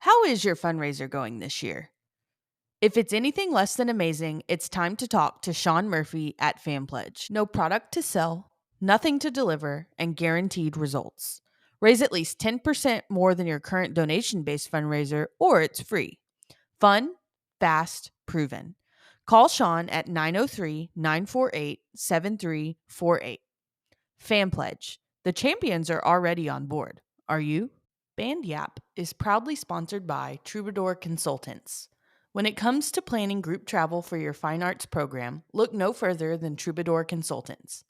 How is your fundraiser going this year? If it's anything less than amazing, it's time to talk to Shawn Murphy at FanPledge. No product to sell, nothing to deliver, and guaranteed results. Raise at least 10% more than your current donation based fundraiser, or it's free. Fun, fast, proven. Call Shawn at 903-948-7348. FanPledge. The champions are already on board. Are you? Band Yap is proudly sponsored by Troubadour Consultants. When it comes to planning group travel for your fine arts program, look no further than Troubadour Consultants.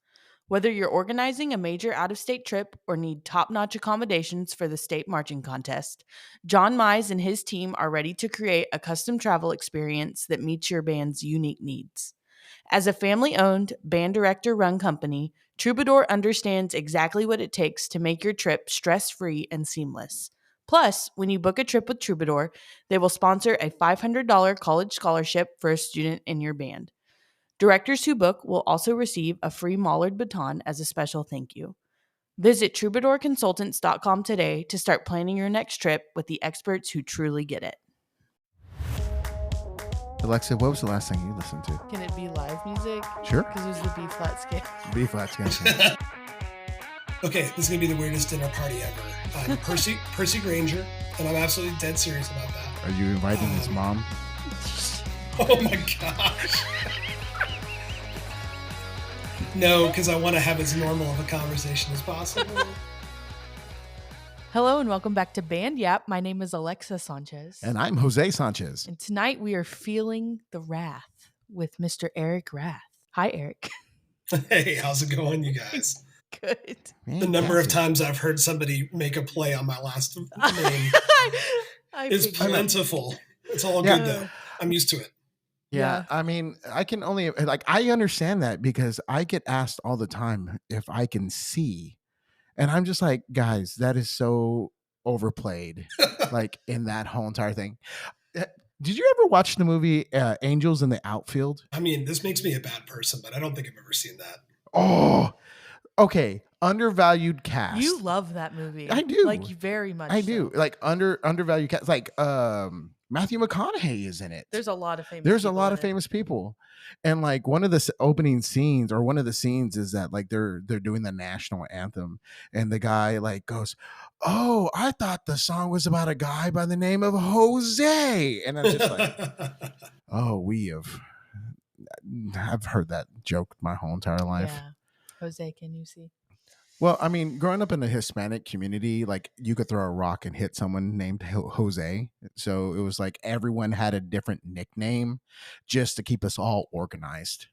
Whether you're organizing a major out-of-state trip or need top-notch accommodations for the state marching contest, John Mize and his team are ready to create a custom travel experience that meets your band's unique needs. As a family-owned, band director-run company, Troubadour understands exactly what it takes to make your trip stress-free and seamless. Plus, when you book a trip with Troubadour, they will sponsor a $500 college scholarship for a student in your band. Directors who book will also receive a free Mollard baton as a special thank you. Visit troubadourconsultants.com today to start planning your next trip with the experts who truly get it. Alexa, what was the last thing you listened to? Can it be live music? Sure. Because it was the B flat scale. B flat scale. Okay, this is going to be the weirdest dinner party ever. I'm Percy Granger, and I'm absolutely dead serious about that. Are you inviting his mom? Oh my gosh. No, because I want to have as normal of a conversation as possible. Hello and welcome back to Band Yap. My name is Alexa Sanchez. And I'm Jose Sanchez. And tonight we are feeling the wrath with Mr. Eric Rath. Hi, Eric. Hey, how's it going, you guys? Good. Man, The number of times I've heard somebody make a play on my last name is plentiful. It's all good, though. I'm used to it. Yeah, I mean, I can only, I understand that because I get asked all the time if I can see. And I'm just like, guys, that is so overplayed, in that whole entire thing. Did you ever watch the movie Angels in the Outfield? I mean, this makes me a bad person, but I don't think I've ever seen that. Oh, okay. Undervalued cast. You love that movie. I do. Very much. I do. Undervalued cast. Matthew McConaughey is in it. There's a lot of famous people. And one of the opening scenes or one of the scenes is that they're doing the national anthem and the guy goes, "Oh, I thought the song was about a guy by the name of Jose." And I'm just like, "Oh, I've heard that joke my whole entire life." Yeah. Jose, can you see? Well, I mean, growing up in the Hispanic community, you could throw a rock and hit someone named Jose. So it was everyone had a different nickname just to keep us all organized.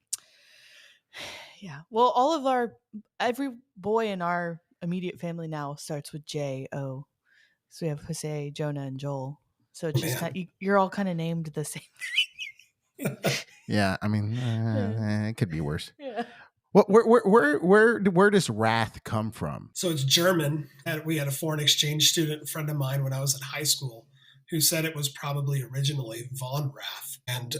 Yeah. Well, every boy in our immediate family now starts with J-O. So we have Jose, Jonah, and Joel. So it's just you're all kind of named the same thing. Yeah. I mean, it could be worse. Yeah. Well, where does wrath come from? So it's German. We had a foreign exchange student friend of mine when I was in high school who said it was probably originally von Rath. And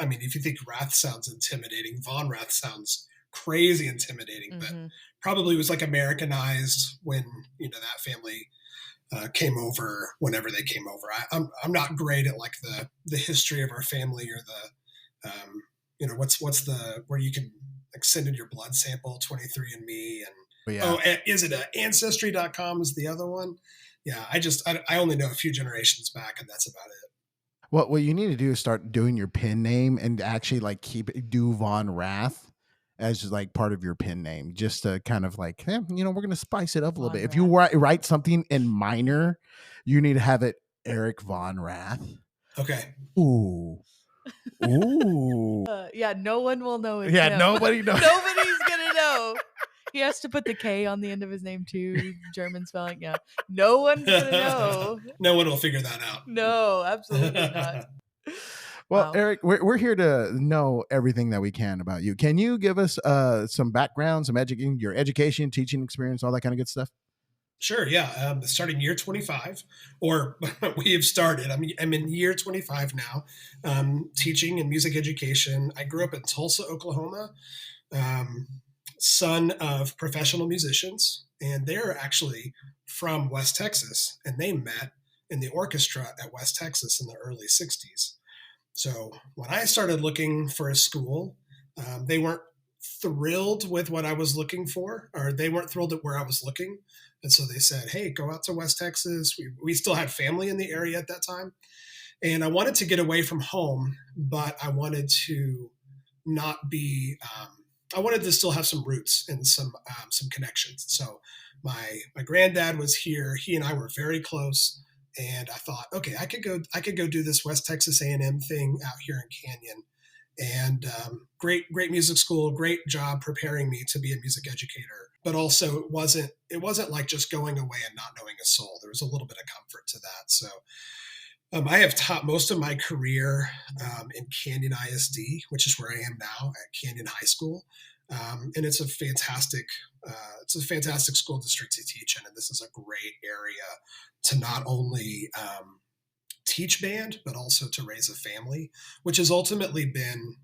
I mean, if you think Rath sounds intimidating, von Rath sounds crazy intimidating, but probably was Americanized when, that family came over, whenever they came over. I'm not great at the history of our family or the, what's the, where you can send in your blood sample, 23andMe, and is it Ancestry.com is the other one? Yeah, I only know a few generations back, and that's about it. What you need to do is start doing your pen name and actually do Von Rath as just part of your pen name, just to kind of we're going to spice it up a little bit. If you write something in minor, you need to have it Eric Von Rath. Okay. Ooh. Yeah, no one will know his name. Yeah, nobody knows. Nobody's gonna know. He has to put the K on the end of his name too, German spelling. Yeah, no one's gonna know. No one will figure that out. No, absolutely not. Well, wow. Eric, we're here to know everything that we can about you. Can you give us some background, your education, teaching experience, all that kind of good stuff? Sure. Yeah. Starting year 25, or we have started. I'm in year 25 now, teaching and music education. I grew up in Tulsa, Oklahoma, son of professional musicians, and they're actually from West Texas, and they met in the orchestra at West Texas in the early 60s. So when I started looking for a school, they weren't thrilled with what I was looking for, or they weren't thrilled at where I was looking. And so they said, hey, go out to West Texas. We still had family in the area at that time. And I wanted to get away from home, but I wanted to not be, I wanted to still have some roots and some connections. So my granddad was here. He and I were very close. And I thought, okay, I could go do this West Texas A&M thing out here in Canyon. And great music school, great job preparing me to be a music educator. But also it wasn't like just going away and not knowing a soul. There was a little bit of comfort to that. So I have taught most of my career in Canyon ISD, which is where I am now at Canyon High School, and it's a fantastic school district to teach in, and this is a great area to not only teach band, but also to raise a family, which has ultimately been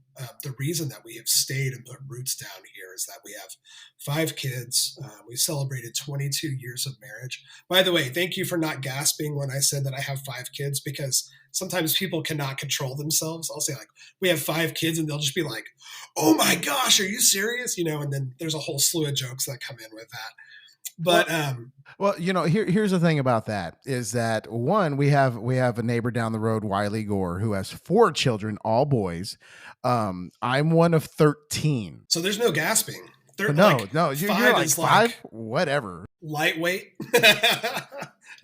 the reason that we have stayed and put roots down here is that we have 5 kids. We celebrated 22 years of marriage. By the way, thank you for not gasping when I said that I have 5 kids, because sometimes people cannot control themselves. I'll say like, we have 5 kids, and they'll just be like, oh my gosh, are you serious? And then there's a whole slew of jokes that come in with that. But well, here's the thing about that is that one, we have a neighbor down the road, Wiley Gore, who has 4 children, all boys. I'm one of 13. So there's no gasping. No, you're like 5, whatever. Lightweight.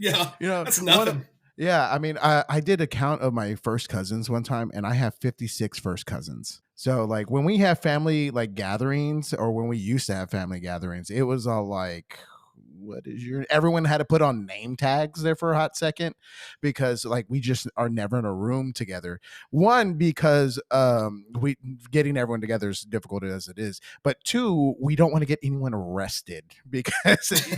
Yeah, that's nothing. Yeah, I mean, I did a count of my first cousins one time, and I have 56 first cousins. So like when we have family like gatherings, or when we used to have family gatherings, it was all like, everyone had to put on name tags there for a hot second, because like we just are never in a room together. One, because we getting everyone together is difficult as it is, but 2, we don't want to get anyone arrested, because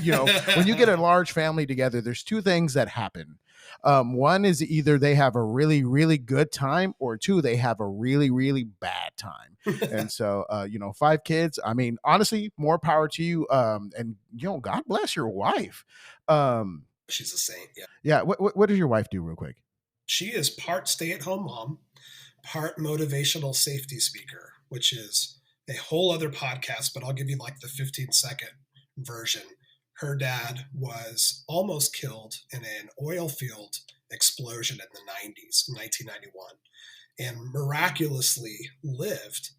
when you get a large family together, there's 2 things that happen. One is either they have a really, really good time, or 2, they have a really, really bad time. And so, 5 kids, I mean, honestly, more power to you. And God bless your wife. She's a saint. Yeah. Yeah. What does your wife do, real quick? She is part stay-at-home mom, part motivational safety speaker, which is a whole other podcast, but I'll give you like the 15-second version. Her dad was almost killed in an oil field explosion in the 90s, 1991, and miraculously lived.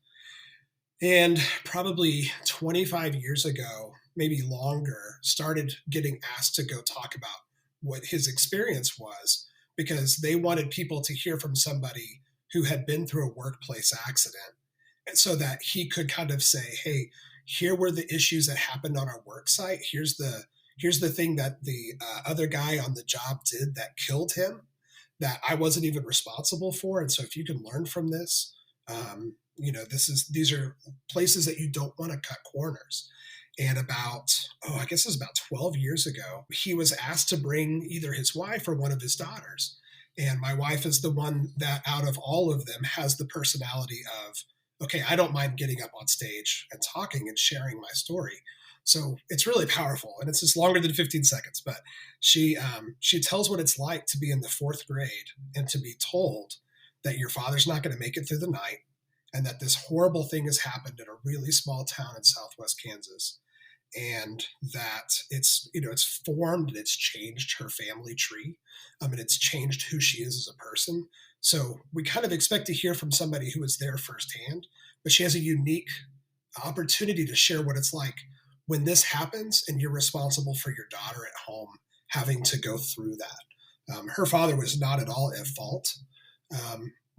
And probably 25 years ago, maybe longer, started getting asked to go talk about what his experience was, because they wanted people to hear from somebody who had been through a workplace accident, and so that he could kind of say, hey, here were the issues that happened on our work site. Here's the thing that the other guy on the job did that killed him, that I wasn't even responsible for. And so if you can learn from this, these are places that you don't want to cut corners. And I guess it was about 12 years ago, he was asked to bring either his wife or one of his daughters. And my wife is the one that out of all of them has the personality of, okay, I don't mind getting up on stage and talking and sharing my story. So it's really powerful, and it's just longer than 15 seconds. But she tells what it's like to be in the 4th grade and to be told that your father's not going to make it through the night, and that this horrible thing has happened in a really small town in Southwest Kansas, and that it's formed and it's changed her family tree, and it's changed who she is as a person. So we kind of expect to hear from somebody who is there firsthand, but she has a unique opportunity to share what it's like when this happens and you're responsible for your daughter at home having to go through that. Her father was not at all at fault,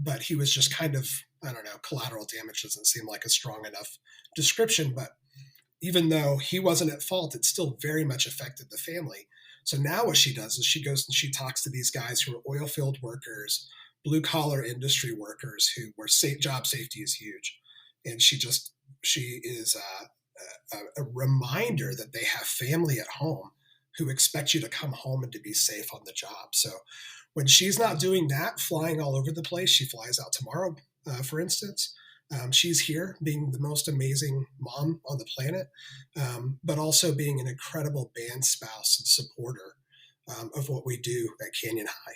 but he was just kind of, I don't know, collateral damage doesn't seem like a strong enough description, but even though he wasn't at fault, it still very much affected the family. So now what she does is she goes and she talks to these guys who are oil field workers, blue collar industry workers where job safety is huge. And she is a reminder that they have family at home who expect you to come home and to be safe on the job. So when she's not doing that, flying all over the place, she flies out tomorrow, for instance. She's here being the most amazing mom on the planet, but also being an incredible band spouse and supporter of what we do at Canyon High.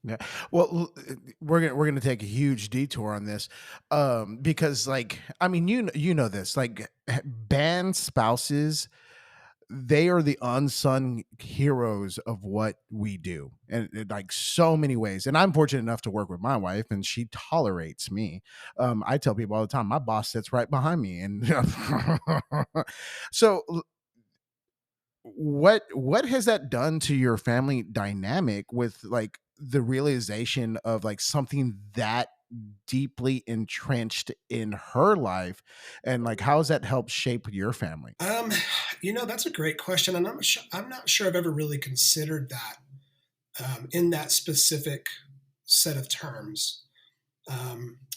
Yeah. Well, we're gonna take a huge detour on this, because like I mean you know this like band spouses, they are the unsung heroes of what we do, and like so many ways. And I'm fortunate enough to work with my wife, and she tolerates me. I tell people all the time, my boss sits right behind me, and so what has that done to your family dynamic with like the realization of like something that deeply entrenched in her life, and like how has that helped shape your family? Um, that's a great question, and I'm not sure I've ever really considered that in that specific set of terms.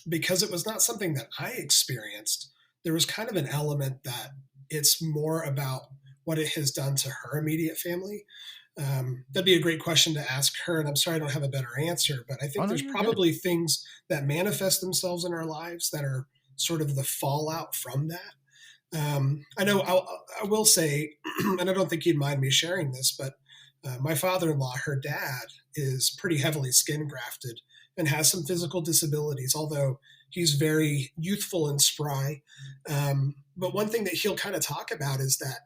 Because it was not something that I experienced. There was kind of an element that it's more about what it has done to her immediate family. That'd be a great question to ask her, and I'm sorry I don't have a better answer, but I Oh think no, there's you're good. probably things that manifest themselves in our lives that are sort of the fallout from that. I know I will say, and I don't think you'd mind me sharing this, but my father in law, her dad, is pretty heavily skin grafted and has some physical disabilities, although he's very youthful and spry. But one thing that he'll kind of talk about is that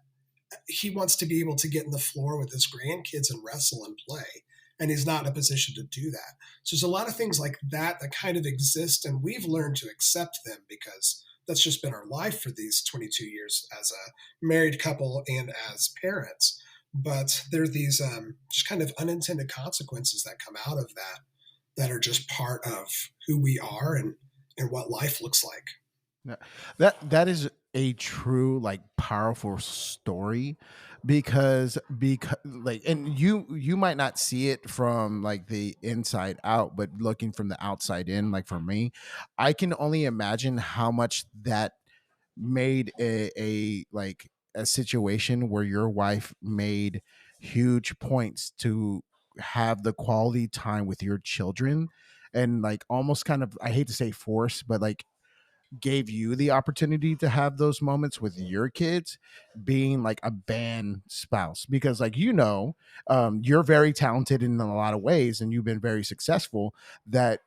he wants to be able to get in the floor with his grandkids and wrestle and play. And he's not in a position to do that. So there's a lot of things like that that kind of exist, and we've learned to accept them because that's just been our life for these 22 years as a married couple and as parents. But there are these just kind of unintended consequences that come out of that that are just part of who we are and what life looks like. Yeah. That is a true like powerful story, because like, and you might not see it from like the inside out, but looking from the outside in, like for me, I can only imagine how much that made a like a situation where your wife made huge points to have the quality time with your children, and like almost kind of, I hate to say force, but like gave you the opportunity to have those moments with your kids, being like a band spouse, because like you're very talented in a lot of ways and you've been very successful. That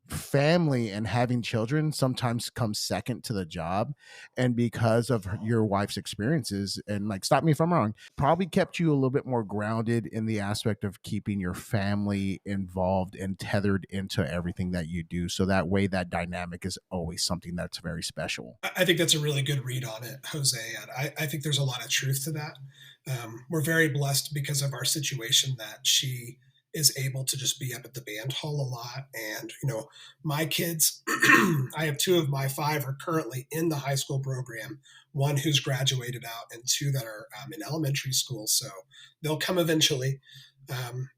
family and having children sometimes comes second to the job, and because of your wife's experiences, and like stop me if I'm wrong, probably kept you a little bit more grounded in the aspect of keeping your family involved and tethered into everything that you do, so that way that dynamic is always something that's very special. I think that's a really good read on it, Jose. And I think there's a lot of truth to that. We're very blessed because of our situation that she is able to just be up at the band hall a lot. And, my kids, I have two of my five are currently in the high school program, one who's graduated out, and two that are in elementary school. So they'll come eventually.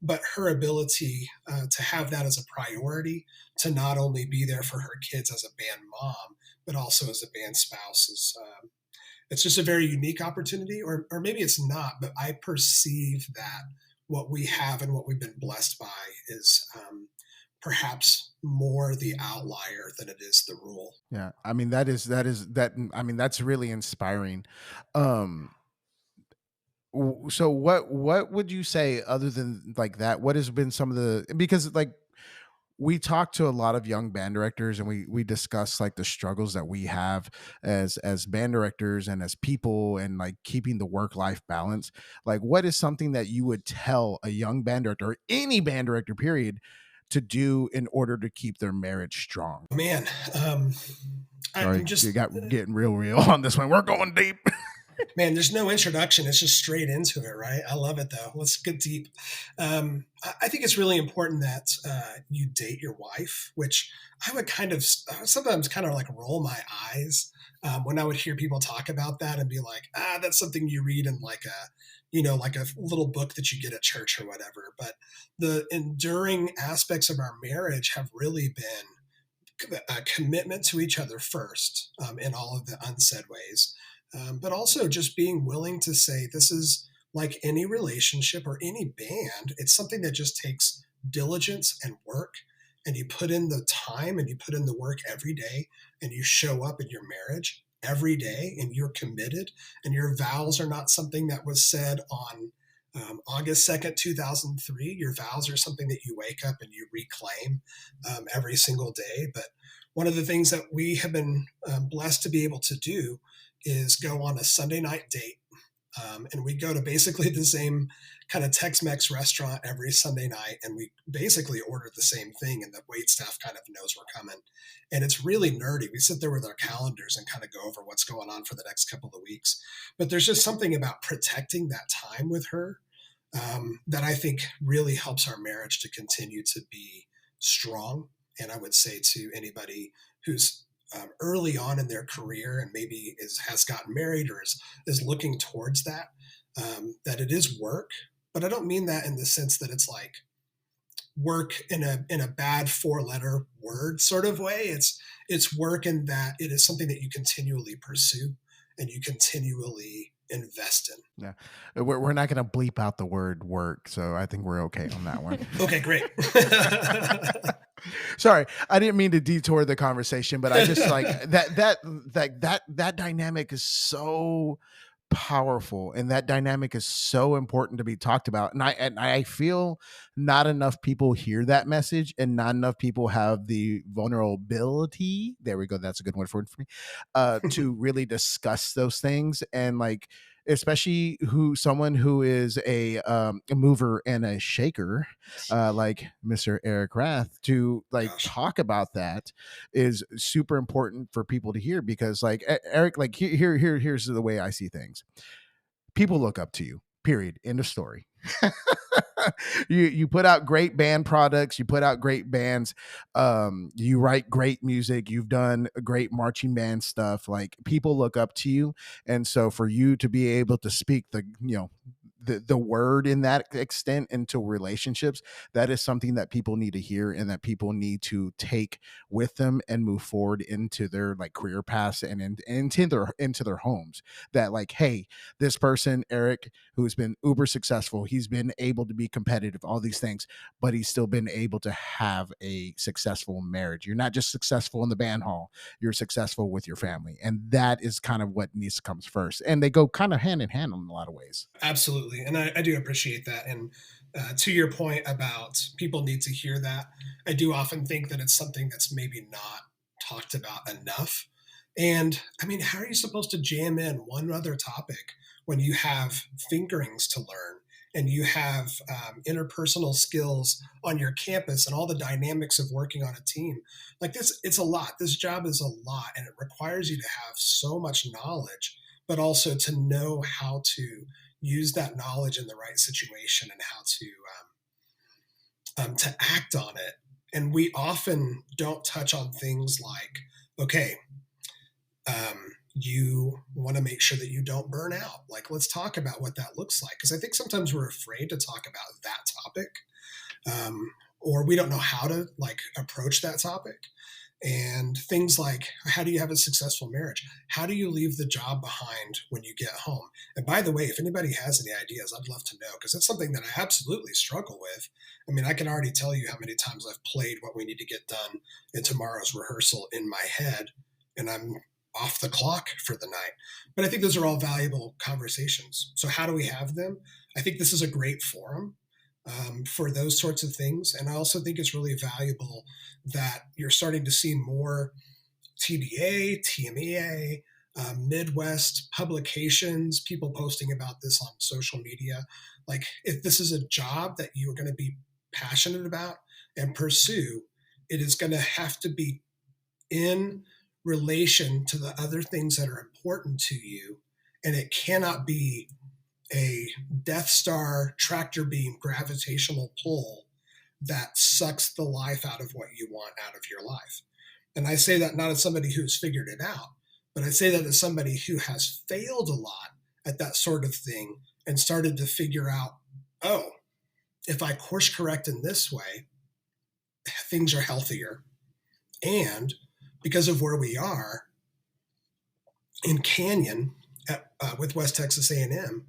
But her ability to have that as a priority, to not only be there for her kids as a band mom, but also as a band spouse is it's just a very unique opportunity, or maybe it's not, but I perceive that what we have and what we've been blessed by is perhaps more the outlier than it is the rule. Yeah, I mean that I mean that's really inspiring. um so what would you say other than like that, what has been some of the, because like we talk to a lot of young band directors, and we discuss like the struggles that we have as band directors and as people, and like keeping the work life balance. Like what is something that you would tell a young band director, or any band director period, to do in order to keep their marriage strong? Man, I'm Sorry, you just got getting real on this one, we're going deep. Man, there's no introduction. It's just straight into it, right? I love it though. Let's get deep. I think it's really important that you date your wife, which I would kind of sometimes kind of like roll my eyes when I would hear people talk about that and be like, that's something you read in like like a little book that you get at church or whatever. But the enduring aspects of our marriage have really been a commitment to each other first in all of the unsaid ways, but also just being willing to say this is like any relationship or any band. It's something that just takes diligence and work, and you put in the time and you put in the work every day, and you show up in your marriage every day, and you're committed, and your vows are not something that was said on August 2nd, 2003. Your vows are something that you wake up and you reclaim every single day. But one of the things that we have been blessed to be able to do is go on a Sunday night date. And we go to basically the same kind of Tex-Mex restaurant every Sunday night, and we basically order the same thing, and the wait staff kind of knows we're coming. And it's really nerdy. We sit there with our calendars and kind of go over what's going on for the next couple of weeks. But there's just something about protecting that time with her that I think really helps our marriage to continue to be strong. And I would say to anybody who's early on in their career and maybe has gotten married or is looking towards that, that it is work. But I don't mean that in the sense that it's like work in a bad 4-letter word sort of way. It's work in that it is something that you continually pursue and you continually invest in. Yeah, we're not going to bleep out the word work, so I think we're okay on that one. Okay, great. Sorry, I didn't mean to detour the conversation, but I just like that dynamic is so powerful, and that dynamic is so important to be talked about. And I feel not enough people hear that message, and not enough people have the vulnerability. There we go. That's a good word for me. To really discuss those things, and like, especially someone who is a mover and a shaker, like Mr. Eric Rath, to like talk about that is super important for people to hear, because like Eric, like here's the way I see things. People look up to you, period, end of story. You put out great band products, you put out great bands, you write great music, you've done great marching band stuff. Like, people look up to you, and so for you to be able to speak the word in that extent into relationships, that is something that people need to hear, and that people need to take with them and move forward into their like career paths and into their homes. That like, hey, this person, Eric, who's been uber successful, he's been able to be competitive, all these things, but he's still been able to have a successful marriage. You're not just successful in the band hall, you're successful with your family. And that is kind of what needs to come first. And they go kind of hand in hand in a lot of ways. Absolutely. And I do appreciate that. And to your point about people need to hear that, I do often think that it's something that's maybe not talked about enough. And I mean, how are you supposed to jam in one other topic when you have fingerings to learn and you have interpersonal skills on your campus and all the dynamics of working on a team? Like this, it's a lot. This job is a lot, and it requires you to have so much knowledge, but also to know how to use that knowledge in the right situation and how to act on it. And we often don't touch on things like, okay, you want to make sure that you don't burn out. Like, let's talk about what that looks like. Because I think sometimes we're afraid to talk about that topic, or we don't know how to like approach that topic. And things like, how do you have a successful marriage? How do you leave the job behind when you get home? And by the way, if anybody has any ideas, I'd love to know, because it's something that I absolutely struggle with. I mean, I can already tell you how many times I've played what we need to get done in tomorrow's rehearsal in my head, and I'm off the clock for the night. But I think those are all valuable conversations. So how do we have them? I think this is a great forum for those sorts of things. And I also think it's really valuable that you're starting to see more TBA, TMEA, Midwest publications, people posting about this on social media. Like, if this is a job that you are going to be passionate about and pursue, it is going to have to be in relation to the other things that are important to you. And it cannot be a Death Star tractor beam gravitational pull that sucks the life out of what you want out of your life. And I say that not as somebody who's figured it out, but I say that as somebody who has failed a lot at that sort of thing and started to figure out, oh, if I course correct in this way, things are healthier. And because of where we are in Canyon with West Texas A&M,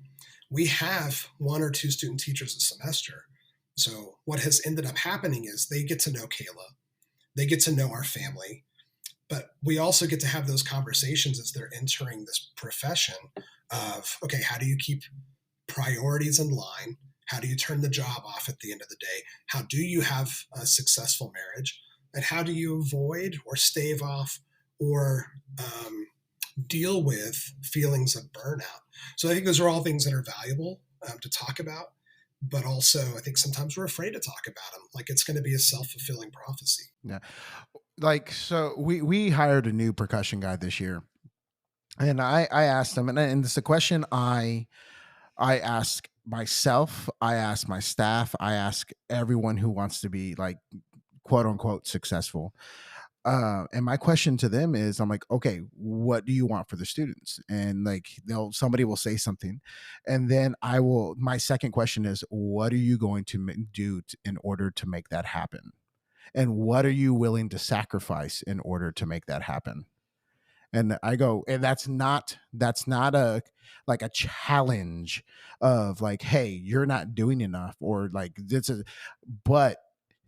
we have 1 or 2 student teachers a semester. So what has ended up happening is they get to know Kayla, they get to know our family, but we also get to have those conversations as they're entering this profession of, okay, how do you keep priorities in line? How do you turn the job off at the end of the day? How do you have a successful marriage? And how do you avoid or stave off or deal with feelings of burnout? So I think those are all things that are valuable to talk about. But also, I think sometimes we're afraid to talk about them. Like it's going to be a self-fulfilling prophecy. Yeah. Like, so we hired a new percussion guy this year, and I asked him, and it's a question I ask myself, I ask my staff, I ask everyone who wants to be like quote unquote successful. And my question to them is, I'm like, okay, what do you want for the students? And like, somebody will say something, and then my second question is, what are you going to do in order to make that happen? And what are you willing to sacrifice in order to make that happen? And I go, and that's not a like a challenge of like, hey, you're not doing enough, or like this is, but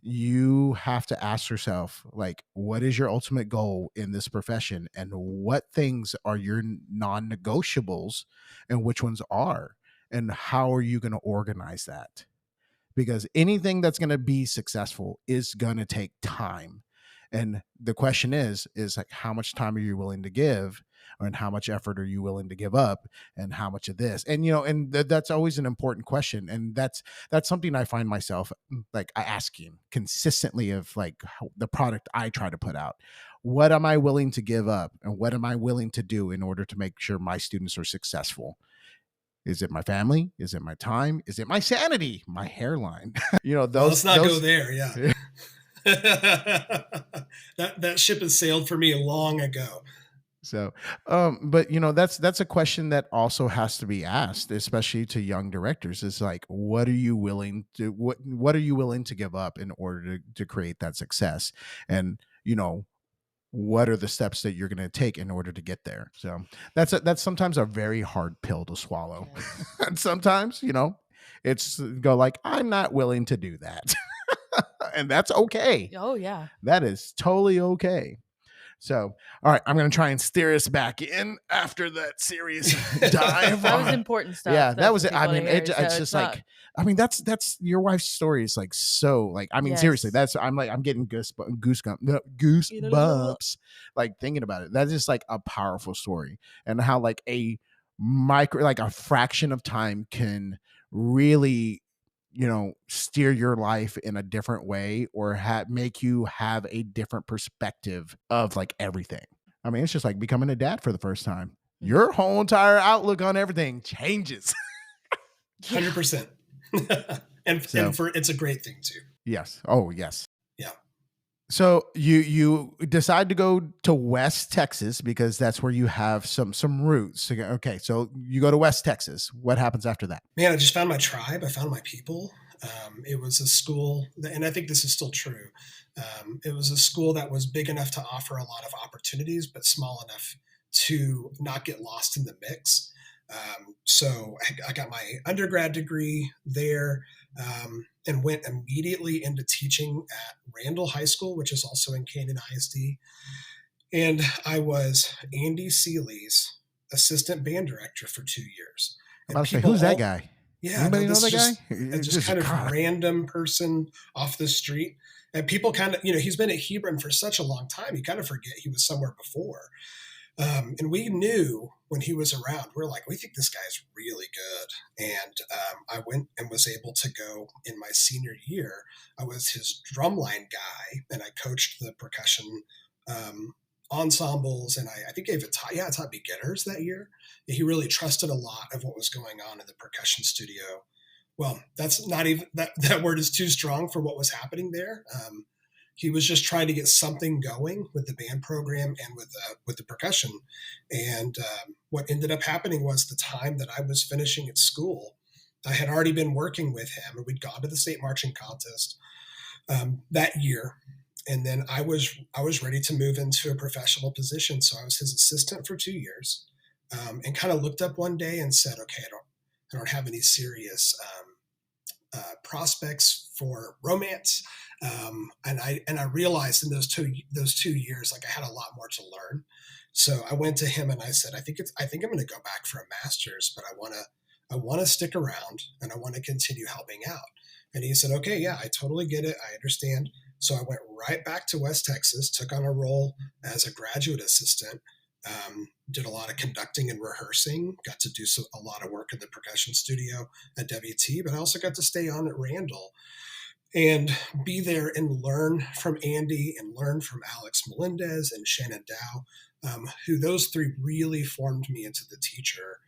you have to ask yourself, like, what is your ultimate goal in this profession, and what things are your non-negotiables, and which ones are, and how are you going to organize that? Because anything that's going to be successful is going to take time. And the question is like, how much time are you willing to give, and how much effort are you willing to give up, and how much of this? And and that's always an important question, and that's something I find myself like asking consistently of like the product I try to put out. What am I willing to give up, and what am I willing to do in order to make sure my students are successful? Is it my family? Is it my time? Is it my sanity? My hairline? Well, Those let's not go those there. Yeah. that ship has sailed for me long ago. So, but that's a question that also has to be asked, especially to young directors. Is like, what are you willing to give up in order to create that success? And what are the steps that you're going to take in order to get there? So that's sometimes a very hard pill to swallow. Yes. And sometimes, it's go like, I'm not willing to do that. And that's okay. Oh, yeah. That is totally okay. So, all right, I'm going to try and steer us back in after that serious dive. That was important stuff. Yeah, that That's was what it. I people mean, wanna hear, it's so just not- like, I mean, that's your wife's story is like so like, I mean, seriously, Yes. I'm getting goosebumps, like thinking about it. That's just like a powerful story, and how like a fraction of time can really steer your life in a different way, or make you have a different perspective of like everything. I mean, it's just like becoming a dad for the first time. Your whole entire outlook on everything changes. 100%. and for it's a great thing too. Yes. Oh, yes. Yeah. So you decide to go to West Texas because that's where you have some roots. Okay, so you go to West Texas. What happens after that? Man, I just found my tribe. I found my people. It was a school, and I think this is still true. It was a school that was big enough to offer a lot of opportunities, but small enough to not get lost in the mix. So I got my undergrad degree there, and went immediately into teaching at Randall High School, which is also in Canyon ISD. And I was Andy Seeley's assistant band director for 2 years. I'm about to say, who's that guy? Yeah, anybody know that guy? Just kind of random person off the street. And people kind of, he's been at Hebron for such a long time. You kind of forget he was somewhere before. And we knew when he was around, we're like, we think this guy's really good. And I went and was able to go in my senior year. I was his drumline guy, and I coached the percussion ensembles, and I think I taught beginners that year. He really trusted a lot of what was going on in the percussion studio. Well, that's not even that word is too strong for what was happening there. He was just trying to get something going with the band program and with the percussion. And what ended up happening was the time that I was finishing at school, I had already been working with him, and we'd gone to the state marching contest that year. And then I was ready to move into a professional position. So I was his assistant for 2 years, and kind of looked up one day and said, okay, I don't have any serious prospects for romance. And I realized in those two years, like I had a lot more to learn. So I went to him and I said, I think I'm going to go back for a master's, but I want to stick around and I want to continue helping out. And he said, okay, yeah, I totally get it. I understand. So I went right back to West Texas, took on a role as a graduate assistant, did a lot of conducting and rehearsing, got to do a lot of work in the percussion studio at WT, but I also got to stay on at Randall and be there and learn from Andy and learn from Alex Melendez and Shannon Dow, who those three really formed me into the teacher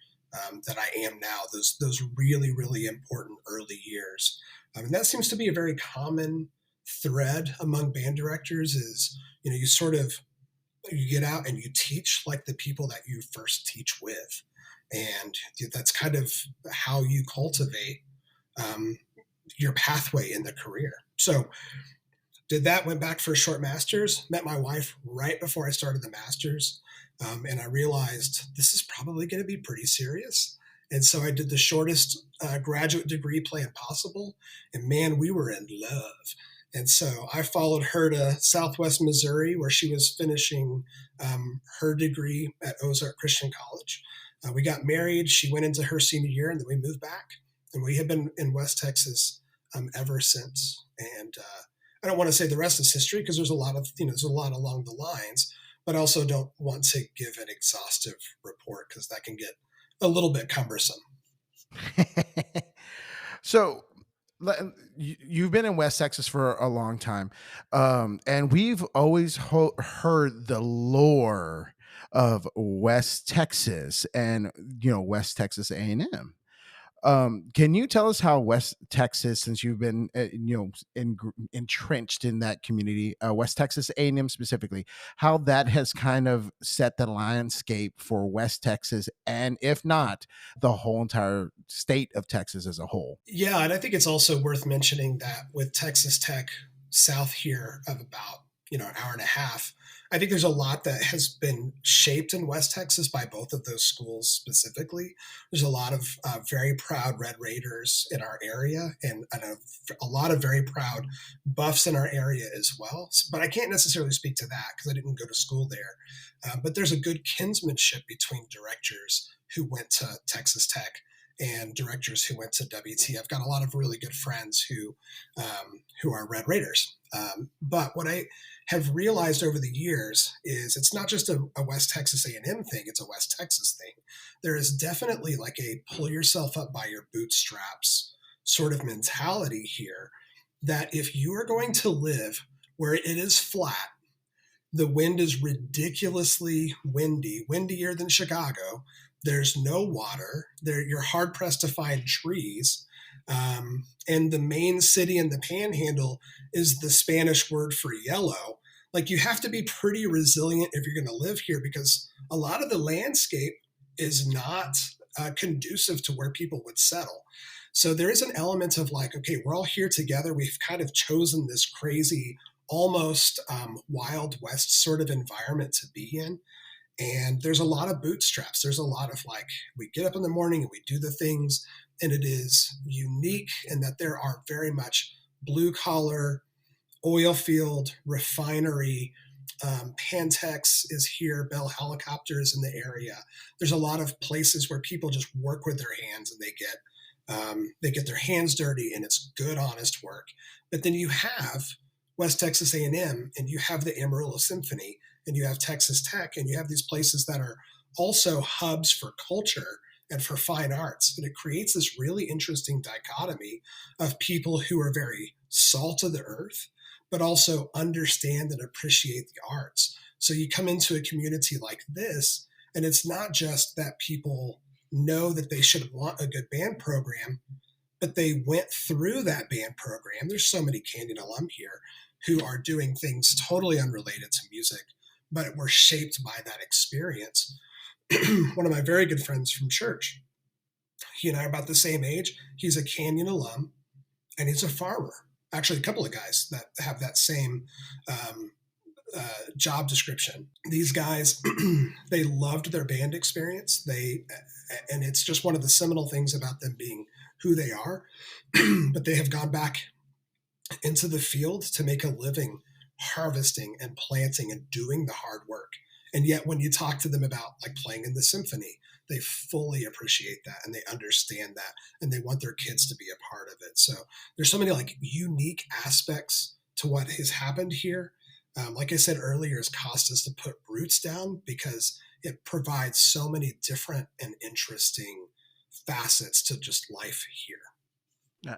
that I am now. Those really, really important early years. And that seems to be a very common thread among band directors is, you get out and you teach like the people that you first teach with. And that's kind of how you cultivate your pathway in the career. So did that, went back for a short master's, met my wife right before I started the master's. And I realized this is probably going to be pretty serious. And so I did the shortest graduate degree plan possible. And man, we were in love. And so I followed her to Southwest Missouri, where she was finishing her degree at Ozark Christian College. We got married. She went into her senior year, and then we moved back. And we have been in West Texas ever since. And I don't want to say the rest is history because there's a lot along the lines, but I also don't want to give an exhaustive report because that can get a little bit cumbersome. So you've been in West Texas for a long time, and we've always heard the lore of West Texas and West Texas A&M. Can you tell us how West Texas, since you've been entrenched in that community, West Texas A&M specifically, how that has kind of set the landscape for West Texas, and if not, the whole entire state of Texas as a whole? Yeah, and I think it's also worth mentioning that with Texas Tech south here of about an hour and a half, I think there's a lot that has been shaped in West Texas by both of those schools specifically. There's a lot of very proud Red Raiders in our area and a lot of very proud Buffs in our area as well. But I can't necessarily speak to that because I didn't go to school there. But there's a good kinsmanship between directors who went to Texas Tech and directors who went to WT. I've got a lot of really good friends who are Red Raiders. But what I have realized over the years is it's not just a West Texas A&M thing, it's a West Texas thing. There is definitely like a pull yourself up by your bootstraps sort of mentality here that if you are going to live where it is flat, the wind is ridiculously windy, windier than Chicago. There's no water. You're hard pressed to find trees. And the main city in the Panhandle is the Spanish word for yellow. Like, you have to be pretty resilient if you're going to live here because a lot of the landscape is not conducive to where people would settle. So there is an element of like, okay, we're all here together. We've kind of chosen this crazy, almost Wild West sort of environment to be in. And there's a lot of bootstraps. There's a lot of like, we get up in the morning and we do the things, and it is unique in that there are very much blue collar, oil field, refinery. Pantex is here. Bell Helicopters in the area. There's a lot of places where people just work with their hands and they get their hands dirty, and it's good, honest work. But then you have West Texas A&M, and you have the Amarillo Symphony, and you have Texas Tech, and you have these places that are also hubs for culture and for fine arts. And it creates this really interesting dichotomy of people who are very salt of the earth, but also understand and appreciate the arts. So you come into a community like this, and it's not just that people know that they should want a good band program, but they went through that band program. There's so many Canyon alum here who are doing things totally unrelated to music, but were shaped by that experience. One of my very good friends from church, he and I are about the same age. He's a Canyon alum, and he's a farmer. Actually, a couple of guys that have that same job description. These guys, they loved their band experience. And it's just one of the seminal things about them being who they are. But they have gone back into the field to make a living harvesting and planting and doing the hard work. And yet when you talk to them about like playing in the symphony, they fully appreciate that and they understand that and they want their kids to be a part of it. So there's so many like unique aspects to what has happened here. Like I said earlier, it's cost us to put roots down because it provides so many different and interesting facets to just life here. Yeah.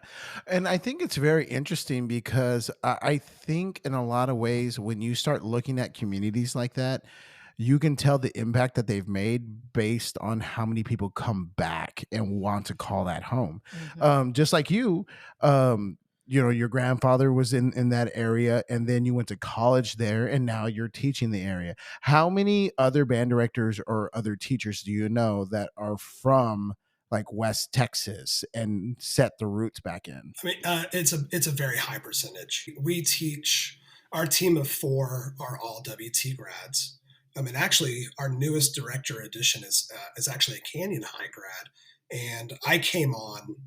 And I think it's very interesting because I think in a lot of ways, when you start looking at communities like that, you can tell the impact that they've made based on how many people come back and want to call that home. Mhm. Just like you, um, your grandfather was in that area, and then you went to college there, and now you're teaching the area. How many other band directors or other teachers do you know that are from like West Texas and set the roots back in? I mean, it's a very high percentage. We teach our team of four are all WT grads. I mean, actually, our newest director addition is actually a Canyon High grad, and I came on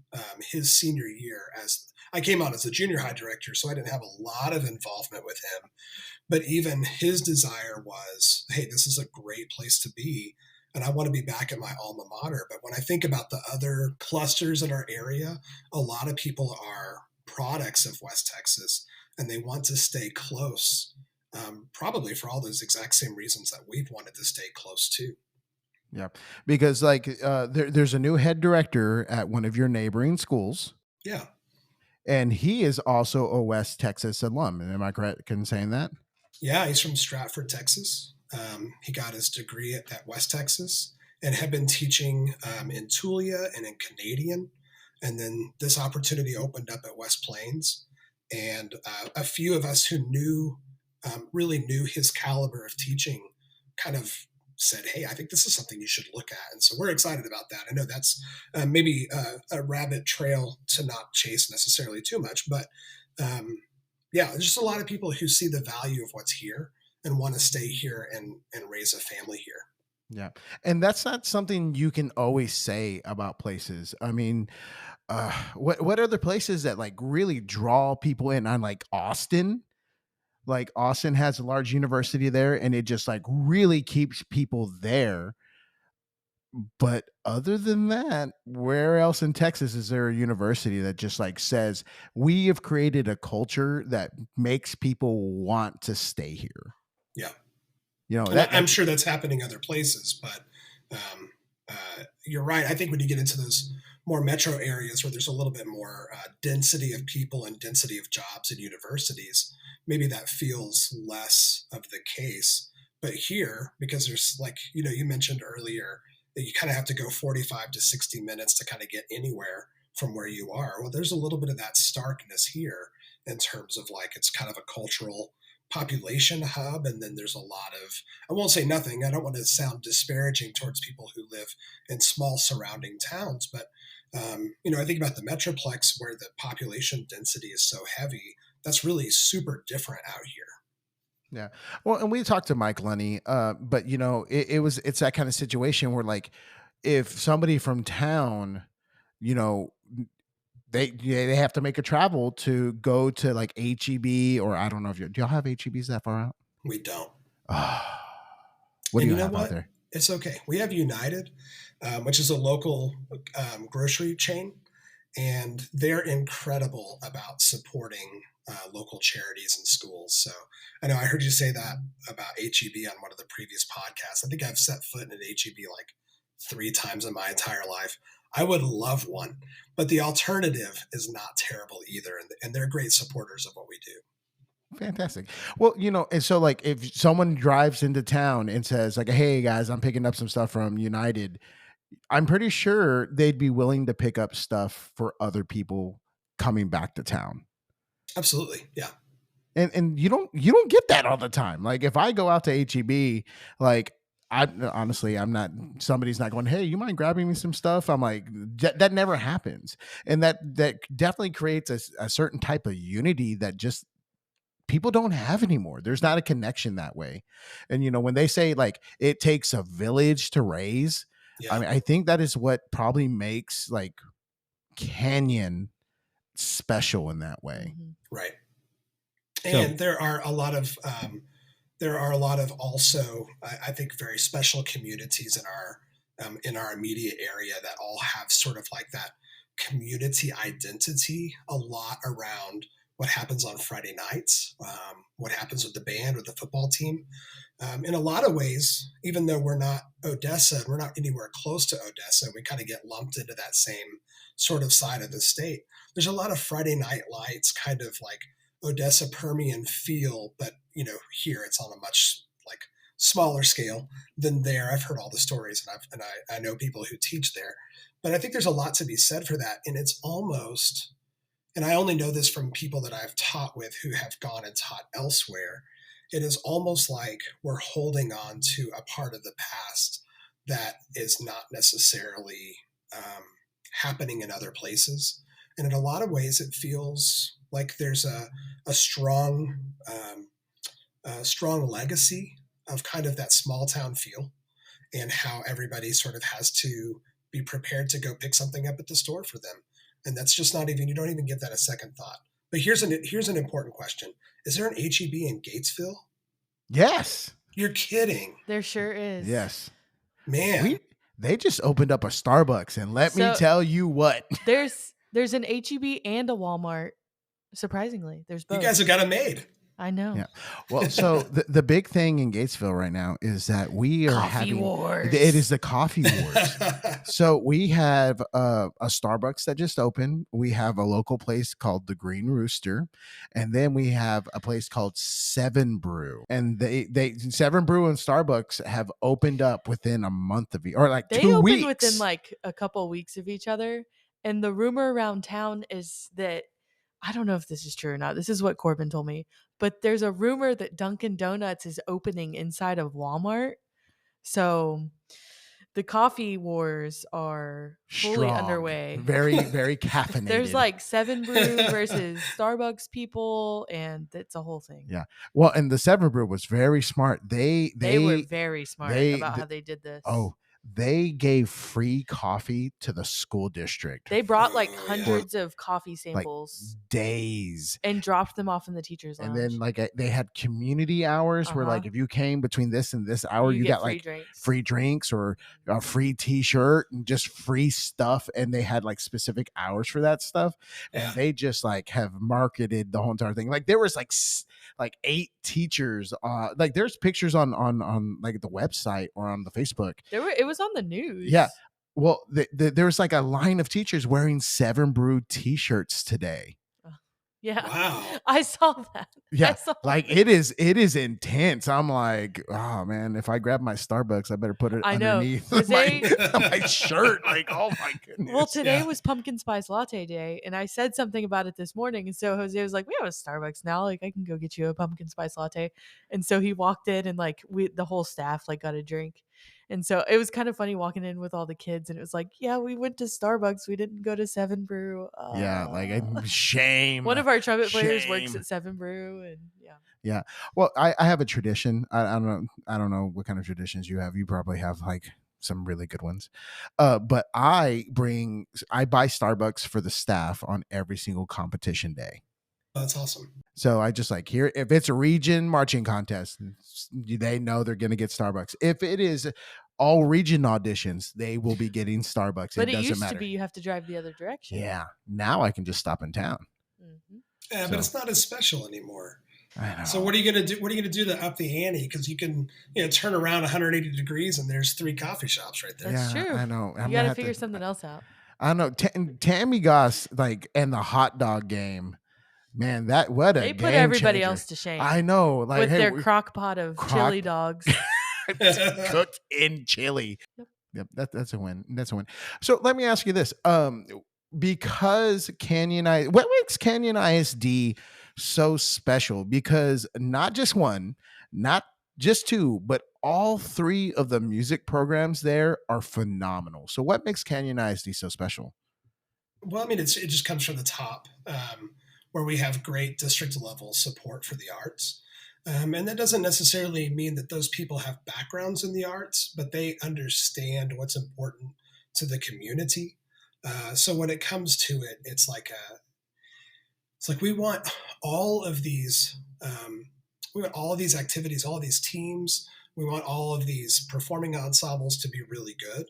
his senior year as I came on as a junior high director, so I didn't have a lot of involvement with him. But even his desire was, hey, this is a great place to be. And I want to be back at my alma mater. But when I think about the other clusters in our area, a lot of people are products of West Texas and they want to stay close, probably for all those exact same reasons that we've wanted to stay close to. Yeah, because like there's a new head director at one of your neighboring schools, Yeah. and he is also a West Texas alum. Am I correct in saying that? Yeah, he's from Stratford, Texas. He got his degree at West Texas and had been teaching in Tulia and in Canadian. And then this opportunity opened up at West Plains. And a few of us who really knew his caliber of teaching kind of said, hey, I think this is something you should look at. And so we're excited about that. I know that's maybe a rabbit trail to not chase necessarily too much, but um, yeah, there's just a lot of people who see the value of what's here and want to stay here and raise a family here. Yeah, and that's not something you can always say about places. I mean, what other places that like really draw people in? On like Austin, like Austin has a large university there, and it just like really keeps people there. But other than that, where else in Texas is there a university that just like says we have created a culture that makes people want to stay here? Yeah. You know And that I'm that's sure that's happening other places, but you're right. I think when you get into those more metro areas where there's a little bit more density of people and density of jobs and universities, maybe that feels less of the case. But here, because there's like, you mentioned earlier that you kind of have to go 45 to 60 minutes to kind of get anywhere from where you are. Well, there's a little bit of that starkness here in terms of like it's kind of a cultural population hub, and then there's a lot of, I won't say nothing, I don't want to sound disparaging towards people who live in small surrounding towns, but I think about the metroplex where the population density is so heavy. That's really super different out here. yeah. Well, and we talked to Mike Lenny, but it's that kind of situation where like if somebody from town, you know, they have to make a travel to go to like HEB, or I don't know if do y'all have HEBs that far out? We don't. What do And you you know have out what? there? It's okay. We have United, which is a local grocery chain, and they're incredible about supporting local charities and schools. So I know I heard you say that about HEB on one of the previous podcasts. I think I've set foot in an HEB like 3 times in my entire life. I would love one, but the alternative is not terrible either, and they're great supporters of what we do. Fantastic. Well, and so like if someone drives into town and says like, "Hey guys, I'm picking up some stuff from United," I'm pretty sure they'd be willing to pick up stuff for other people coming back to town. Absolutely, yeah. And you don't get that all the time. Like if I go out to HEB, like I honestly I'm not somebody's not going, "Hey, you mind grabbing me some stuff?" I'm like that never happens. And that definitely creates a certain type of unity that just people don't have anymore. There's not a connection that way. And when they say like it takes a village to raise, I Yeah, mean, I think that is what probably makes like Canyon special in that way. Mhm. right. So And there are a lot of also, I think, very special communities in our in our immediate area that all have sort of like that community identity a lot around what happens on Friday nights, what happens with the band, with the football team. In a lot of ways, even though we're not Odessa, we're not anywhere close to Odessa, we kind of get lumped into that same sort of side of the state. There's a lot of Friday night lights, kind of like Odessa Permian feel, but here it's on a much like smaller scale than there. I've heard all the stories, and I know people who teach there, but I think there's a lot to be said for that. And it's almost, and I only know this from people that I've taught with who have gone and taught elsewhere, it is almost like we're holding on to a part of the past that is not necessarily happening in other places. And in a lot of ways, it feels like there's a strong, strong legacy of kind of that small town feel, and how everybody sort of has to be prepared to go pick something up at the store for them. And that's just not even, you don't even give that a second thought. But here's an important question. Is there an HEB in Gatesville? Yes. You're kidding. There sure is. Yes. Man. They just opened up a Starbucks, and let me tell you what. There's an HEB and a Walmart. Surprisingly, there's both. You guys have got it made. I know. Yeah. Well, so the big thing in Gatesville right now is that we are having wars. It is the coffee wars. So we have a Starbucks that just opened. We have a local place called the Green Rooster, and then we have a place called Seven Brew. And they Seven Brew and Starbucks have opened up within a month of or like they 2 opened weeks. within like a couple weeks of each other. And the rumor around town is that, I don't know if this is true or not. This is what Corbin told me. But there's a rumor that Dunkin' Donuts is opening inside of Walmart. So the coffee wars are fully underway. Very, very caffeinated. There's like Seven Brew versus Starbucks people, and it's a whole thing. Yeah. Well, and the Seven Brew was very smart. They were very smart about how they did this. Oh, they gave free coffee to the school district. They brought like hundreds of coffee samples, like days, and dropped them off in the teacher's lounge. And then like they had community hours where like if you came between this and this hour, you got like free drinks or a free T-shirt and just free stuff. And they had like specific hours for that stuff. And they just like have marketed the whole entire thing. Like there was like 8 teachers. Like there's pictures on like the website or on the Facebook. It was on the news. Yeah. Well, there was like a line of teachers wearing Seven Brew T-shirts today. Yeah. Wow. I saw that. Yeah. Like it is intense. I'm like, oh man, if I grab my Starbucks, I better put it underneath my shirt. Like, oh my goodness. Well, today was pumpkin spice latte day, and I said something about it this morning. And so Jose was like, we have a Starbucks now. Like, I can go get you a pumpkin spice latte. And so he walked in, and like the whole staff like got a drink. And so it was kind of funny walking in with all the kids, and it was like, yeah, we went to Starbucks. We didn't go to Seven Brew. Yeah, like shame. One of our trumpet players works at Seven Brew, and yeah. Well, I have a tradition. I don't know what kind of traditions you have. You probably have like some really good ones. But I buy Starbucks for the staff on every single competition day. That's awesome. So I just like here, if it's a region marching contest, they know they're going to get Starbucks. If it is all region auditions, they will be getting Starbucks. But it doesn't used matter. to be you have to drive the other direction. Yeah. Now I can just stop in town. Mm-hmm. Yeah, but it's not as special anymore. I know. So what are you going to do? What are you going to do to up the ante? Because you can, turn around 180 degrees and there's 3 coffee shops right there. That's true. I know. You got to figure something else out. I know. Tammy Goss, like, and the hot dog game. Man, they put everybody changer. else to shame. I know, like with their crock pot of chili dogs cooked in chili. Yep, that's a win. That's a win. So let me ask you this: because what makes Canyon ISD so special? Because not just one, not just 2, but all 3 of the music programs there are phenomenal. So what makes Canyon ISD so special? Well, I mean, it just comes from the top. Where we have great district level support for the arts. And that doesn't necessarily mean that those people have backgrounds in the arts, but they understand what's important to the community. So when it comes to it, it's like we want all of these, activities, all these teams. We want all of these performing ensembles to be really good.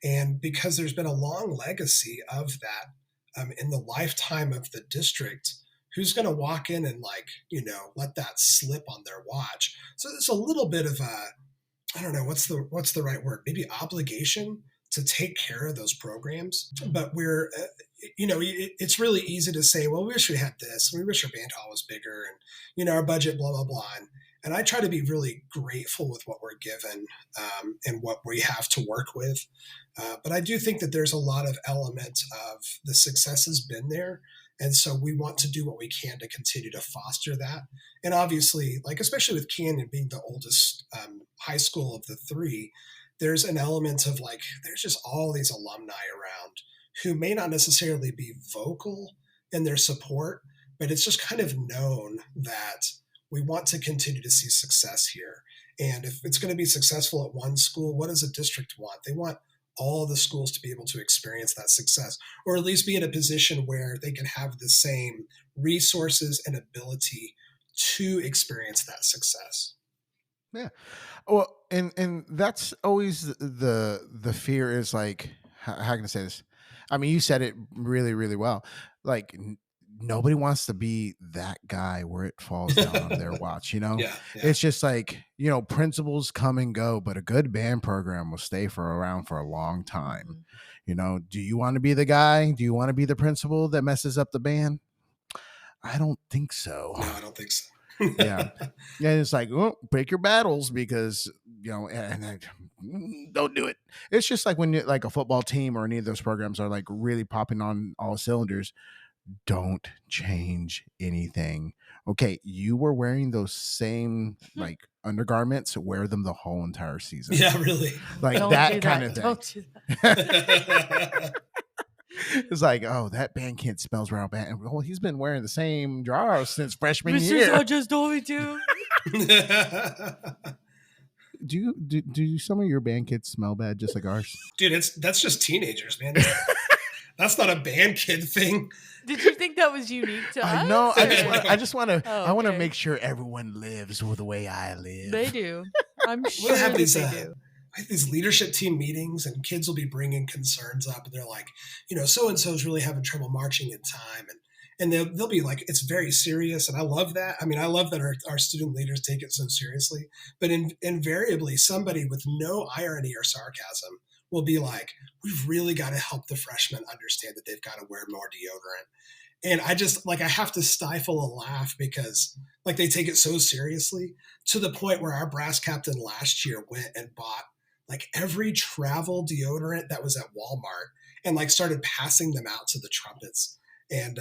And because there's been a long legacy of that in the lifetime of the district, who's going to walk in and let that slip on their watch? So it's a little bit of a, I don't know, what's the right word? Maybe obligation to take care of those programs. But it's really easy to say, well, we wish we had this. We wish our band hall was bigger, and our budget, blah blah blah. And I try to be really grateful with what we're given and what we have to work with. But I do think that there's a lot of elements of the success has been there. And so we want to do what we can to continue to foster that. And obviously, especially with Canyon being the oldest high school of the three, there's an element of there's just all these alumni around who may not necessarily be vocal in their support, but it's just kind of known that we want to continue to see success here. And if it's going to be successful at one school, what does a district want? They want all the schools to be able to experience that success, or at least be in a position where they can have the same resources and ability to experience that success. Yeah. Well, and that's always the fear is how can I say this? I mean, you said it really, really well. Nobody wants to be that guy where it falls down on their watch, Yeah. It's just principles come and go, but a good band program will stay around for a long time. Do you want to be the guy? Do you want to be the principal that messes up the band? I don't think so. No, I don't think so. Yeah. And it's break your battles because, don't do it. It's just like when a football team or any of those programs are really popping on all cylinders. Don't change anything. Okay, you were wearing those same undergarments, wear them the whole entire season. Yeah, really. That kind of thing. Don't do that. It's oh, that band kid smells real bad. Well, he's been wearing the same drawers since freshman Mr. year. just told me to. Do some of your band kids smell bad just like ours? Dude, that's just teenagers, man. That's not a band kid thing. Did you think that was unique to us? I know. I just want to. Oh, I want to okay. make sure everyone lives the way I live. They do. I'm sure We'll have that these, they do. these leadership team meetings, and kids will be bringing concerns up, and they're so and so is really having trouble marching in time, and they'll be it's very serious, and I love that. I mean, I love that our student leaders take it so seriously, but invariably somebody with no irony or sarcasm will be we've really got to help the freshmen understand that they've got to wear more deodorant. And I just I have to stifle a laugh because they take it so seriously, to the point where our brass captain last year went and bought every travel deodorant that was at Walmart and started passing them out to the trumpets. And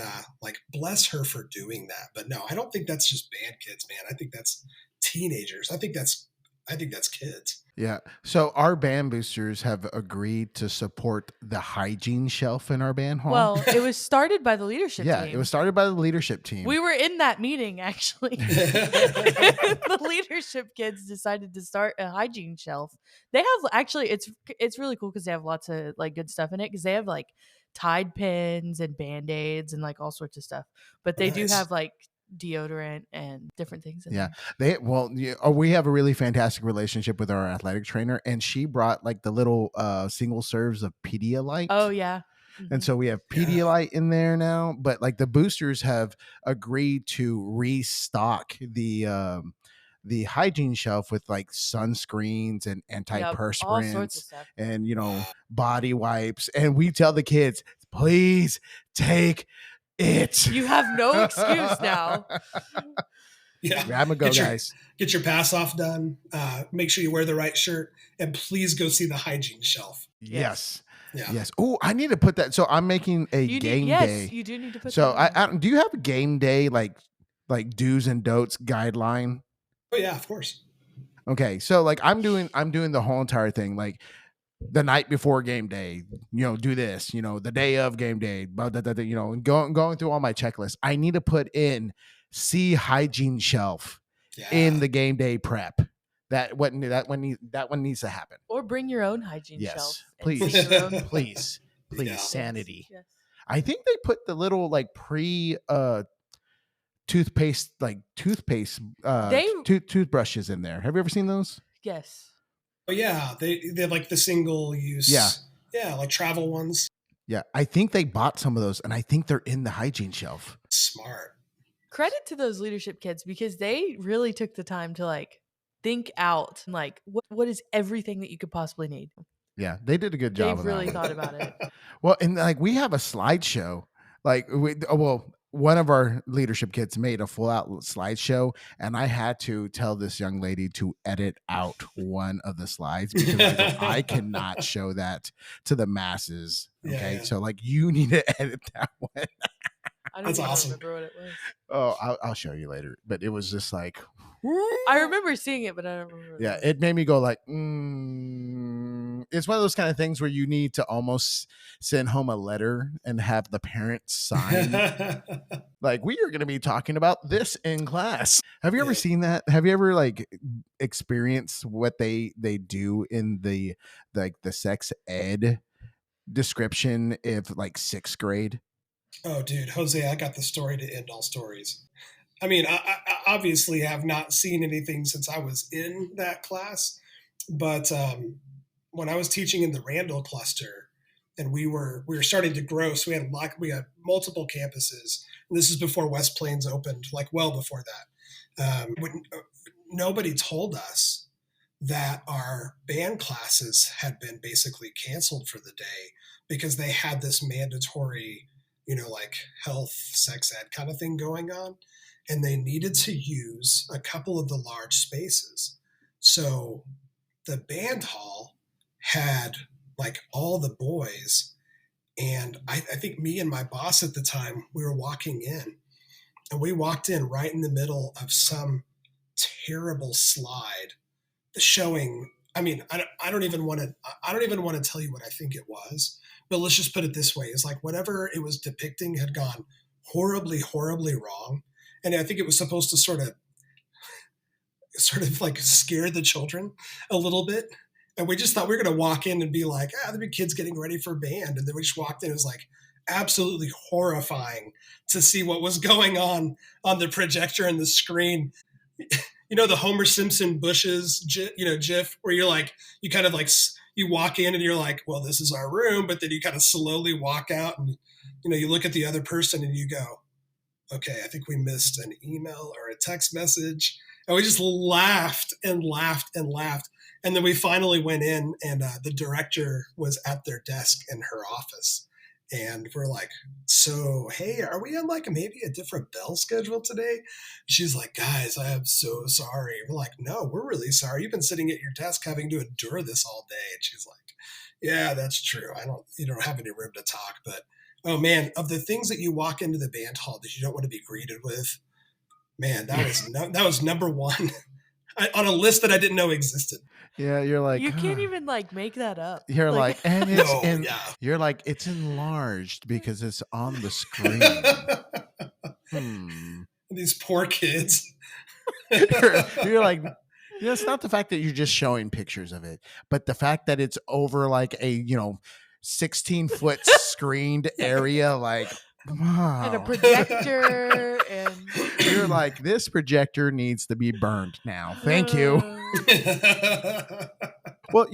bless her for doing that. But no, I don't think that's just band kids, man. I think that's teenagers. I think that's kids. Yeah. So our band boosters have agreed to support the hygiene shelf in our band hall. Well, it was started by the leadership team. It was started by the leadership team. We were in that meeting, actually. The leadership kids decided to start a hygiene shelf. They have actually, it's really cool because they have lots of good stuff in it, because they have Tide pins and Band-Aids and all sorts of stuff. But they do have deodorant and different things in there. We have a really fantastic relationship with our athletic trainer, and she brought the little single serves of Pedialyte. Oh yeah. And so we have Pedialyte in there now, but the boosters have agreed to restock the hygiene shelf with sunscreens and antiperspirants, all sorts of stuff. and body wipes, and we tell the kids, please take it. You have no excuse now. Yeah. Grab and go, guys. Get your pass off done. Make sure you wear the right shirt, and please go see the hygiene shelf. Yes. Yeah. Yes. Oh, I need to put that. So I'm making a game day. Yes, you do need to put So that in. do you have a game day like do's and don'ts guideline? Oh yeah, of course. Okay. So I'm doing the whole entire thing. The night before game day, do this, the day of game day, and going through all my checklists. I need to put in see hygiene shelf in the game day prep. That one needs to happen. Or bring your own hygiene shelf. Please, see your own- please, Yeah. sanity. Yes. I think they put the little pre toothpaste toothbrushes in there. Have you ever seen those? Yes. Oh yeah, they like the single use. Yeah, like travel ones. Yeah, I think they bought some of those, and I think they're in the hygiene shelf. Smart. Credit to those leadership kids because they really took the time to like think out like what is everything that you could possibly need. Yeah, they did a good job They've of really that one. thought about it. Well, and like we have a slideshow. Like one of our leadership kids made a full out slideshow, and I had to tell this young lady to edit out one of the slides because I go, I cannot show that to the masses. Okay, Yeah. so like you need to edit that one. I don't That's even awesome. remember what it was. Oh, I'll show you later. But it was just like, I remember seeing it, but I don't remember. yeah, it made me go like, it's one of those kind of things where you need to almost send home a letter and have the parents sign. Like, we are going to be talking about this in class. Have you ever seen that? Have you ever like experienced what they do in the sex ed description of like 6th grade? Oh, dude, Jose, I got the story to end all stories. I mean, I obviously have not seen anything since I was in that class, but when I was teaching in the Randall cluster, and we were starting to grow, so we had multiple campuses. And this is before West Plains opened, like well before that. Nobody told us that our band classes had been basically canceled for the day because they had this mandatory, like health, sex ed kind of thing going on. And they needed to use a couple of the large spaces. So the band hall had like all the boys. And I think me and my boss at the time, we were walking in, and we walked in right in the middle of some terrible slide showing. I mean, I don't even want to tell you what I think it was, but let's just put it this way: it's like whatever it was depicting had gone horribly, horribly wrong, and I think it was supposed to sort of like scare the children a little bit. And we just thought we were going to walk in and be like, the big kids getting ready for band, and then we just walked in. It was like absolutely horrifying to see what was going on the projector and the screen. The Homer Simpson bushes, GIF, where you're like, you kind of like, you walk in and you're like, well, this is our room. But then you kind of slowly walk out and, you look at the other person and you go, okay, I think we missed an email or a text message. And we just laughed and laughed and laughed. And then we finally went in, and the director was at their desk in her office. And we're like, so, hey, are we on like maybe a different bell schedule today? She's like, guys, I am so sorry. We're like, no, we're really sorry. You've been sitting at your desk having to endure this all day. And she's like, yeah, that's true. You don't have any room to talk. But, oh man, of the things that you walk into the band hall that you don't want to be greeted with, man, that was number one on a list that I didn't know existed. Yeah, you're like, you can't even like make that up. You're like and it's yeah. You're like, it's enlarged because it's on the screen. These poor kids. You're like, it's not the fact that you're just showing pictures of it, but the fact that it's over like a 16-foot screened area, like, wow. And a projector, and you're like, this projector needs to be burned now. Thank you. Well,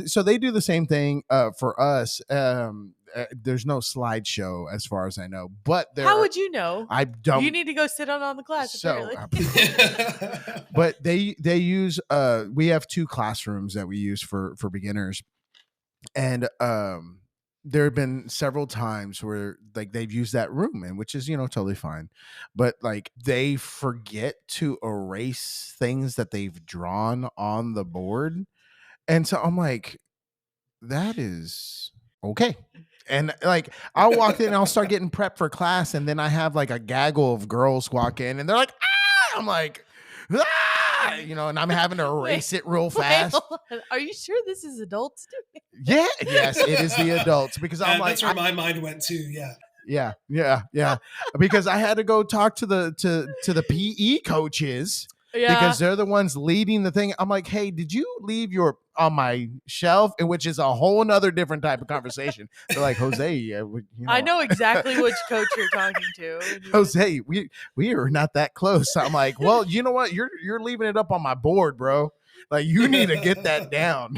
so they do the same thing for us. There's no slideshow as far as I know, but how would you know? I don't. You need to go sit on the class. So, but they use. We have 2 classrooms that we use for beginners, and there have been several times where like they've used that room, and which is totally fine, but like they forget to erase things that they've drawn on the board. And so I'm like, that is okay. And like, I'll walk in and I'll start getting prepped for class. And then I have like a gaggle of girls walk in and they're like, ah! I'm like, ah! And I'm having to erase it real fast. Are you sure this is adults doing it? Yeah. Yes, it is the adults, because I'm like, that's where my mind went to. Yeah. Yeah. Because I had to go talk to the PE coaches. Yeah. Because they're the ones leading the thing. I'm like, hey, did you leave your on my shelf, which is a whole nother different type of conversation. They're like, Jose, I know exactly which coach you're talking to. Jose, we are not that close. I'm like, well, you know what? You're leaving it up on my board, bro. Like, you need to get that down.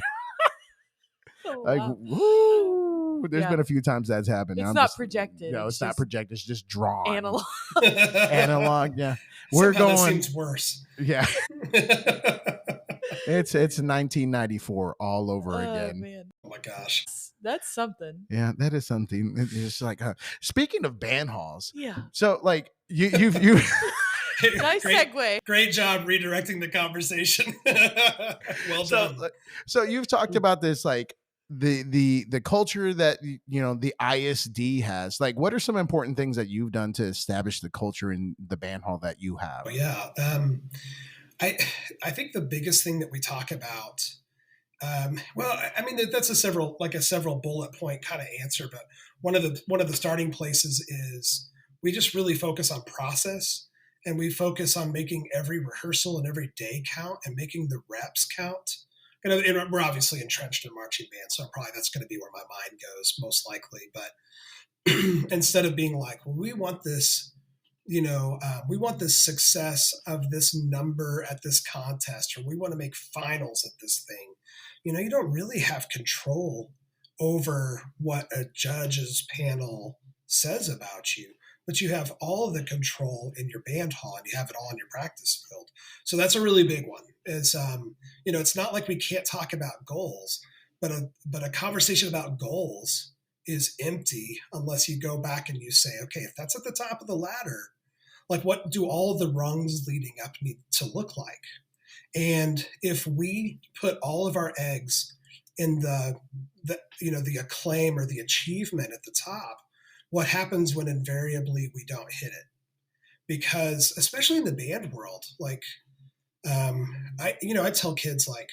Oh, Like, wow. woo. There's been a few times that's happened. It's I'm not just, projected. No, it's not projected. It's just drawn. Analog. Analog, yeah. We're Somehow going. That seems worse. Yeah. It's 1994 all over again. Man. Oh my gosh. That's something. Yeah, that is something. It's just like speaking of band halls. Yeah. So like you Nice segue. Great job redirecting the conversation. Well done. So you've talked about this, like the culture that the ISD has. Like, what are some important things that you've done to establish the culture in the band hall that you have? Oh, yeah. I think the biggest thing that we talk about, well, I mean, that's a several bullet point kind of answer, but one of the starting places is we just really focus on process, and we focus on making every rehearsal and every day count and making the reps count. And we're obviously entrenched in marching band, so probably that's going to be where my mind goes most likely. But instead of being like, well, we want this, we want the success of this number at this contest, or we want to make finals at this thing. You don't really have control over what a judge's panel says about you, but you have all of the control in your band hall, and you have it all in your practice field. So that's a really big one. Is it's not like we can't talk about goals, but a conversation about goals is empty unless you go back and you say, okay, if that's at the top of the ladder, like, what do all of the rungs leading up need to look like? And if we put all of our eggs in the acclaim or the achievement at the top, what happens when invariably we don't hit it? Because especially in the band world, like, I tell kids, like,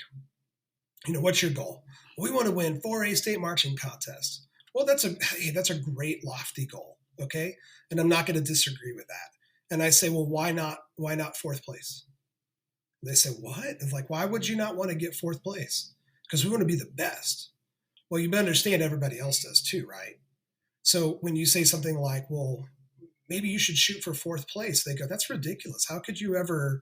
what's your goal? We want to win 4A state marching contest. Well, that's a great lofty goal. Okay. And I'm not going to disagree with that. And I say, well, why not fourth place? And they say, what? It's like, why would you not want to get fourth place? Because we want to be the best. Well, you better understand everybody else does too, right? So when you say something like, well, maybe you should shoot for fourth place, they go, that's ridiculous. How could you ever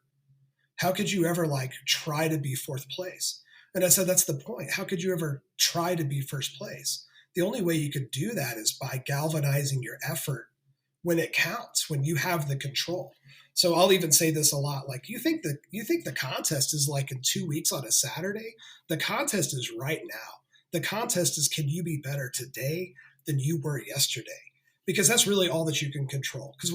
like try to be fourth place? And I said, that's the point. How could you ever try to be first place? The only way you could do that is by galvanizing your effort when it counts, when you have the control. So I'll even say this a lot. Like, you think the contest is like in 2 weeks on a Saturday? The contest is right now. The contest is, can you be better today than you were yesterday? Because that's really all that you can control. Because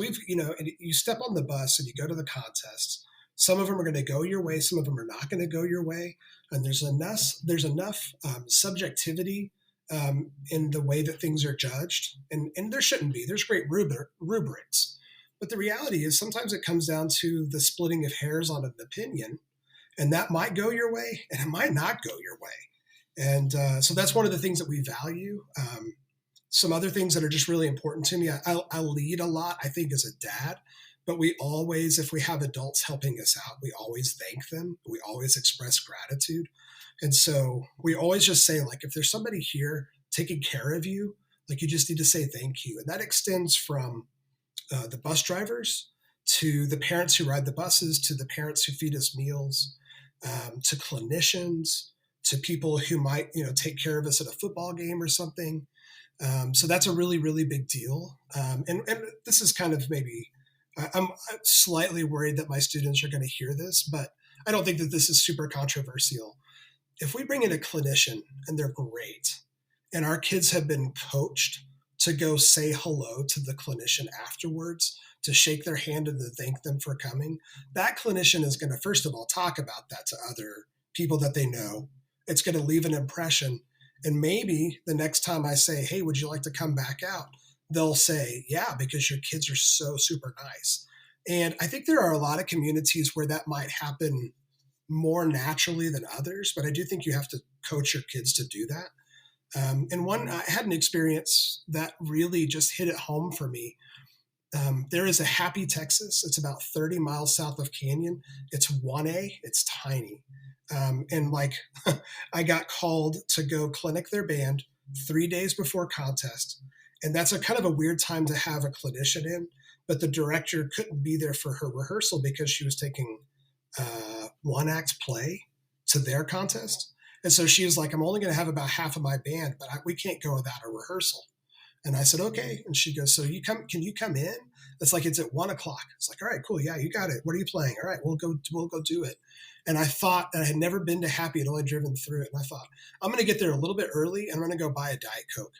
you step on the bus and you go to the contests. Some of them are going to go your way. Some of them are not going to go your way. And there's enough subjectivity in the way that things are judged. And there shouldn't be. There's great rubrics. But the reality is sometimes it comes down to the splitting of hairs on an opinion. And that might go your way and it might not go your way. And so that's one of the things that we value. Some other things that are just really important to me. I lead a lot, I think, as a dad. But we always, if we have adults helping us out, we always thank them. We always express gratitude. And so we always just say, like, if there's somebody here taking care of you, like, you just need to say thank you. And that extends from the bus drivers to the parents who ride the buses, to the parents who feed us meals, to clinicians, to people who might, take care of us at a football game or something. So that's a really, really big deal. And this is kind of maybe, I'm slightly worried that my students are going to hear this, but I don't think that this is super controversial. If we bring in a clinician and they're great, and our kids have been coached to go say hello to the clinician afterwards, to shake their hand and to thank them for coming, that clinician is going to, first of all, talk about that to other people that they know. It's going to leave an impression. And maybe the next time I say, hey, would you like to come back out? They'll say, yeah, because your kids are so super nice. And I think there are a lot of communities where that might happen more naturally than others, but I do think you have to coach your kids to do that. I had an experience that really just hit it home for me. There is a Happy, Texas. It's about 30 miles south of Canyon. It's 1A. It's tiny. And like, I got called to go clinic their band 3 days before contest. And that's a kind of a weird time to have a clinician in, but the director couldn't be there for her rehearsal because she was taking one act play to their contest. And so she was like, I'm only going to have about half of my band, but we can't go without a rehearsal. And I said, okay. And she goes, so can you come in? It's like, it's at 1:00. It's like, all right, cool. Yeah, you got it. What are you playing? All right, we'll go do it. And I thought, and I had never been to Happy, I'd only driven through it. And I thought, I'm going to get there a little bit early and I'm going to go buy a Diet Coke.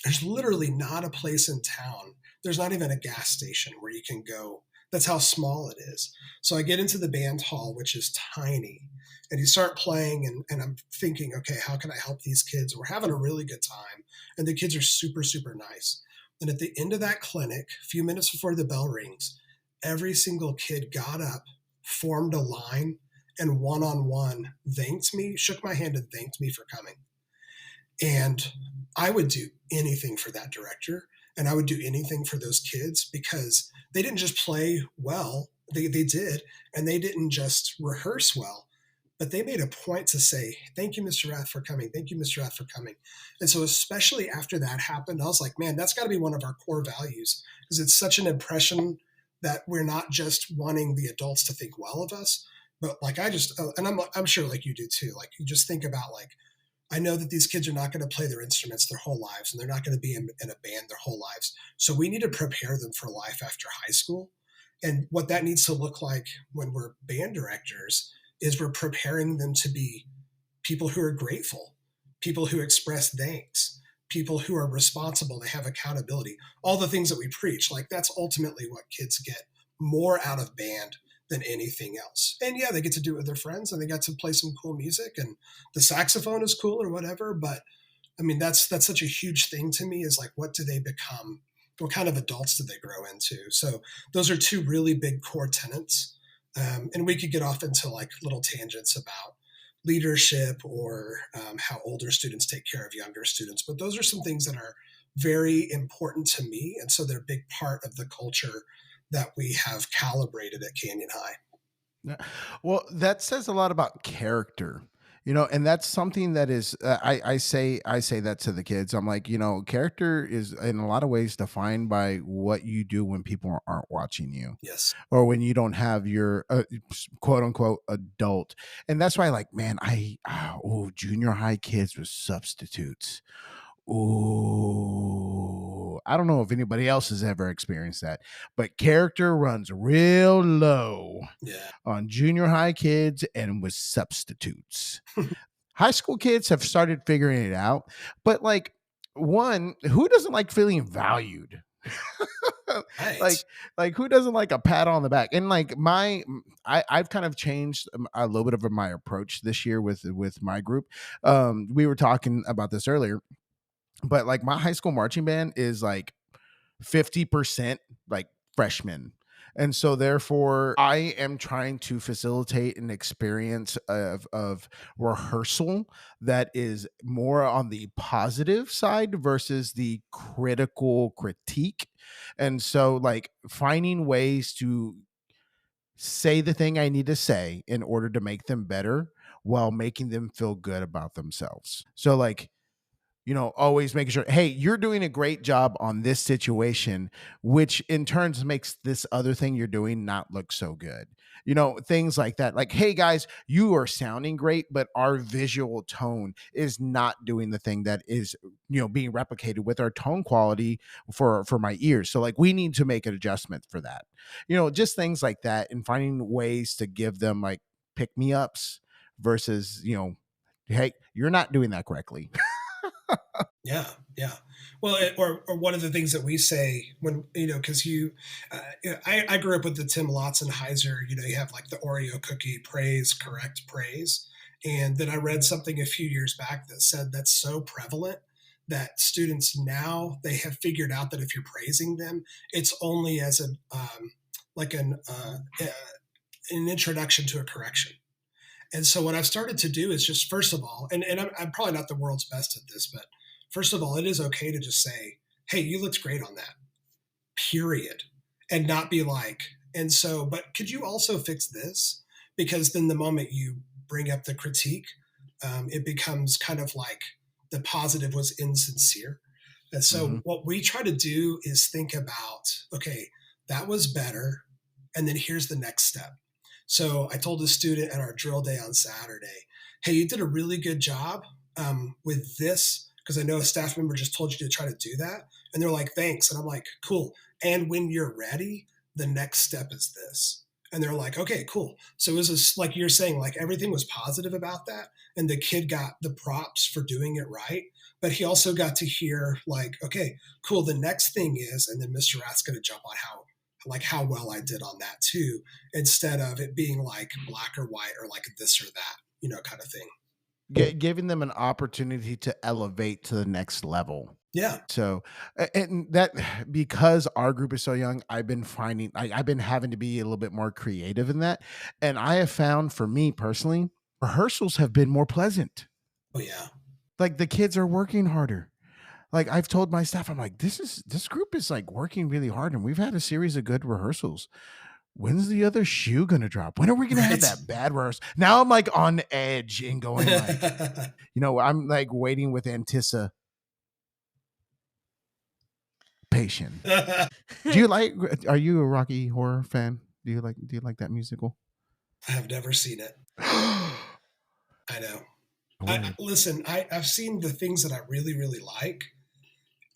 There's literally not a place in town. There's not even a gas station where you can go. That's how small it is. So I get into the band hall, which is tiny, and you start playing, and I'm thinking, okay, how can I help these kids? We're having a really good time, and the kids are super, super nice. And at the end of that clinic, a few minutes before the bell rings, every single kid got up, formed a line, and one-on-one thanked me, shook my hand and thanked me for coming. And I would do anything for that director, and I would do anything for those kids because they didn't just play well, they did, and they didn't just rehearse well, but they made a point to say, thank you, Mr. Rath, for coming. Thank you, Mr. Rath, for coming. And so especially after that happened, I was like, man, that's got to be one of our core values because it's such an impression that we're not just wanting the adults to think well of us, but like and I'm sure like you do too, like you just think about like, I know that these kids are not going to play their instruments their whole lives, and they're not going to be in a band their whole lives. So we need to prepare them for life after high school. And what that needs to look like when we're band directors is we're preparing them to be people who are grateful, people who express thanks, people who are responsible, they have accountability, all the things that we preach. Like that's ultimately what kids get more out of band than anything else. And yeah, they get to do it with their friends and they got to play some cool music and the saxophone is cool or whatever. But I mean, that's such a huge thing to me is like, what do they become? What kind of adults do they grow into? So those are two really big core tenets. And we could get off into like little tangents about leadership or how older students take care of younger students. But those are some things that are very important to me. And so they're a big part of the culture that we have calibrated at Canyon High. Yeah. Well, that says a lot about character, and that's something that is, I say that to the kids. I'm like, character is in a lot of ways defined by what you do when people aren't watching you Yes. or when you don't have your quote unquote adult. And that's why, like, man, junior high kids with substitutes. Ooh, I don't know if anybody else has ever experienced that, but character runs real low Yeah. on junior high kids and with substitutes. High school kids have started figuring it out, but like, one, who doesn't like feeling valued? Right. like who doesn't like a pat on the back? And like I've kind of changed a little bit of my approach this year with my group. We were talking about this earlier, but like my high school marching band is like 50% like freshmen. And so therefore I am trying to facilitate an experience of rehearsal that is more on the positive side versus the critical critique. And so like finding ways to say the thing I need to say in order to make them better while making them feel good about themselves. So like, always making sure, hey, you're doing a great job on this situation, which in turns makes this other thing you're doing not look so good. Things like that. Like, hey guys, you are sounding great, but our visual tone is not doing the thing that is, being replicated with our tone quality for my ears. So like we need to make an adjustment for that. Just things like that and finding ways to give them like pick me ups versus, hey, you're not doing that correctly. Yeah, yeah. Well, or one of the things that we say when because I grew up with the Tim Lotzenheiser. You have like the Oreo cookie praise, correct praise, and then I read something a few years back that said that's so prevalent that students now they have figured out that if you're praising them, it's only as like an introduction to a correction. And so what I've started to do is just first of all, and I'm probably not the world's best at this, but first of all, it is okay to just say, hey, you looked great on that, period. And not be like, and so, but could you also fix this? Because then the moment you bring up the critique, it becomes kind of like the positive was insincere. And Mm-hmm. so what we try to do is think about, okay, that was better. And then here's the next step. So I told a student at our drill day on Saturday, hey, you did a really good job with this, because I know a staff member just told you to try to do that. And they're like, thanks. And I'm like, cool. And when you're ready, the next step is this. And they're like, okay, cool. So it was like you're saying, like everything was positive about that. And the kid got the props for doing it right. But he also got to hear like, okay, cool. The next thing is, and then Mr. Rath's going to jump on how well I did on that too, instead of it being like black or white or like this or that, kind of thing. Giving them an opportunity to elevate to the next level. Yeah. So, and that, because our group is so young, I've been having to be a little bit more creative in that. And I have found, for me personally, rehearsals have been more pleasant. Oh yeah. Like the kids are working harder. Like I've told my staff, I'm like, this group is like working really hard, and we've had a series of good rehearsals. When's the other shoe gonna drop? When are we gonna have that bad rehearsal? Now I'm like on edge and going like, I'm like waiting with anticipation. Are you a Rocky Horror fan? Do you like that musical? I have never seen it. I know. Listen, I've seen the things that I really, really like.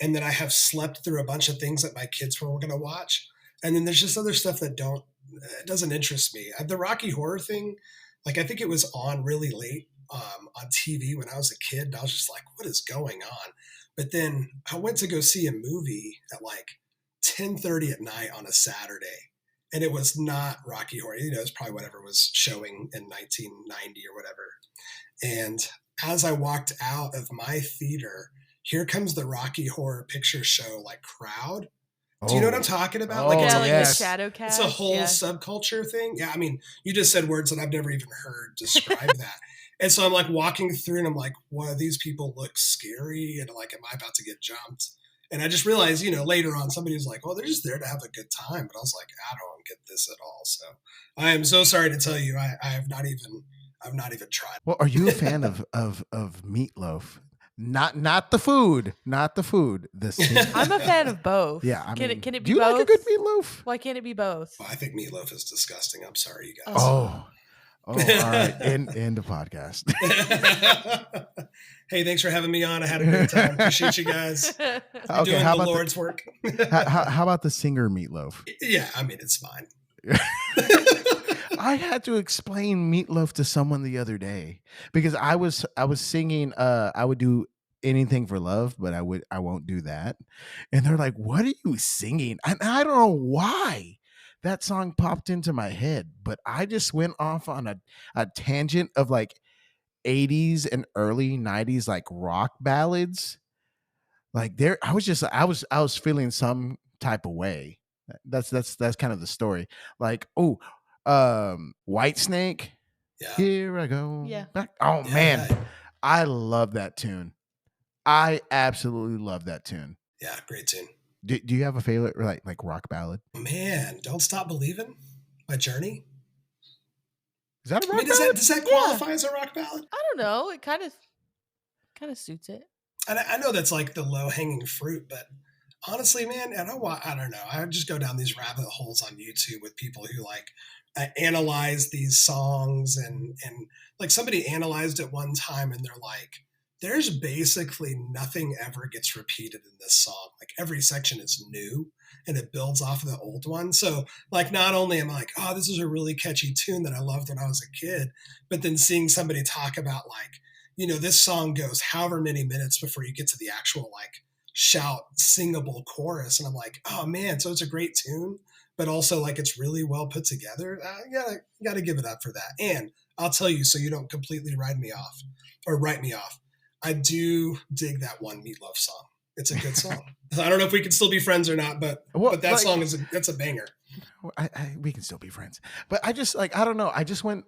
And then I have slept through a bunch of things that my kids were going to watch. And then there's just other stuff that doesn't interest me. The Rocky Horror thing, like I think it was on really late on TV when I was a kid. And I was just like, what is going on? But then I went to go see a movie at like 10:30 at night on a Saturday. And it was not Rocky Horror. It was probably whatever was showing in 1990 or whatever. And as I walked out of my theater, here comes the Rocky Horror Picture Show like crowd. Do you know what I'm talking about? Like the shadow cast. It's a whole subculture thing. Yeah, I mean, you just said words that I've never even heard describe that. And so I'm like walking through and I'm like, wow, these people look scary. And like, am I about to get jumped? And I just realized, later on, somebody was like, well, they're just there to have a good time. But I was like, I don't get this at all. So I am so sorry to tell you, I've not even tried. Well, are you a fan of meatloaf? Not the food. The singer. I'm a fan of both. Yeah, can it be both? Do you like a good meatloaf? Why can't it be both? Well, I think meatloaf is disgusting. I'm sorry, you guys. Oh, all right. End the podcast. Hey, thanks for having me on. I had a great time. Appreciate you guys. Okay, doing how the about Lord's work. how about the singer meatloaf? Yeah, I mean, it's fine. I had to explain meatloaf to someone the other day because I was singing I would do anything for love, but I won't do that. And they're like, what are you singing? And I don't know why that song popped into my head, but I just went off on a tangent of like 80s and early 90s like rock ballads. Like I was feeling some type of way. That's kind of the story. Like, White Snake. Yeah. Here I go. Yeah. Back. Oh man. I love that tune. I absolutely love that tune. Yeah, great tune. Do you have a favorite like rock ballad? Man, Don't Stop Believing by Journey. Is that a rock ballad? Does that qualify as a rock ballad? I don't know. It kind of suits it. And I know that's like the low hanging fruit, but honestly, man, I don't know. I just go down these rabbit holes on YouTube with people who like analyze these songs and like somebody analyzed it one time and they're like, there's basically nothing ever gets repeated in this song. Like every section is new and it builds off of the old one. So like, not only am I like, oh, this is a really catchy tune that I loved when I was a kid, but then seeing somebody talk about like, this song goes however many minutes before you get to the actual like shout singable chorus. And I'm like, oh man, so it's a great tune, but also like it's really well put together. You gotta give it up for that. And I'll tell you, so you don't completely write me off. I do dig that one Meatloaf song. It's a good song. I don't know if we can still be friends or not, but that song that's a banger. We can still be friends. But I just like, I don't know. I just went,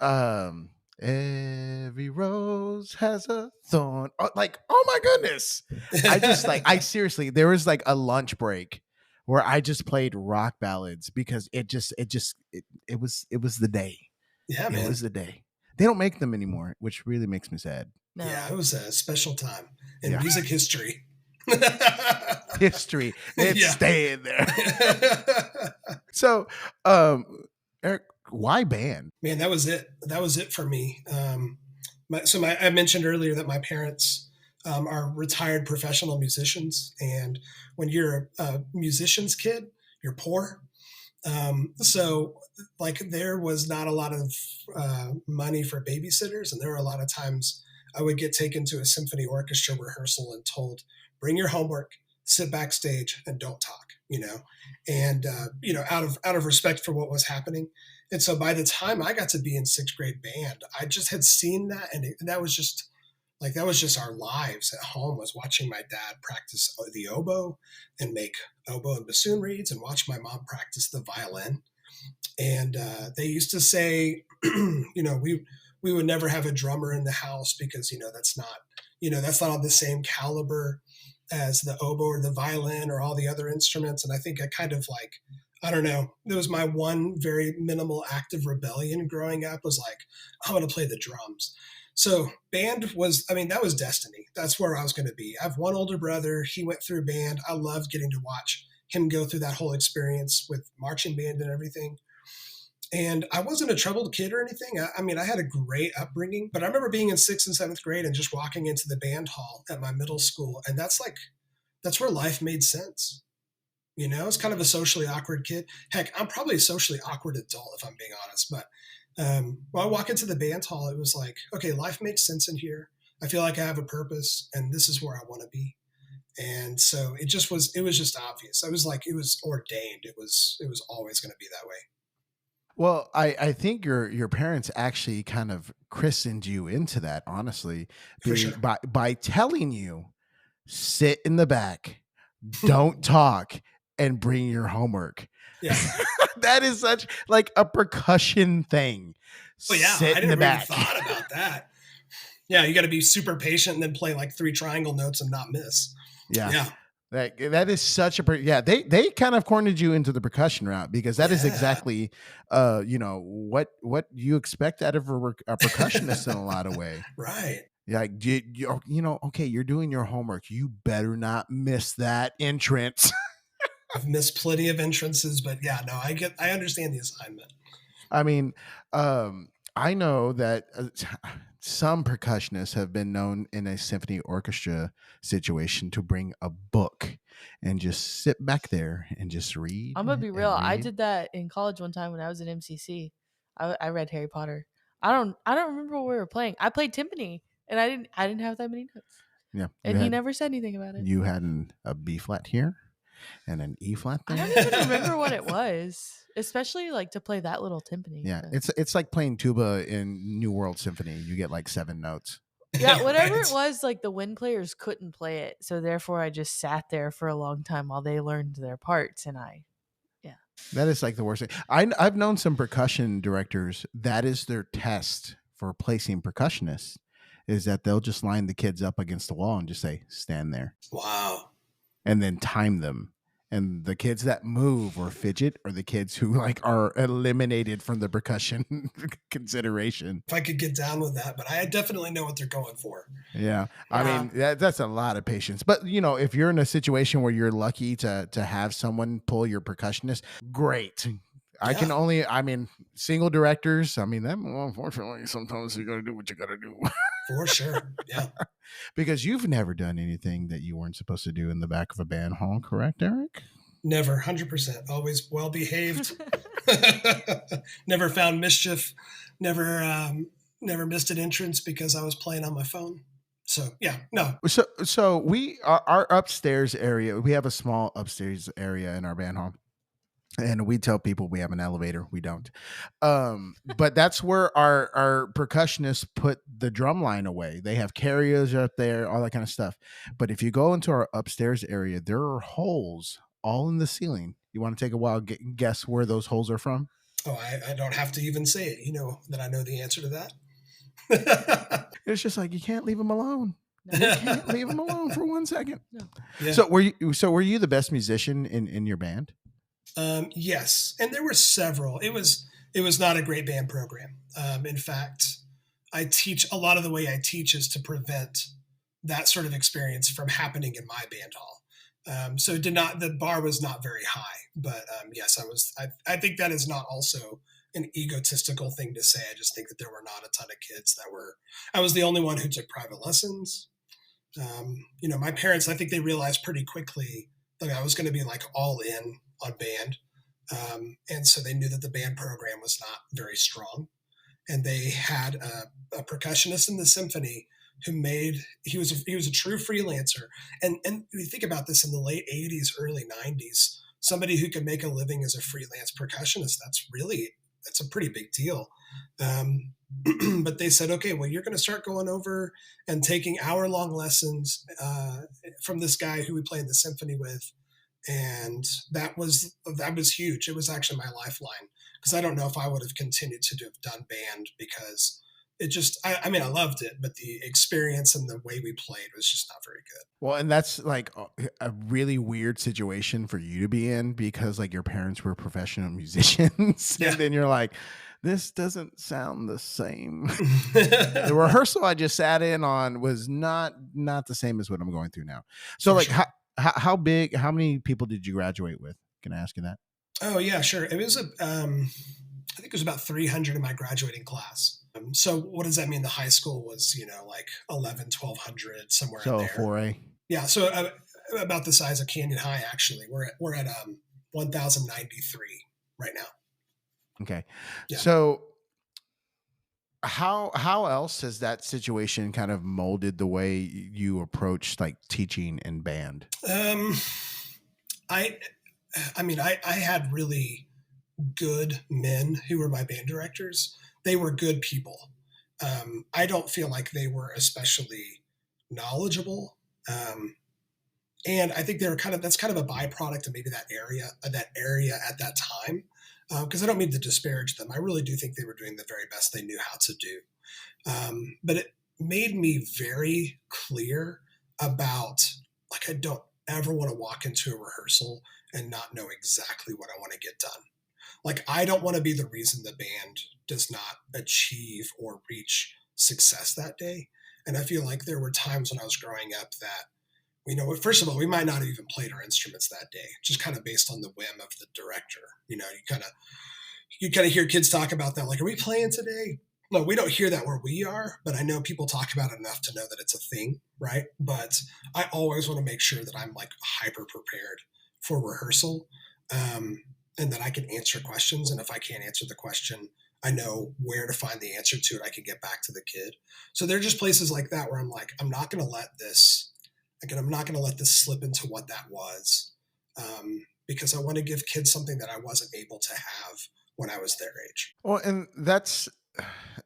every rose has a thorn. Like, oh my goodness. I seriously, there was like a lunch break where I just played rock ballads because it was the day. Yeah, man. It was the day. They don't make them anymore, which really makes me sad. No. Yeah, it was a special time in Yeah. music history. History. It's Yeah. staying there. So, Eric, why band? Man, that was it. That was it for me. I mentioned earlier that my parents are retired professional musicians, and when you're a musician's kid, you're poor. So like there was not a lot of money for babysitters, and there were a lot of times I would get taken to a symphony orchestra rehearsal and told, bring your homework, sit backstage, and don't talk. And out of respect for what was happening. And so by the time I got to be in sixth grade band, I just had seen that, and that was just our lives at home, was watching my dad practice the oboe and make oboe and bassoon reeds, and watch my mom practice the violin. And they used to say, we would never have a drummer in the house because that's not on the same caliber as the oboe or the violin or all the other instruments. And I think I kind of I don't know, it was my one very minimal act of rebellion growing up, was like, I want to play the drums. So band was, that was destiny. That's where I was going to be. I have one older brother. He went through band. I loved getting to watch him go through that whole experience with marching band and everything. And I wasn't a troubled kid or anything. I had a great upbringing, but I remember being in 6th and 7th grade and just walking into the band hall at my middle school. And that's where life made sense. It's kind of a socially awkward kid. Heck, I'm probably a socially awkward adult, if I'm being honest. But when I walk into the band hall, it was like, okay, life makes sense in here. I feel like I have a purpose, and this is where I want to be. And so it was just obvious. I was like, it was ordained. It was always going to be that way. Well, I think your parents actually kind of christened you into that, honestly, For sure. by telling you, sit in the back, don't talk, and bring your homework. Yeah. That is such like a percussion thing. Well, yeah, Sit I in the never even back. thought about that. Yeah, you got to be super patient and then play like 3 triangle notes and not miss. Yeah. That is such a they kind of cornered you into the percussion route, because that is exactly what you expect out of a percussionist in a lot of ways. Right. Like okay, you're doing your homework, you better not miss that entrance. I've missed plenty of entrances, but yeah, no, I understand the assignment. I know that some percussionists have been known in a symphony orchestra situation to bring a book and just sit back there and just read. I'm gonna be real. I did that in college one time when I was at MCC. I read Harry Potter. I don't remember what we were playing. I played timpani, and I didn't have that many notes. Yeah, and he never said anything about it. You had a B flat here and an E flat there. I don't even remember what it was, especially like to play that little timpani. Yeah, it's like playing tuba in New World Symphony. You get like 7 notes. Yeah, whatever it was, like the wind players couldn't play it, so therefore I just sat there for a long time while they learned their parts, and that is like the worst thing. I've known some percussion directors, that is their test for placing percussionists, is that they'll just line the kids up against the wall and just say, stand there. Wow. And then time them. And the kids that move or fidget are the kids who like are eliminated from the percussion consideration. If I could get down with that, but I definitely know what they're going for. Yeah. I mean, that's a lot of patience. But, if you're in a situation where you're lucky to have someone pull your percussionist, great. I can only, single directors, unfortunately, sometimes you got to do what you got to do. For sure. Yeah. Because you've never done anything that you weren't supposed to do in the back of a band hall, correct, Eric? Never. 100%. Always well behaved. Never found mischief. Never missed an entrance because I was playing on my phone. So yeah, no. So we our upstairs area, we have a small upstairs area in our band hall. And we tell people we have an elevator. We don't. But that's where our percussionists put the drum line away. They have carriers up there, all that kind of stuff. But if you go into our upstairs area, there are holes all in the ceiling. You want to take a wild guess where those holes are from? Oh, I don't have to even say it. You know that I know the answer to that. It's just like, you can't leave them alone. You can't leave them alone for 1 second. No. Yeah. So were you the best musician in your band? Yes. And there were several. It was not a great band program. In fact, I teach a lot of the way I teach is to prevent that sort of experience from happening in my band hall. So the bar was not very high, but yes, I think that is not also an egotistical thing to say. I just think that there were not a ton of kids I was the only one who took private lessons. My parents, I think they realized pretty quickly that I was going to be like all in on band. And so they knew that the band program was not very strong. And they had a percussionist in the symphony he was a true freelancer. And you think about this in the late 80s, early 90s, somebody who could make a living as a freelance percussionist, that's a pretty big deal. But they said, okay, well, you're going to start going over and taking hour-long lessons from this guy who we played the symphony with. And that was huge. It was actually my lifeline, because I don't know if I would have continued to have done band, because it just, I mean, I loved it, but the experience and the way we played was just not very good. Well, and that's like a really weird situation for you to be in, because like your parents were professional musicians. Yeah. And then you're like, this doesn't sound the same. The rehearsal I just sat in on was not the same as what I'm going through now. So like, sure. How many people did you graduate with? Can I ask you that? Oh yeah, sure. It was I think it was about 300 in my graduating class. So what does that mean? The high school was, like 1,200, somewhere in there. So 4A. Yeah. So about the size of Canyon High, actually. We're at 1,093 right now. Okay. Yeah. So how else has that situation kind of molded the way you approach like teaching in band? I had really good men who were my band directors. They were good people. I don't feel like they were especially knowledgeable. And I think that's kind of a byproduct of maybe that area at that time. Because I don't mean to disparage them. I really do think they were doing the very best they knew how to do. But it made me very clear about, like, I don't ever want to walk into a rehearsal and not know exactly what I want to get done. Like, I don't want to be the reason the band does not achieve or reach success that day. And I feel like there were times when I was growing up that, first of all, we might not have even played our instruments that day, just kind of based on the whim of the director. You kind of hear kids talk about that, like, are we playing today? No, we don't hear that where we are, but I know people talk about it enough to know that it's a thing, right? But I always want to make sure that I'm like hyper prepared for rehearsal, and that I can answer questions. And if I can't answer the question, I know where to find the answer to it. I can get back to the kid. So there are just places like that where I'm like, I'm not going to let this slip into what that was, because I want to give kids something that I wasn't able to have when I was their age. Well, and that's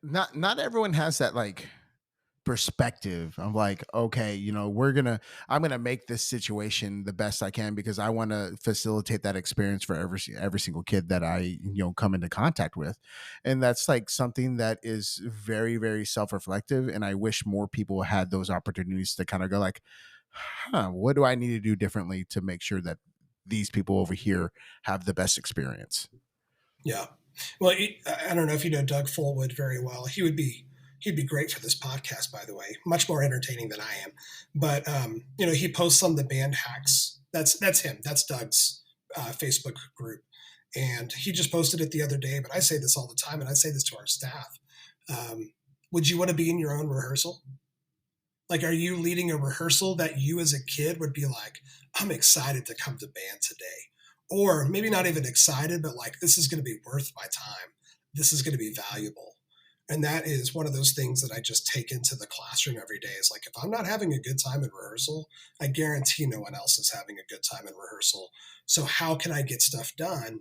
not everyone has that like perspective. I'm like, okay, I'm gonna make this situation the best I can, because I want to facilitate that experience for every single kid that I come into contact with. And that's like something that is very, very self-reflective, and I wish more people had those opportunities to kind of go like, what do I need to do differently to make sure that these people over here have the best experience? Yeah. Well, I don't know if you know Doug Fullwood very well. He'd be great for this podcast, by the way. Much more entertaining than I am. But he posts on the band hacks. That's him. That's Doug's Facebook group, and he just posted it the other day. But I say this all the time, and I say this to our staff. Would you want to be in your own rehearsal? Like, are you leading a rehearsal that you as a kid would be like, I'm excited to come to band today? Or maybe not even excited, but like, this is going to be worth my time. This is going to be valuable. And that is one of those things that I just take into the classroom every day. Is like, if I'm not having a good time in rehearsal, I guarantee no one else is having a good time in rehearsal. So how can I get stuff done,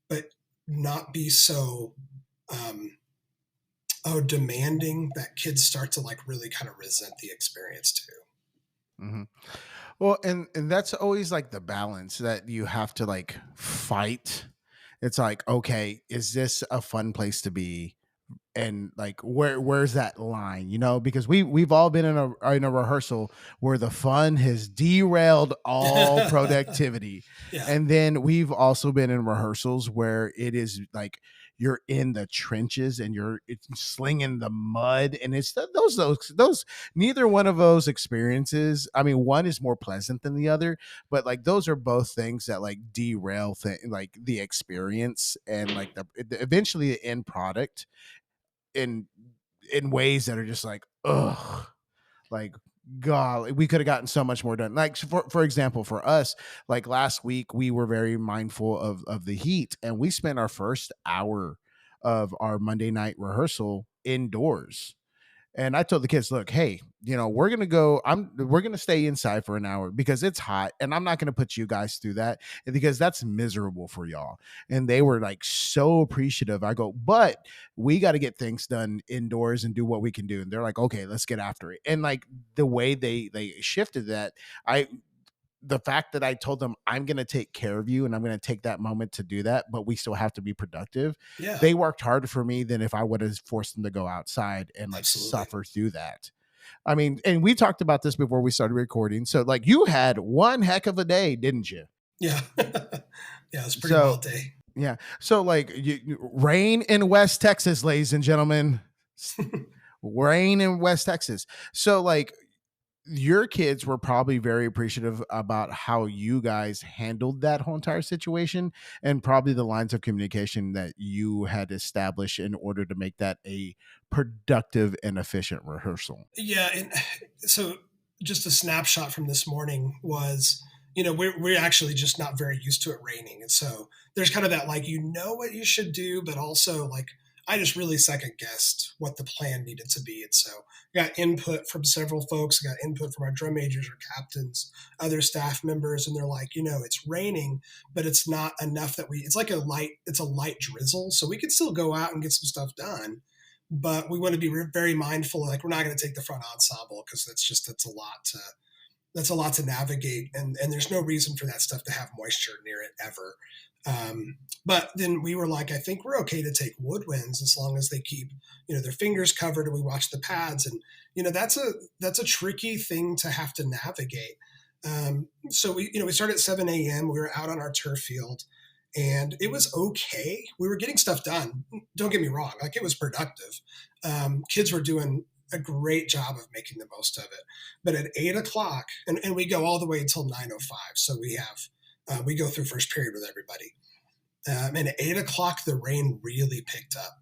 but not be so demanding that kids start to like really kind of resent the experience too? Mm-hmm. Well, and that's always like the balance that you have to like fight. It's like, okay, is this a fun place to be? And like, where's that line, because we've all been in a rehearsal where the fun has derailed all productivity. Yeah. And then we've also been in rehearsals where it is like, you're in the trenches and it's slinging the mud, and it's those neither one of those experiences. I mean, one is more pleasant than the other, but like those are both things that like derail like the experience and like eventually the end product in ways that are just like, ugh, like, God, we could have gotten so much more done. Like for example, for us, like last week, we were very mindful of the heat, and we spent our first hour of our Monday night rehearsal indoors. And I told the kids, look, hey, we're gonna stay inside for an hour because it's hot, and I'm not gonna put you guys through that because that's miserable for y'all. And they were like so appreciative. I go, but we got to get things done indoors and do what we can do. And they're like, okay, let's get after it. And like the way they shifted that, the fact that I told them I'm going to take care of you and I'm going to take that moment to do that, but we still have to be productive. Yeah. They worked harder for me than if I would have forced them to go outside and like Absolutely. suffer through that. I mean, and we talked about this before we started recording. So like you had one heck of a day, didn't you? Yeah. Yeah. It was a pretty wild day. Yeah. So like rain in West Texas, ladies and gentlemen, rain in West Texas. So like, your kids were probably very appreciative about how you guys handled that whole entire situation and probably the lines of communication that you had established in order to make that a productive and efficient rehearsal. Yeah. And so just a snapshot from this morning was, we're actually just not very used to it raining. And so there's kind of that, like, what you should do, but also like, I just really second guessed what the plan needed to be. And so I got input from several folks. I got input from our drum majors or captains, other staff members. And they're like, it's raining, but it's not enough that it's like it's a light drizzle. So we could still go out and get some stuff done, but we want to be very mindful. Like, we're not going to take the front ensemble because that's a lot to navigate. And there's no reason for that stuff to have moisture near it ever. But then we were like, I think we're okay to take woodwinds as long as they keep, their fingers covered and we watch the pads. And, that's a tricky thing to have to navigate. So we started at 7 a.m. We were out on our turf field and it was okay. We were getting stuff done. Don't get me wrong. Like, it was productive. Kids were doing a great job of making the most of it. But at 8 o'clock, and we go all the way until 9:05. So we go through first period with everybody. And at 8 o'clock, the rain really picked up.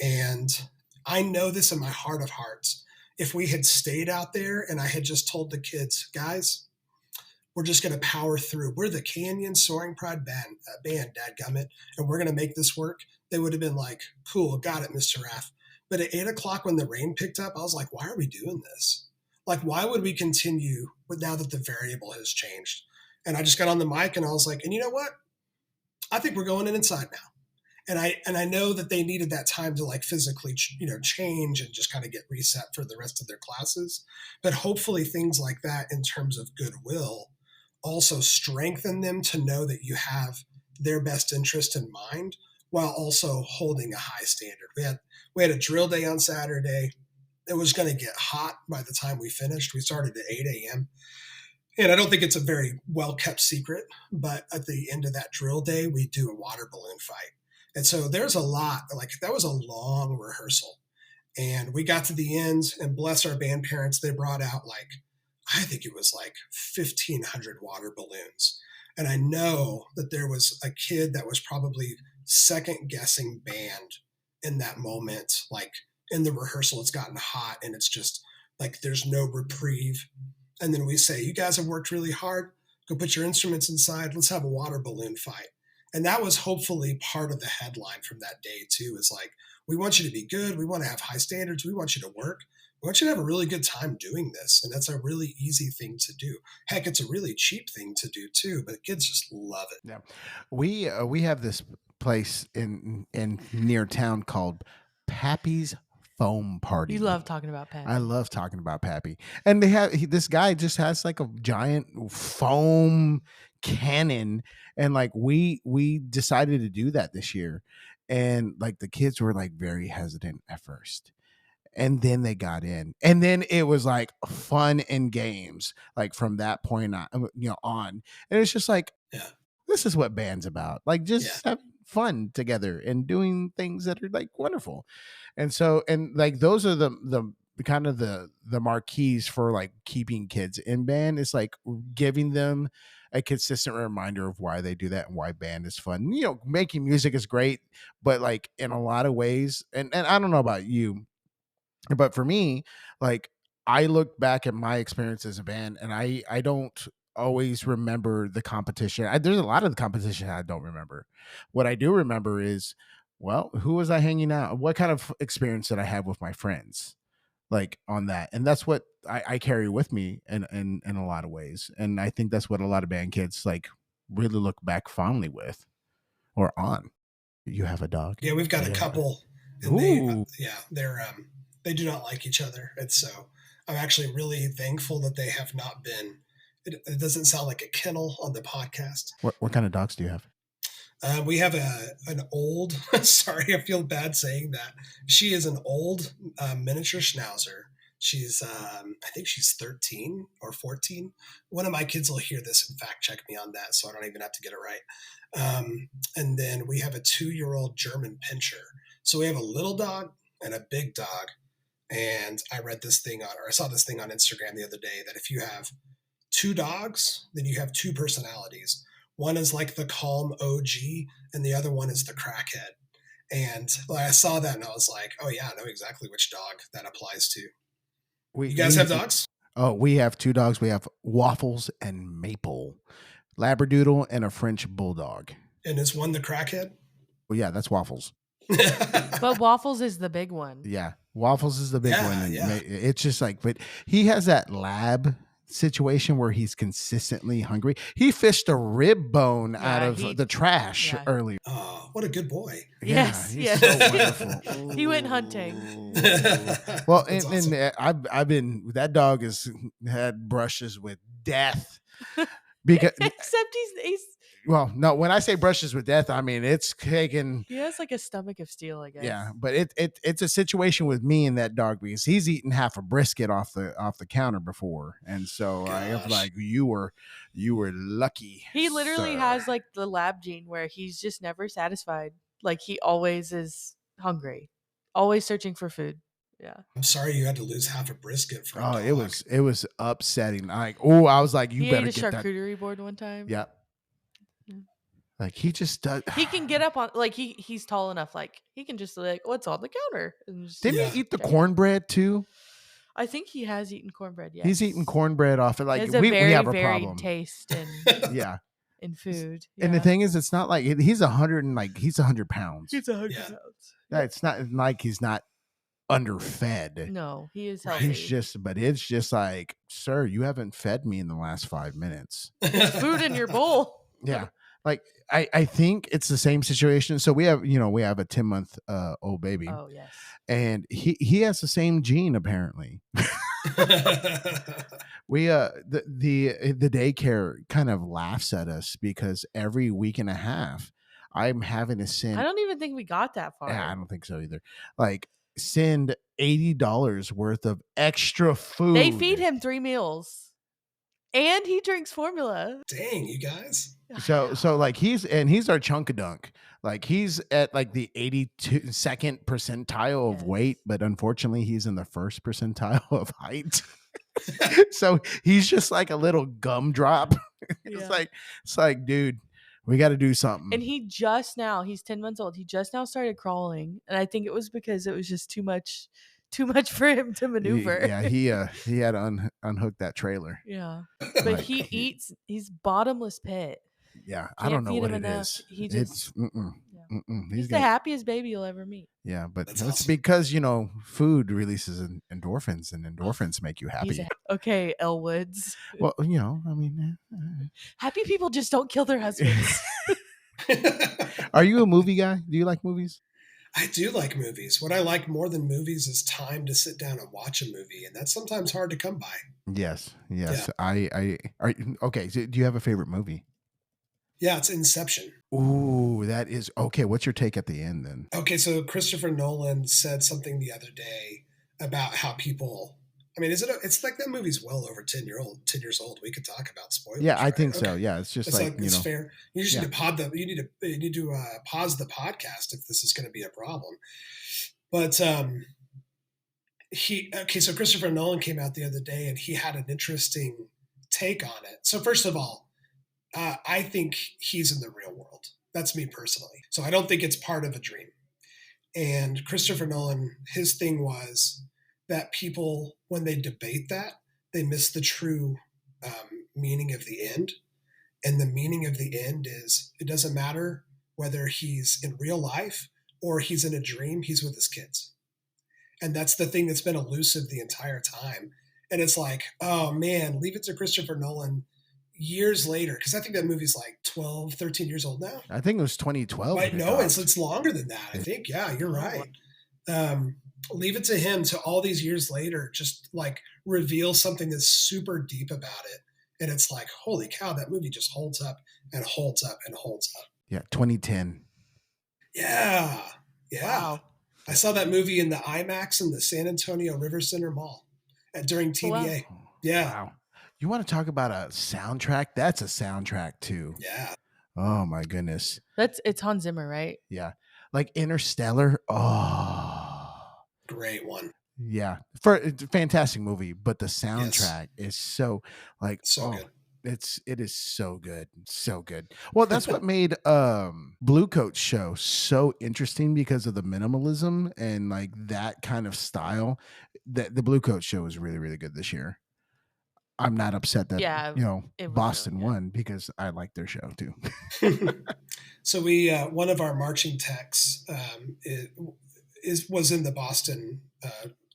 And I know this in my heart of hearts. If we had stayed out there and I had just told the kids, guys, we're just going to power through. We're the Canyon Soaring Pride band, dadgummit, and we're going to make this work. They would have been like, cool, got it, Mr. Rath. But at 8 o'clock when the rain picked up, I was like, why are we doing this? Like, why would we continue now that the variable has changed? And I just got on the mic and I was like, and you know what? I think we're going inside now. And I know that they needed that time to like physically, change and just kind of get reset for the rest of their classes. But hopefully things like that in terms of goodwill also strengthen them to know that you have their best interest in mind while also holding a high standard. We had a drill day on Saturday. It was going to get hot by the time we finished. We started at 8 a.m. And I don't think it's a very well-kept secret, but at the end of that drill day, we do a water balloon fight. And so there's a lot, like, that was a long rehearsal. And we got to the end, and bless our band parents, they brought out I think it was 1,500 water balloons. And I know that there was a kid that was probably second guessing band in that moment. Like, in the rehearsal, it's gotten hot and it's just like, there's no reprieve. And then we say, you guys have worked really hard. Go put your instruments inside. Let's have a water balloon fight. And that was hopefully part of the headline from that day too, is like, we want you to be good. We want to have high standards. We want you to work. We want you to have a really good time doing this. And that's a really easy thing to do. Heck, it's a really cheap thing to do too, but kids just love it. Yeah. We have this place in near town called Pappy's Foam Party. You love talking about Pappy. I love talking about Pappy. And this guy just has like a giant foam cannon, and like we decided to do that this year, and like the kids were like very hesitant at first, and then they got in, and then it was like fun and games like from that point on, on. And it's just like, Yeah, this is what band's about. Like, just fun together and doing things that are like wonderful. And so, and like those are the kind of the marquees for like keeping kids in band, is like giving them a consistent reminder of why they do that and why band is fun. You know, making music is great, but like in a lot of ways, and I don't know about you, but for me, like I look back at my experience as a band, and I don't always remember the competition. There's a lot of the competition I don't remember. What I do remember is, well, who was I hanging out? What kind of experience did I have with my friends? Like on that, and that's what I carry with me in a lot of ways, and I think that's what a lot of band kids like really look back fondly with or on. You have a dog? Yeah, we've got a Yeah. couple, and Ooh. they do not like each other, and so I'm actually really thankful that they have not been. It doesn't sound like a kennel on the podcast. What kind of dogs do you have? We have an old. Sorry, I feel bad saying that. She is an old miniature schnauzer. She's I think she's 13 or 14. One of my kids will hear this and fact check me on that, so I don't even have to get it right. And then we have a 2-year-old German pinscher. So we have a little dog and a big dog. And I saw this thing on Instagram the other day that if you have 2 dogs, then you have 2 personalities. One is like the calm OG, and the other one is the crackhead. And I saw that, and I was like, "Oh yeah, I know exactly which dog that applies to." You guys have dogs? Oh, we have 2 dogs. We have Waffles and Maple, Labradoodle, and a French Bulldog. And is one the crackhead? Well, yeah, that's Waffles. But Waffles is the big one. Yeah, Waffles is the big Yeah, one. And yeah. it's just like, but he has that lab situation where he's consistently hungry. He fished a rib bone out of the trash earlier. Oh, what a good boy. Yes, he's yes. so wonderful. He went hunting. Well, That's and awesome. I've been, that dog has had brushes with death because Except he's well, no, when I say brushes with death, I mean it's taken. he has like a stomach of steel, I guess. Yeah, but it's a situation with me and that dog because he's eaten half a brisket off the counter before, and so I was Gosh. like, you were lucky. He literally sir." has like the lab gene where he's just never satisfied. Like he always is hungry, always searching for food. Yeah. I'm sorry you had to lose half a brisket for a Oh, dog. it was upsetting. Like, oh, I was like, you He better ate a get that. charcuterie board one time. Yeah. Yeah. Like he just does. He can get up on like he's tall enough, like he can just like what's on the counter. And just, Didn't Yeah. he eat the check it. cornbread too? I think he has eaten cornbread. Yes, He's eating cornbread off it. Like He has a we very have a varied problem. taste in Yeah. in food. And the Yeah. thing is, it's not like he's 100 and like he's 100 pounds. He's 100 Yeah. pounds. Yeah, it's not like he's not underfed. No, he is Right. healthy. It's just like, sir, you haven't fed me in the last 5 minutes. There's food in your bowl. Yeah. Like I think it's the same situation. So we have a 10-month old baby, Oh yes. and he has the same gene apparently. We the daycare kind of laughs at us because every week and a half I'm having to send. I don't even think we got that far. Yeah, I don't think so either. Like send $80 worth of extra food. They feed him 3 meals. And he drinks formula. Dang, you guys. So like he's our chunkadunk. Like he's at like the 82nd percentile of Yes. weight, but unfortunately he's in the first percentile of height. So he's just like a little gumdrop. Yeah. It's like, dude, we got to do something. And he's 10 months old. He just now started crawling. And I think it was because it was just too much for him to maneuver. He had to unhook that trailer. Yeah. But Like, he's bottomless pit. Yeah, I Can't don't know feed what him it enough. is. He It's just he's the gonna- happiest baby you'll ever meet. Yeah, but That's it's awesome. because food releases endorphins, and endorphins make you He's happy. okay, Elwoods. Well, I mean, Happy people just don't kill their husbands. are you a movie guy? Do you like movies? I do like movies. What I like more than movies is time to sit down and watch a movie, and that's sometimes hard to come by. Yes. I are okay. So do you have a favorite movie? Yeah, it's Inception. Ooh, that is okay. What's your take at the end then? Okay, so Christopher Nolan said something the other day about how people I mean, is it? It's like that movie's well over 10 years old. We could talk about Yeah, spoilers, I right? think so. Okay, Yeah, it's just it's like, like it's fair. You just yeah. need to pause the podcast if this is going to be a problem. But so Christopher Nolan came out the other day and he had an interesting take on it. So first of all, I think he's in the real world. That's me personally. So I don't think it's part of a dream. And Christopher Nolan, his thing was that people, when they debate that, they miss the true meaning of the end. And the meaning of the end is it doesn't matter whether he's in real life or he's in a dream, he's with his kids. And that's the thing that's been elusive the entire time. And it's like, oh man, leave it to Christopher Nolan years later. Cause I think that movie's like 12, 13 years old now. I think it was 2012 Right? when it No, dropped. it's longer than that. I think. Yeah, you're Oh, right. Leave it to him to all these years later, just like reveal something that's super deep about it. And it's like, holy cow, that movie just holds up and holds up and holds up. Yeah, 2010. Yeah. Yeah. wow. I saw that movie in the IMAX in the San Antonio River Center Mall during Oh, wow. TBA. Yeah. Wow. You want to talk about a soundtrack? That's a soundtrack too. Yeah. Oh my goodness. It's Hans Zimmer, right? Yeah. Like Interstellar. Oh. Great one. Yeah. It's a fantastic movie, but the Yes. soundtrack is so like So good. it is so good. So good. Well, that's what made Blue Coat show so interesting because of the minimalism and like that kind of style. That the Blue Coat show was really, really good this year. I'm not upset that Yeah, it was Boston really good. won because I like their show too. So we one of our marching techs was in the Boston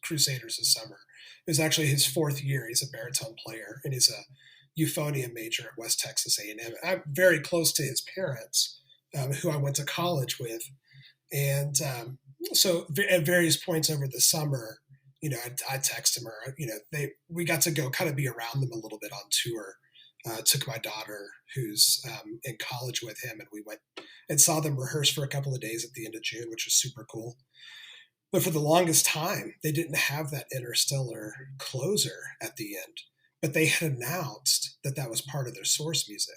Crusaders this summer. It was actually his fourth year. He's a baritone player and he's a euphonium major at West Texas A&M. I'm very close to his parents, who I went to college with, and so at various points over the summer, you know, I text him or we got to go kind of be around them a little bit on tour. Took my daughter who's in college with him, and we went and saw them rehearse for a couple of days at the end of June, which was super cool. But for the longest time, they didn't have that interstellar closer at the end. But they had announced that that was part of their source music.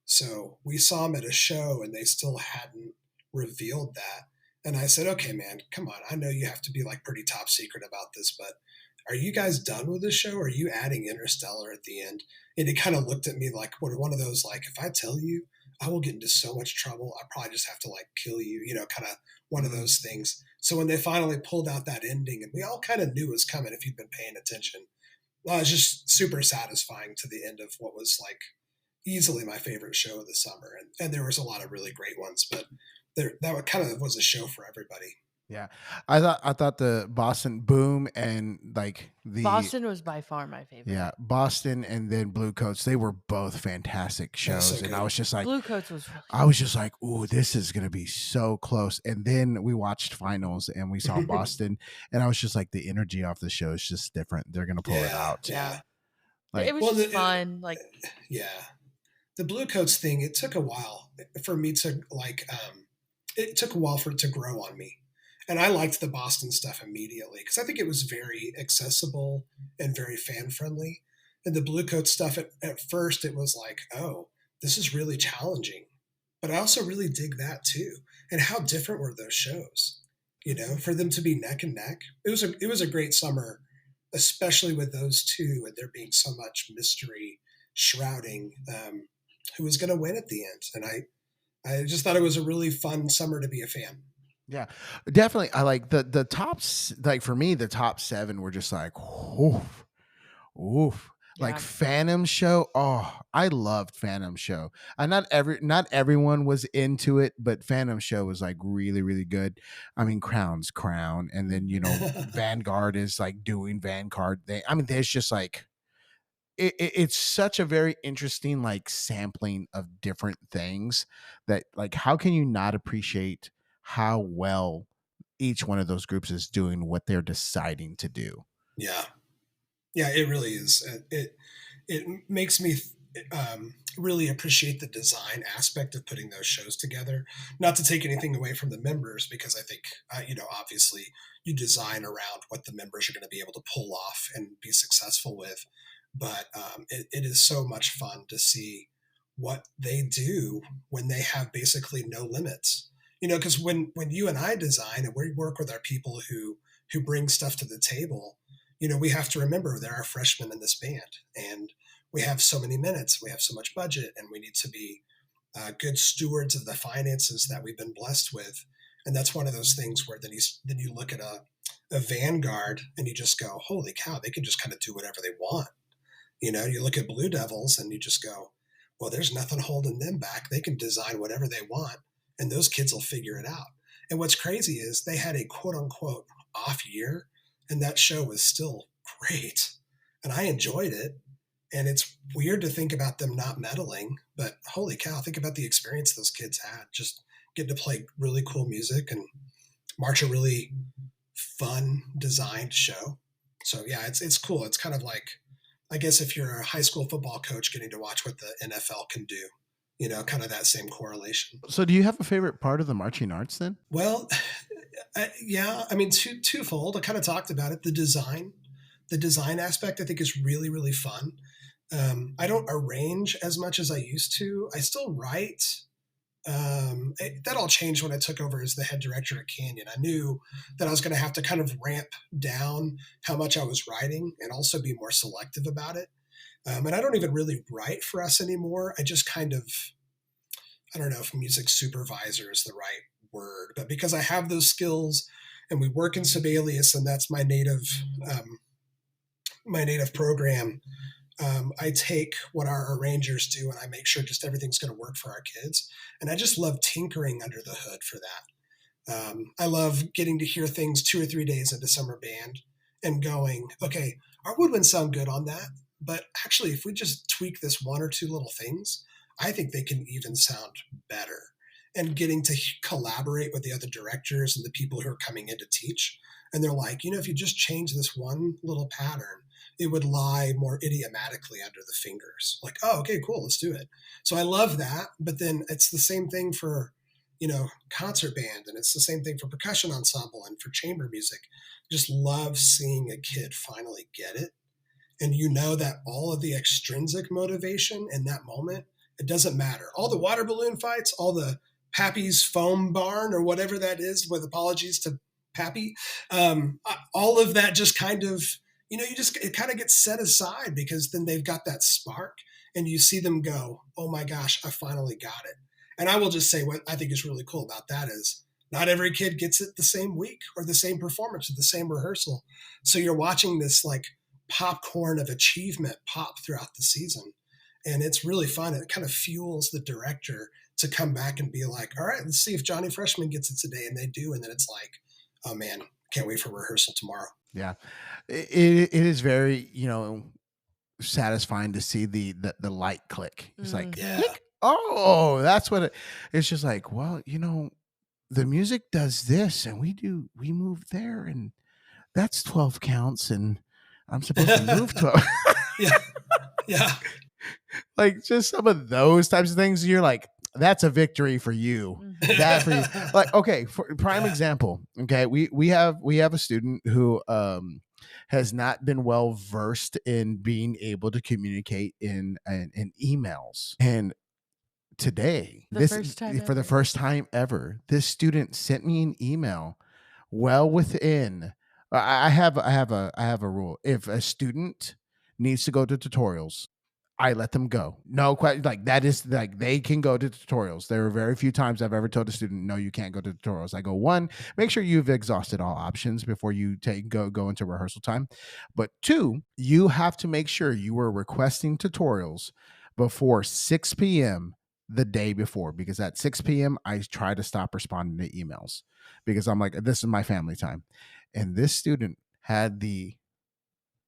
So we saw them at a show and they still hadn't revealed that. And I said, okay, man, come on. I know you have to be like pretty top secret about this, but are you guys done with this show? Or are you adding Interstellar at the end? And he kind of looked at me like one of those, like, if I tell you, I will get into so much trouble. I probably just have to like kill you, kind of one of those things. So when they finally pulled out that ending, and we all kind of knew it was coming if you'd been paying attention, well, it was just super satisfying to the end of what was like easily my favorite show of the summer. And there was a lot of really great ones, but that kind of was a show for everybody. Yeah. I thought the Boston Boom and like the Boston was by far my favorite. Yeah, Boston and then Blue Coats, they were both fantastic shows. so And good. I was just like, Blue Coats was really I was just like, ooh, this is gonna be so close. And then we watched finals and we saw Boston, and I was just like, the energy off the show is just different. They're gonna pull it out. Yeah. Like, it was just fun. Like Yeah. The Blue Coats thing, it took a while for me to like, it took a while for it to grow on me. And I liked the Boston stuff immediately because I think it was very accessible and very fan friendly. And the Blue Coat stuff at first, it was like, oh, this is really challenging. But I also really dig that too. And how different were those shows? For them to be neck and neck. It was a great summer, especially with those two and there being so much mystery shrouding who was going to win at the end. And I just thought it was a really fun summer to be a fan. yeah, definitely. I like the tops, like for me, the top 7 were just like, oof, oof. Like Yeah. Phantom Show. Oh, I loved Phantom Show. Not everyone was into it, but Phantom Show was like really, really good. I mean, Crown's Crown, and then Vanguard is like doing Vanguard thing. I mean, there's just like it's such a very interesting like sampling of different things that like how can you not appreciate how well each one of those groups is doing what they're deciding to do. Yeah. Yeah, it really is. It makes me really appreciate the design aspect of putting those shows together. Not to take anything away from the members, because I think, obviously you design around what the members are going to be able to pull off and be successful with. But it is so much fun to see what they do when they have basically no limits. Because when you and I design and we work with our people who bring stuff to the table, we have to remember there are freshmen in this band, and we have so many minutes, we have so much budget, and we need to be good stewards of the finances that we've been blessed with. And that's one of those things where then you look at a Vanguard and you just go, holy cow, they can just kind of do whatever they want. You look at Blue Devils and you just go, well, there's nothing holding them back. They can design whatever they want, and those kids will figure it out. And what's crazy is they had a quote unquote off year, and that show was still great. And I enjoyed it. And it's weird to think about them not meddling, but holy cow, think about the experience those kids had. Just getting to play really cool music and march a really fun designed show. So yeah, it's cool. It's kind of like, I guess if you're a high school football coach getting to watch what the NFL can do, kind of that same correlation. So do you have a favorite part of the marching arts then? Well, yeah, I mean, twofold. I kind of talked about it. The design aspect I think is really, really fun. I don't arrange as much as I used to. I still write. That all changed when I took over as the head director at Canyon. I knew that I was going to have to kind of ramp down how much I was writing and also be more selective about it. And I don't even really write for us anymore. I just kind of, I don't know if music supervisor is the right word, but because I have those skills and we work in Sibelius, and that's my native program, I take what our arrangers do and I make sure just everything's going to work for our kids. And I just love tinkering under the hood for that. I love getting to hear things 2 or 3 days into summer band and going, okay, our woodwinds sound good on that, but actually if we just tweak this 1 or 2 little things, I think they can even sound better. And getting to collaborate with the other directors and the people who are coming in to teach. And they're like, if you just change this one little pattern, it would lie more idiomatically under the fingers. Like, oh, okay, cool, let's do it. So I love that. But then it's the same thing for, concert band, and it's the same thing for percussion ensemble and for chamber music. Just love seeing a kid finally get it. And that all of the extrinsic motivation in that moment, it doesn't matter. All the water balloon fights, all the Pappy's foam barn or whatever that is, with apologies to Pappy, all of that just kind of, it kind of gets set aside because then they've got that spark and you see them go, oh my gosh, I finally got it. And I will just say what I think is really cool about that is not every kid gets it the same week or the same performance or the same rehearsal. So you're watching this like popcorn of achievement pop throughout the season. And it's really fun. It kind of fuels the director to come back and be like, all right, let's see if Johnny Freshman gets it today. And they do. And then it's like, oh man, can't wait for rehearsal tomorrow. Yeah. It is very, satisfying to see the light click. It's like, click. Oh, that's what it's just like, well, the music does this and we move there and that's 12 counts and I'm supposed to move 12. Yeah. Yeah. Like just some of those types of things. You're like, that's a victory for you. That for you. Like, okay, for prime example. Okay. We have a student who, has not been well versed in being able to communicate in emails. And today, for the first time ever, this student sent me an email well within. I have a rule. If a student needs to go to tutorials, I let them go. No question. Like that is like they can go to tutorials. There are very few times I've ever told a student, no, you can't go to tutorials. I go, 1, make sure you've exhausted all options before you go into rehearsal time. But 2, you have to make sure you are requesting tutorials before 6 p.m. the day before, because at 6 p.m. I try to stop responding to emails because I'm like, this is my family time. And this student had the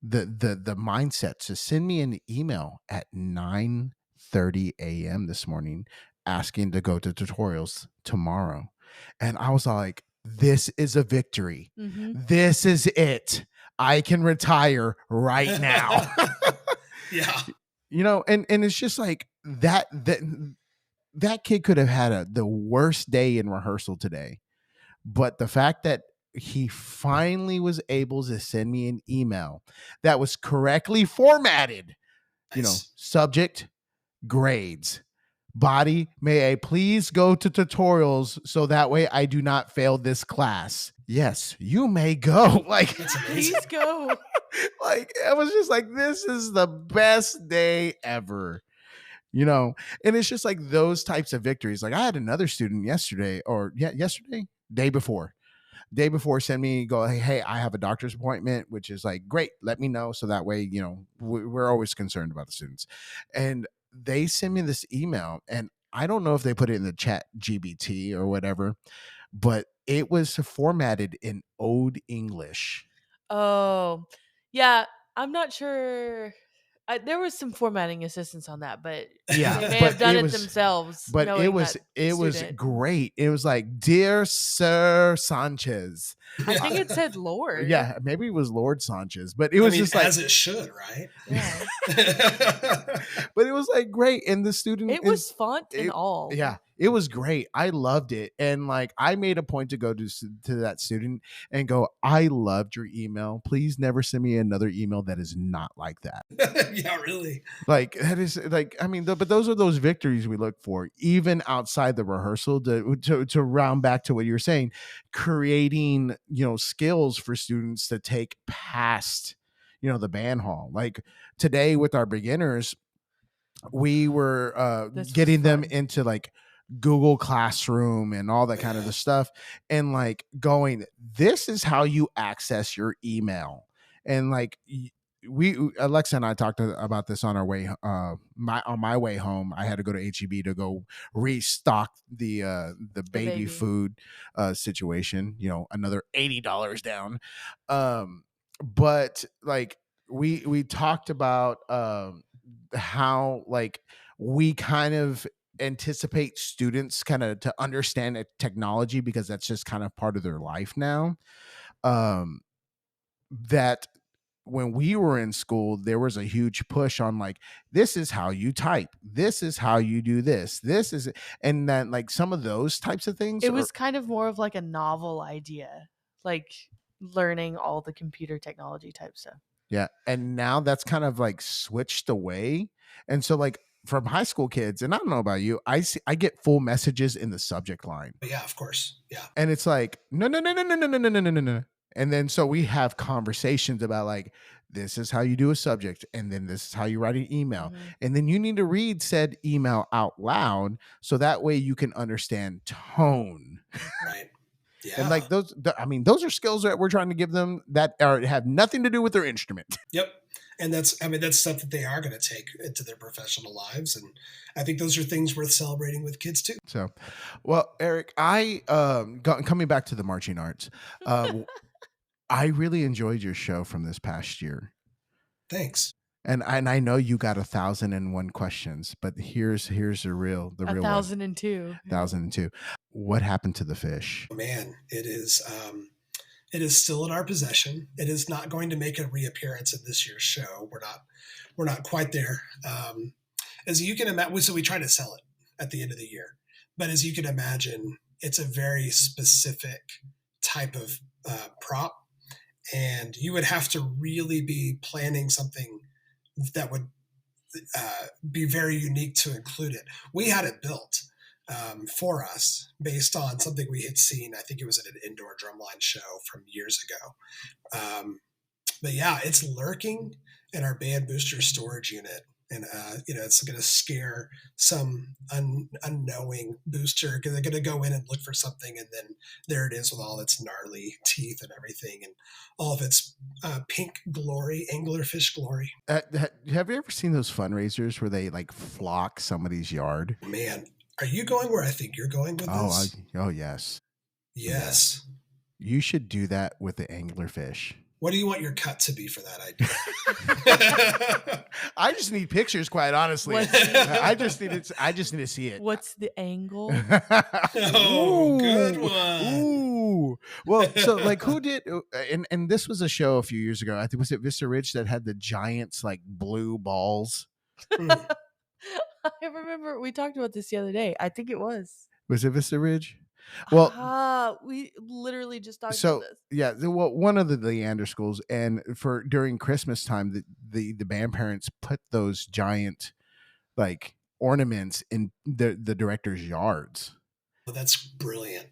mindset to send me an email at 9:30 a.m. this morning asking to go to tutorials tomorrow. And I was like, this is a victory. Mm-hmm. This is it. I can retire right now. Yeah. and it's just like that kid could have had the worst day in rehearsal today, but the fact that he finally was able to send me an email that was correctly formatted, Nice. subject, grades, body, may I please go to tutorials so that way I do not fail this class. Yes, you may go. Like, That's amazing. Please go. like, I was just like, this is the best day ever. And it's just like those types of victories. Like, I had another student yesterday, day before, send me, go, hey, I have a doctor's appointment, which is like, great, let me know, so that way, we're always concerned about the students. And they send me this email, and I don't know if they put it in the chat GBT or whatever, but it was formatted in Old English. Oh, yeah. I'm not sure. There was some formatting assistance on that, but Yeah, they may but have done it it was themselves, but knowing that it was student. great. It was like, dear Sir Sanchez. I think it said Lord. Yeah, maybe it was Lord Sanchez, but it was just like, as it should, right? Yeah. but it was like great. And the student It was font and it, all. yeah, it was great. I loved it. And like, I made a point to go to that student and go, I loved your email. Please never send me another email that is not like that. Yeah, really. Like, that is like, I mean, but those are those victories we look for, even outside the rehearsal, to round back to what you were saying, creating, skills for students to take past, the band hall. Like today with our beginners, we were This was getting them fun. into like Google Classroom and all that kind of the stuff, and like going, this is how you access your email. And like, we Alexa and I talked about this on our way on my way home. I had to go to HEB to go restock the baby baby. food situation, another $80 down. But like, we talked about how like we kind of anticipate students kind of to understand technology, because that's just kind of part of their life now. That when we were in school, there was a huge push on like, this is how you type, this is how you do this is, and then like some of those types of things It was kind of more of like a novel idea, like learning all the computer technology type stuff. yeah. And now that's kind of like switched away. And so like, from high school kids, and I don't know about you, I get full messages in the subject line. Yeah, of course. Yeah. And it's like, no, no, no, no, no, no, no, no, no, no, no, no. And then so we have conversations about like, this is how you do a subject, and then this is how you write an email. Mhm. And then you need to read said email out loud, so that way you can understand tone. Right. Yeah. And like those are skills that we're trying to give them that have nothing to do with their instrument. Yep. And that's stuff that they are going to take into their professional lives. And I think those are things worth celebrating with kids too. So, well, Eric, I coming back to the marching arts, I really enjoyed your show from this past year. Thanks. And I know you got 1,001 questions, but here's the real 1,002. 1,002. What happened to the fish? Oh, man, it is still in our possession. It is not going to make a reappearance in this year's show. We're not quite there. As you can imagine, so we try to sell it at the end of the year. But as you can imagine, it's a very specific type of prop, and you would have to really be planning something that would be very unique to include it. We had it built for us based on something we had seen. I think it was at an indoor drumline show from years ago. But yeah, it's lurking in our band booster storage unit. And, it's going to scare some unknowing booster, because they're going to go in and look for something. And then there it is with all its gnarly teeth and everything, and all of its pink glory, anglerfish glory. Have you ever seen those fundraisers where they like flock somebody's yard? Man, are you going where I think you're going with this? Oh, yes. Yes. You should do that with the anglerfish. What do you want your cut to be for that idea? I just need pictures, quite honestly. I just need to see it. What's the angle? Oh, good one. Ooh. Well, so like, who did? And this was a show a few years ago. I think, was it Vista Ridge that had the Giants like blue balls? Mm. I remember we talked about this the other day. I think it was. Was it Vista Ridge? Well, We literally just talked about so this. yeah, well, one of the Leander schools, and for during Christmas time, the band parents put those giant like ornaments in the director's yards. Well, that's brilliant.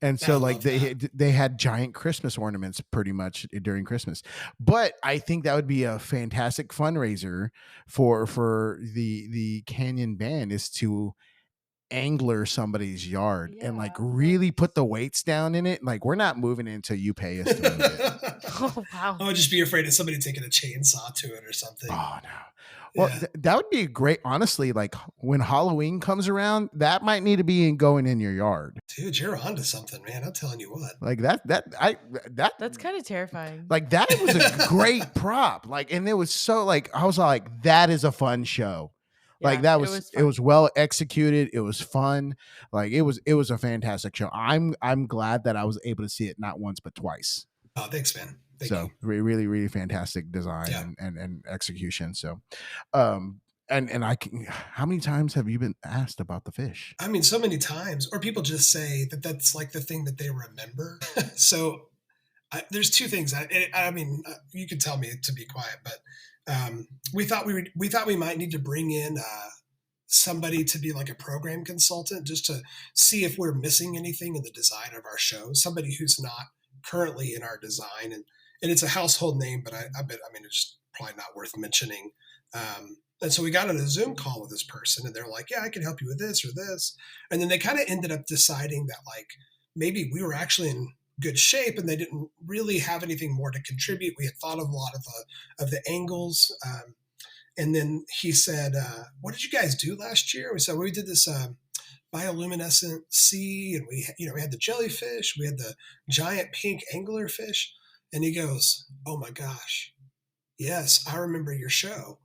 And I so like love that. they had giant Christmas ornaments pretty much during Christmas. But I think that would be a fantastic fundraiser for the Canyon band, is to angler somebody's yard and like Yeah, really put the weights down in it. Like, we're not moving until you pay us to move it. Oh wow. I would just be afraid of somebody taking a chainsaw to it or something. Oh no. Well, Yeah. that would be a great, honestly, like when Halloween comes around, that might need to be going in your yard. Dude, you're onto something, man. I'm telling you what. Like that That's kind of terrifying. like that was a great prop. Like, and it was so like, I was like, that is a fun show. Like, Yeah, that it was was it fun. was well executed. It was fun. Like, it was a fantastic show. I'm glad that I was able to see it not once but twice. Oh, thanks, man. Thank So you. really, really fantastic design Yeah. and execution. So, and I can, how many times have you been asked about the fish? I mean, so many times, or people just say that that's like the thing that they remember. So there's two things. I mean, you could tell me to be quiet, but we thought we might need to bring in somebody to be like a program consultant, just to see if we're missing anything in the design of our show. Somebody who's not currently in our design, and it's a household name, but I bet, I mean, it's probably not worth mentioning. And so we got on a Zoom call with this person, and they're like, "Yeah, I can help you with this or this," and then they kind of ended up deciding that like maybe we were actually in good shape and they didn't really have anything more to contribute. We had thought of a lot of the angles. And then he said, what did you guys do last year? We said, well, we did this bioluminescent sea, and we had the jellyfish, we had the giant pink anglerfish. And he goes, oh my gosh, yes, I remember your show.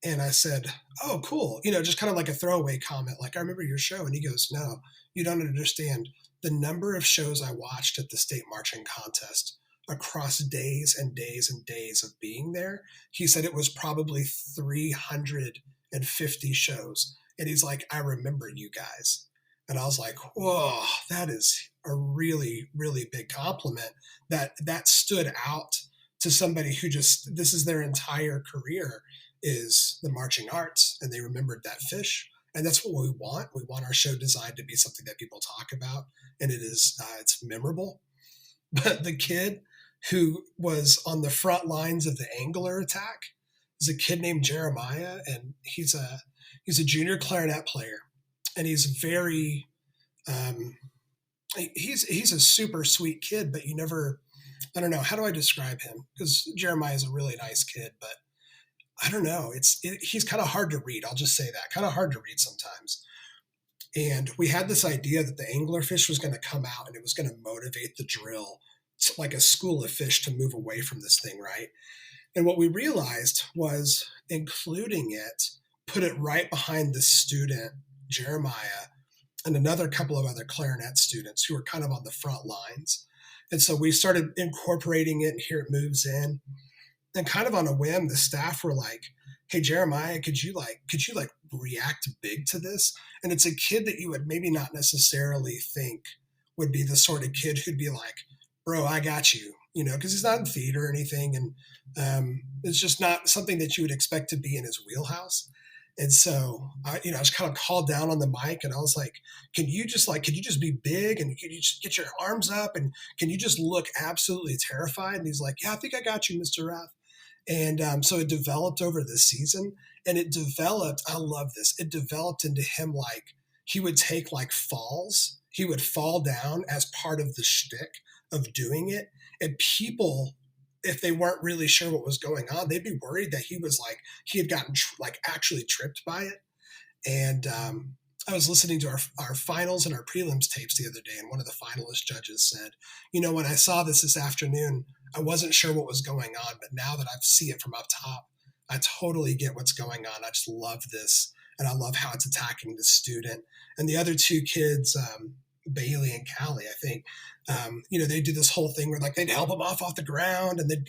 And I said, oh, cool. Just kind of like a throwaway comment, like, I remember your show. And he goes, no, you don't understand. The number of shows I watched at the state marching contest across days and days and days of being there, he said it was probably 350 shows. And he's like, I remember you guys. And I was like, whoa, that is a really, really big compliment that stood out to somebody who just, this is their entire career, is the marching arts, and they remembered that fish. And that's what we want. We want our show designed to be something that people talk about, and it's memorable. But the kid who was on the front lines of the angler attack is a kid named Jeremiah, and he's a junior clarinet player, and he's very he's a super sweet kid, but I don't know, how do I describe him? Because Jeremiah is a really nice kid, but I don't know. He's kind of hard to read. I'll just say that, kind of hard to read sometimes. And we had this idea that the anglerfish was going to come out and it was going to motivate the drill, like a school of fish, to move away from this thing, right? And what we realized was including it, put it right behind the student, Jeremiah, and another couple of other clarinet students who were kind of on the front lines. And so we started incorporating it, and here it moves in. And kind of on a whim, the staff were like, hey, Jeremiah, could you react big to this? And it's a kid that you would maybe not necessarily think would be the sort of kid who'd be like, bro, I got you, because he's not in theater or anything. And it's just not something that you would expect to be in his wheelhouse. And so, I was kind of called down on the mic, and I was like, could you just be big, and could you just get your arms up, and can you just look absolutely terrified? And he's like, yeah, I think I got you, Mr. Rath. And so it developed over the season, and I love this. It developed into him, like, he would take like falls. He would fall down as part of the shtick of doing it. And people, if they weren't really sure what was going on, they'd be worried that he had gotten actually tripped by it. And I was listening to our finals and our prelims tapes the other day, and one of the finalist judges said, when I saw this afternoon, I wasn't sure what was going on, but now that I see it from up top, I totally get what's going on. I just love this, and I love how it's attacking the student. And the other two kids, Bailey and Callie, I think. They do this whole thing where like they'd help them off the ground, and they'd,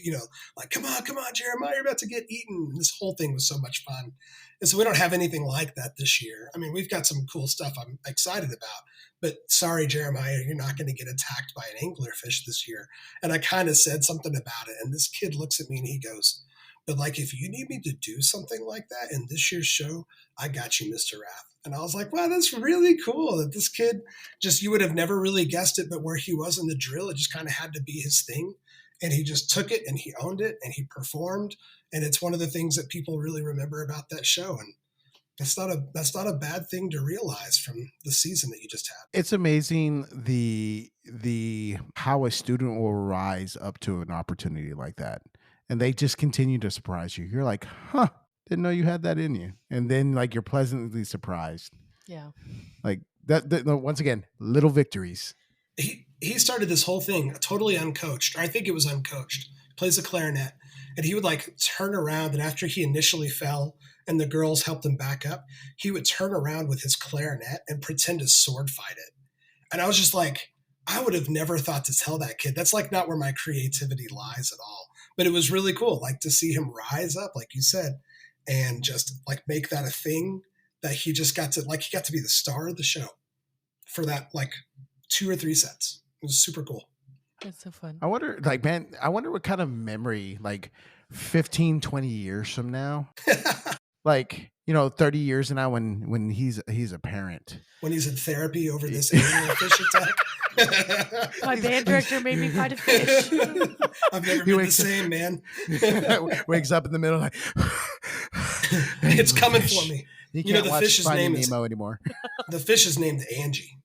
like, come on, Jeremiah, you're about to get eaten. And this whole thing was so much fun. And so we don't have anything like that this year. I mean, we've got some cool stuff I'm excited about, but sorry, Jeremiah, you're not going to get attacked by an anglerfish this year. And I kind of said something about it. And this kid looks at me and he goes, but like, if you need me to do something like that in this year's show, I got you, Mr. Rath. And I was like, wow, that's really cool that this kid you would have never really guessed it, but where he was in the drill, it just kind of had to be his thing. And he just took it and he owned it and he performed. And it's one of the things that people really remember about that show. And that's not a bad thing to realize from the season that you just had. It's amazing the how a student will rise up to an opportunity like that. And they just continue to surprise you. You're like, huh, didn't know you had that in you. And then like you're pleasantly surprised. Yeah. Like that once again, little victories. He started this whole thing totally uncoached, or I think it was uncoached. Plays the clarinet, and he would like turn around, and after he initially fell and the girls helped him back up, he would turn around with his clarinet and pretend to sword fight it. And I was just like, I would have never thought to tell that kid. That's like not where my creativity lies at all. But it was really cool, like to see him rise up, like you said, and just like make that a thing that he just got to, like, he got to be the star of the show for that like 2 or 3 sets. It was super cool. That's so fun. I wonder, like, man, I wonder what kind of memory, like 15, 20 years from now, like, 30 years from now when he's a parent. When he's in therapy over this fish attack. My band director made me fight a fish. I've never been the same, man. Wakes up in the middle like, it's coming for me. You can't watch fish's Finding name Nemo anymore. The fish is named Angie.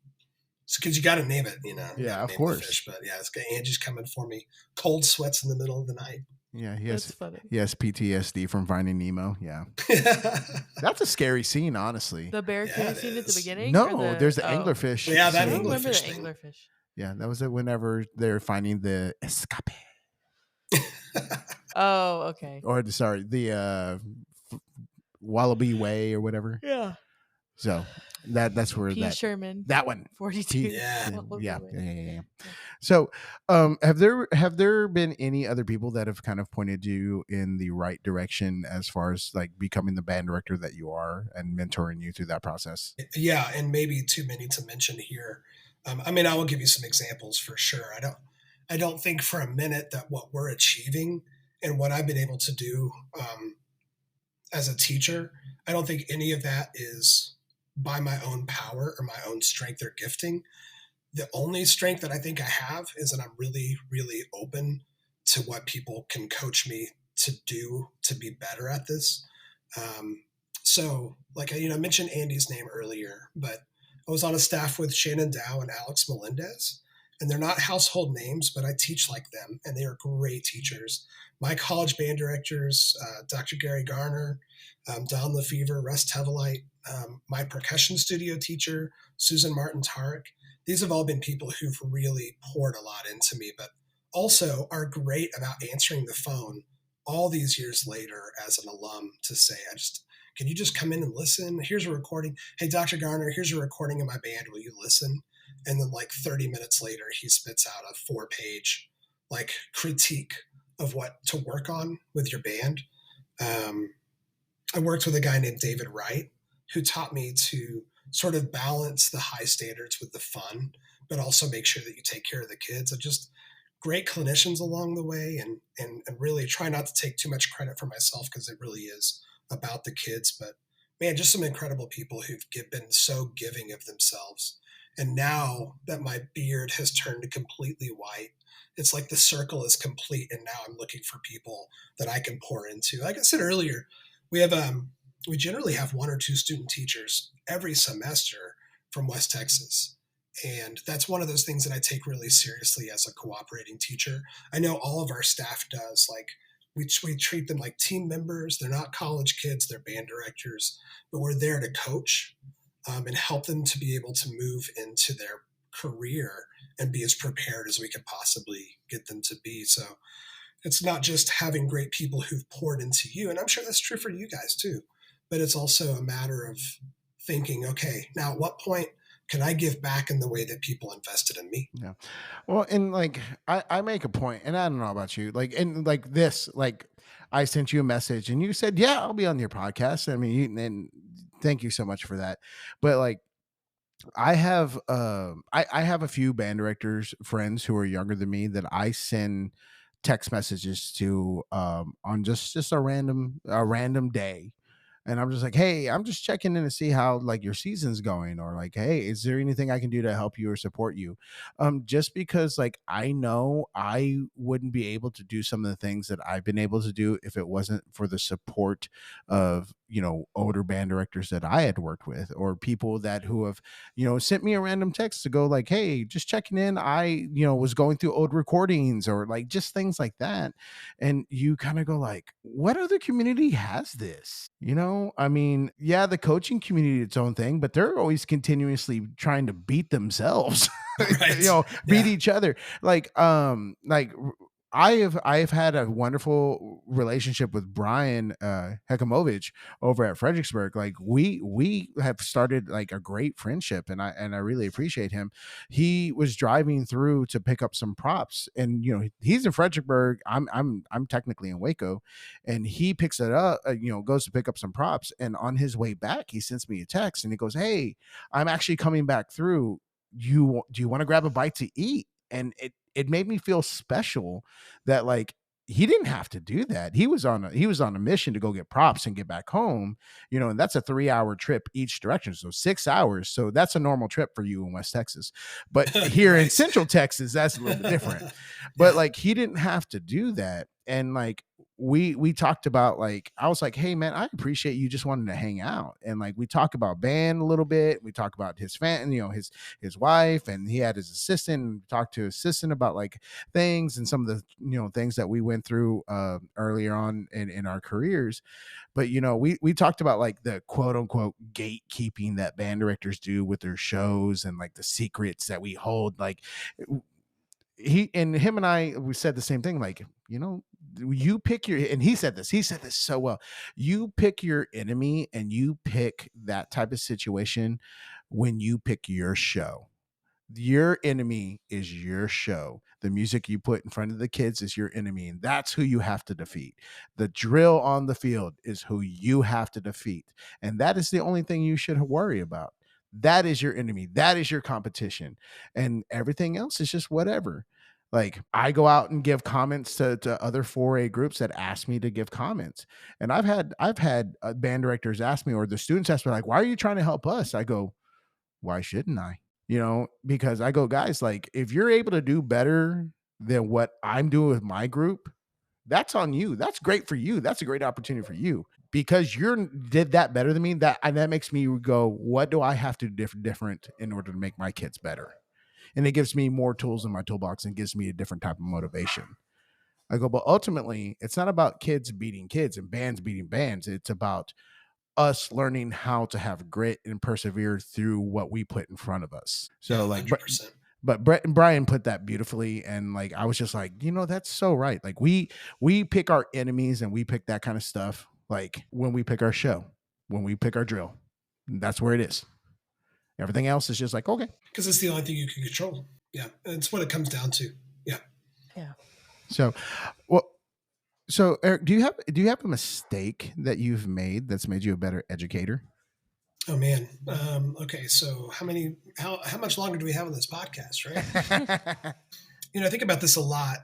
Because you got to name it, Yeah, of course. Fish, but yeah, Angie's coming for me. Cold sweats in the middle of the night. Yeah, he has PTSD from Finding Nemo. Yeah. That's a scary scene, honestly. The barracuda scene at the beginning? No, there's the anglerfish. Yeah, that I don't remember the thing. anglerfish. Yeah, that was it whenever they're finding the escape. Oh, okay. Or the Wallaby Way or whatever. Yeah. So that's where P. Sherman. that one 42. Yeah. So have there been any other people that have kind of pointed you in the right direction as far as like becoming the band director that you are and mentoring you through that process? Yeah, and maybe too many to mention here. I mean, I will give you some examples for sure. I don't think for a minute that what we're achieving and what I've been able to do as a teacher, I don't think any of that is by my own power or my own strength or gifting. The only strength that I think I have is that I'm really, really open to what people can coach me to do to be better at this. So like, I mentioned Andy's name earlier, but I was on a staff with Shannon Dow and Alex Melendez, and they're not household names, but I teach like them, and they are great teachers. My college band directors, Dr. Gary Garner, Don Lefevre, Russ Tevelite, my percussion studio teacher, Susan Martin Tarek. These have all been people who've really poured a lot into me, but also are great about answering the phone all these years later as an alum to say, can you just come in and listen? Here's a recording. Hey, Dr. Garner, here's a recording of my band. Will you listen? And then like 30 minutes later, he spits out a 4-page like critique of what to work on with your band. I worked with a guy named David Wright, who taught me to sort of balance the high standards with the fun, but also make sure that you take care of the kids. Just great clinicians along the way, and really try not to take too much credit for myself because it really is about the kids. But man, just some incredible people who've been so giving of themselves. And now that my beard has turned completely white, it's like the circle is complete. And now I'm looking for people that I can pour into. Like I said earlier, we generally have 1 or 2 student teachers every semester from West Texas. And that's one of those things that I take really seriously as a cooperating teacher. I know all of our staff does. Like we treat them like team members. They're not college kids, they're band directors, but we're there to coach and help them to be able to move into their career and be as prepared as we could possibly get them to be. So it's not just having great people who've poured into you, and I'm sure that's true for you guys too, but it's also a matter of thinking, okay, now at what point can I give back in the way that people invested in me? Yeah. Well, and like I make a point, and I don't know about you, like, and like this, like I sent you a message and you said, yeah, I'll be on your podcast. I mean, and thank you so much for that. But like I have a few band directors friends who are younger than me that I send text messages to on just a random day, and I'm just like, hey, I'm just checking in to see how like your season's going, or like, hey, is there anything I can do to help you or support you? Just because like I know I wouldn't be able to do some of the things that I've been able to do if it wasn't for the support of, you know, older band directors that I had worked with, or people that who have, you know, sent me a random text to go like, hey, just checking in, I, you know, was going through old recordings, or like just things like that. And you kind of go like, what other community has this? You know, I mean, yeah, the coaching community its own thing, but they're always continuously trying to beat themselves. You Right. know, beat Yeah. each other. I have had a wonderful relationship with Brian Hekamovich over at Fredericksburg. Like we have started like a great friendship, and I really appreciate him. He was driving through to pick up some props, and you know, he's in Fredericksburg. I'm technically in Waco, and he picks it up, you know, goes to pick up some props, and on his way back he sends me a text and he goes, hey, I'm actually coming back through, do you want to grab a bite to eat? And it made me feel special that like he didn't have to do that. He was on a mission to go get props and get back home, you know, and that's a 3 hour trip each direction, so 6 hours. So that's a normal trip for you in West Texas, but here in Right. Central Texas that's a little bit different. But Yeah. like he didn't have to do that. And like we talked about, like I was like, hey man, I appreciate you just wanting to hang out, and like we talk about band a little bit, we talk about his fan, you know, his wife, and he had his assistant, and talked to his assistant about like things and some of the, you know, things that we went through earlier on in our careers. But you know, we talked about like the quote unquote gatekeeping that band directors do with their shows, and like the secrets that we hold. Like he and him and I, we said the same thing, like, you know, you pick your, and he said this so well, you pick your enemy, and you pick that type of situation when you pick your show. Your enemy is your show. The music you put in front of the kids is your enemy, and that's who you have to defeat. The drill on the field is who you have to defeat, and that is the only thing you should worry about. That is your enemy. That is your competition, and everything else is just whatever. Like I go out and give comments to other 4A groups that ask me to give comments, and I've had band directors ask me, or the students ask me, like, "Why are you trying to help us?" I go, why shouldn't I? You know, because I go, guys, like if you're able to do better than what I'm doing with my group, that's on you. That's great for you. That's a great opportunity for you, because you're did that better than me. That, and that makes me go, what do I have to do different in order to make my kids better? And it gives me more tools in my toolbox and gives me a different type of motivation. I go, but ultimately, it's not about kids beating kids and bands beating bands. It's about us learning how to have grit and persevere through what we put in front of us. Yeah. So like, 100%. but Brett and Brian put that beautifully, and like I was just like, you know, that's so right. Like we pick our enemies, and we pick that kind of stuff. Like when we pick our show, when we pick our drill, that's where it is. Everything else is just like, okay. Because it's the only thing you can control. Yeah. It's what it comes down to. Yeah. Yeah. So, well, so Eric, do you have a mistake that you've made that's made you a better educator? Oh man. Okay. So how much longer do we have on this podcast? Right. You know, I think about this a lot.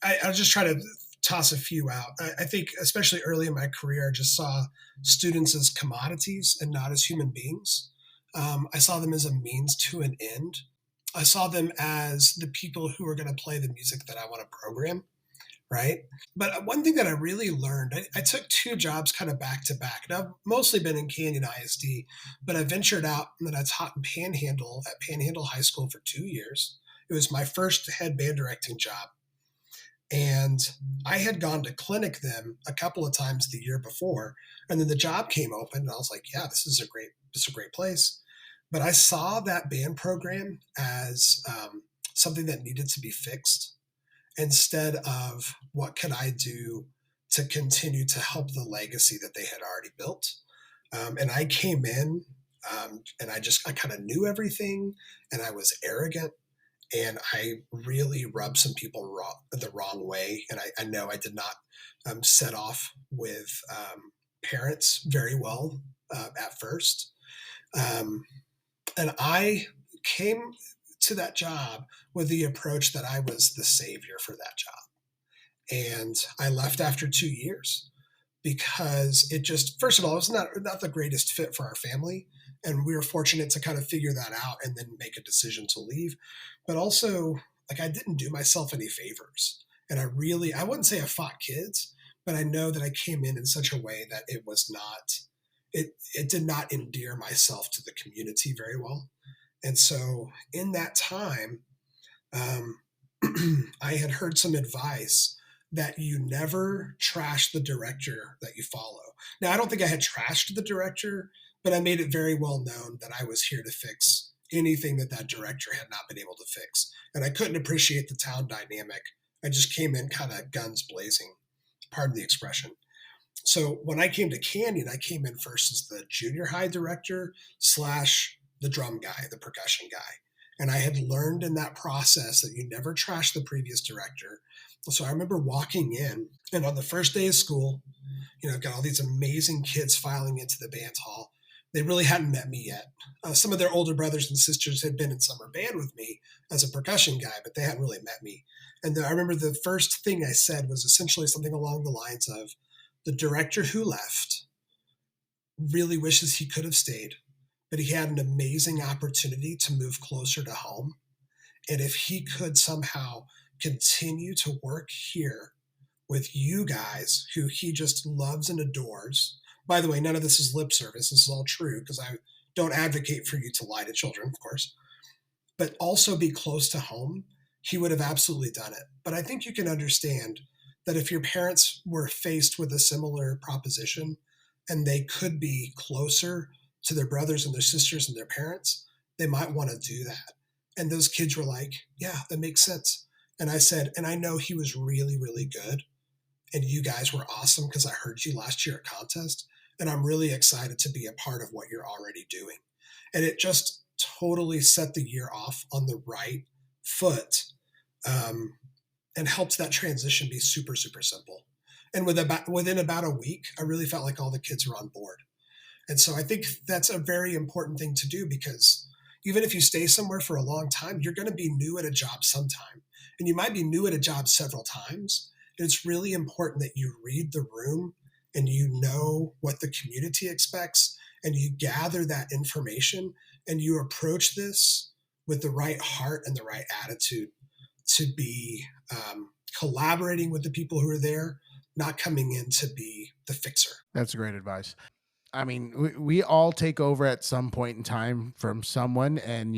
I'll just try to toss a few out. I think, especially early in my career, I just saw students as commodities and not as human beings. I saw them as a means to an end. I saw them as the people who are going to play the music that I want to program, right? But one thing that I really learned, I took two jobs kind of back to back. And I've mostly been in Canyon ISD, but I ventured out and then I taught in Panhandle at Panhandle High School for 2 years. It was my first head band directing job. And I had gone to clinic them a couple of times the year before. And then the job came open and I was like, yeah, this is a great place. But I saw that band program as something that needed to be fixed instead of what could I do to continue to help the legacy that they had already built. And I came in And I kind of knew everything, and I was arrogant, and I really rubbed some people the wrong way. And I know I did not set off with parents very well at first. Um, and I came to that job with the approach that I was the savior for that job. And I left after 2 years because it just, first of all, it was not the greatest fit for our family. And we were fortunate to kind of figure that out and then make a decision to leave. But also, like, I didn't do myself any favors. And I wouldn't say I fought kids, but I know that I came in such a way that it was not, it did not endear myself to the community very well. And so in that time, um, I had heard some advice that you never trash the director that you follow. Now, I don't think I had trashed the director, but I made it very well known that I was here to fix anything that that director had not been able to fix. And I couldn't appreciate the town dynamic. I just came in kind of guns blazing, pardon the expression. So when I came to Canyon, I came in first as the junior high director slash the drum guy, the percussion guy. And I had learned in that process that you never trash the previous director. So I remember walking in, and on the first day of school, I've got all these amazing kids filing into the band hall. They really hadn't met me yet. Some of their older brothers and sisters had been in summer band with me as a percussion guy, but they hadn't really met me. And I remember the first thing I said was essentially something along the lines of, the director who left really wishes he could have stayed, but he had an amazing opportunity to move closer to home. And if he could somehow continue to work here with you guys, who he just loves and adores. By the way, none of this is lip service. This is all true, because I don't advocate for you to lie to children, of course, but also be close to home. He would have absolutely done it. But I think you can understand that if your parents were faced with a similar proposition and they could be closer to their brothers and their sisters and their parents, they might want to do that. And those kids were like, yeah, that makes sense. And I said, and I know he was really, really good. And you guys were awesome because I heard you last year at contest. And I'm really excited to be a part of what you're already doing. And it just totally set the year off on the right foot. And helped that transition be super, super simple. And within about a week, I really felt like all the kids were on board. And so I think that's a very important thing to do, because even if you stay somewhere for a long time, you're going to be new at a job sometime. And you might be new at a job several times. And it's really important that you read the room and you know what the community expects, and you gather that information and you approach this with the right heart and the right attitude to be collaborating with the people who are there, not coming in to be the fixer. That's great advice. I mean, we all take over at some point in time from someone. And,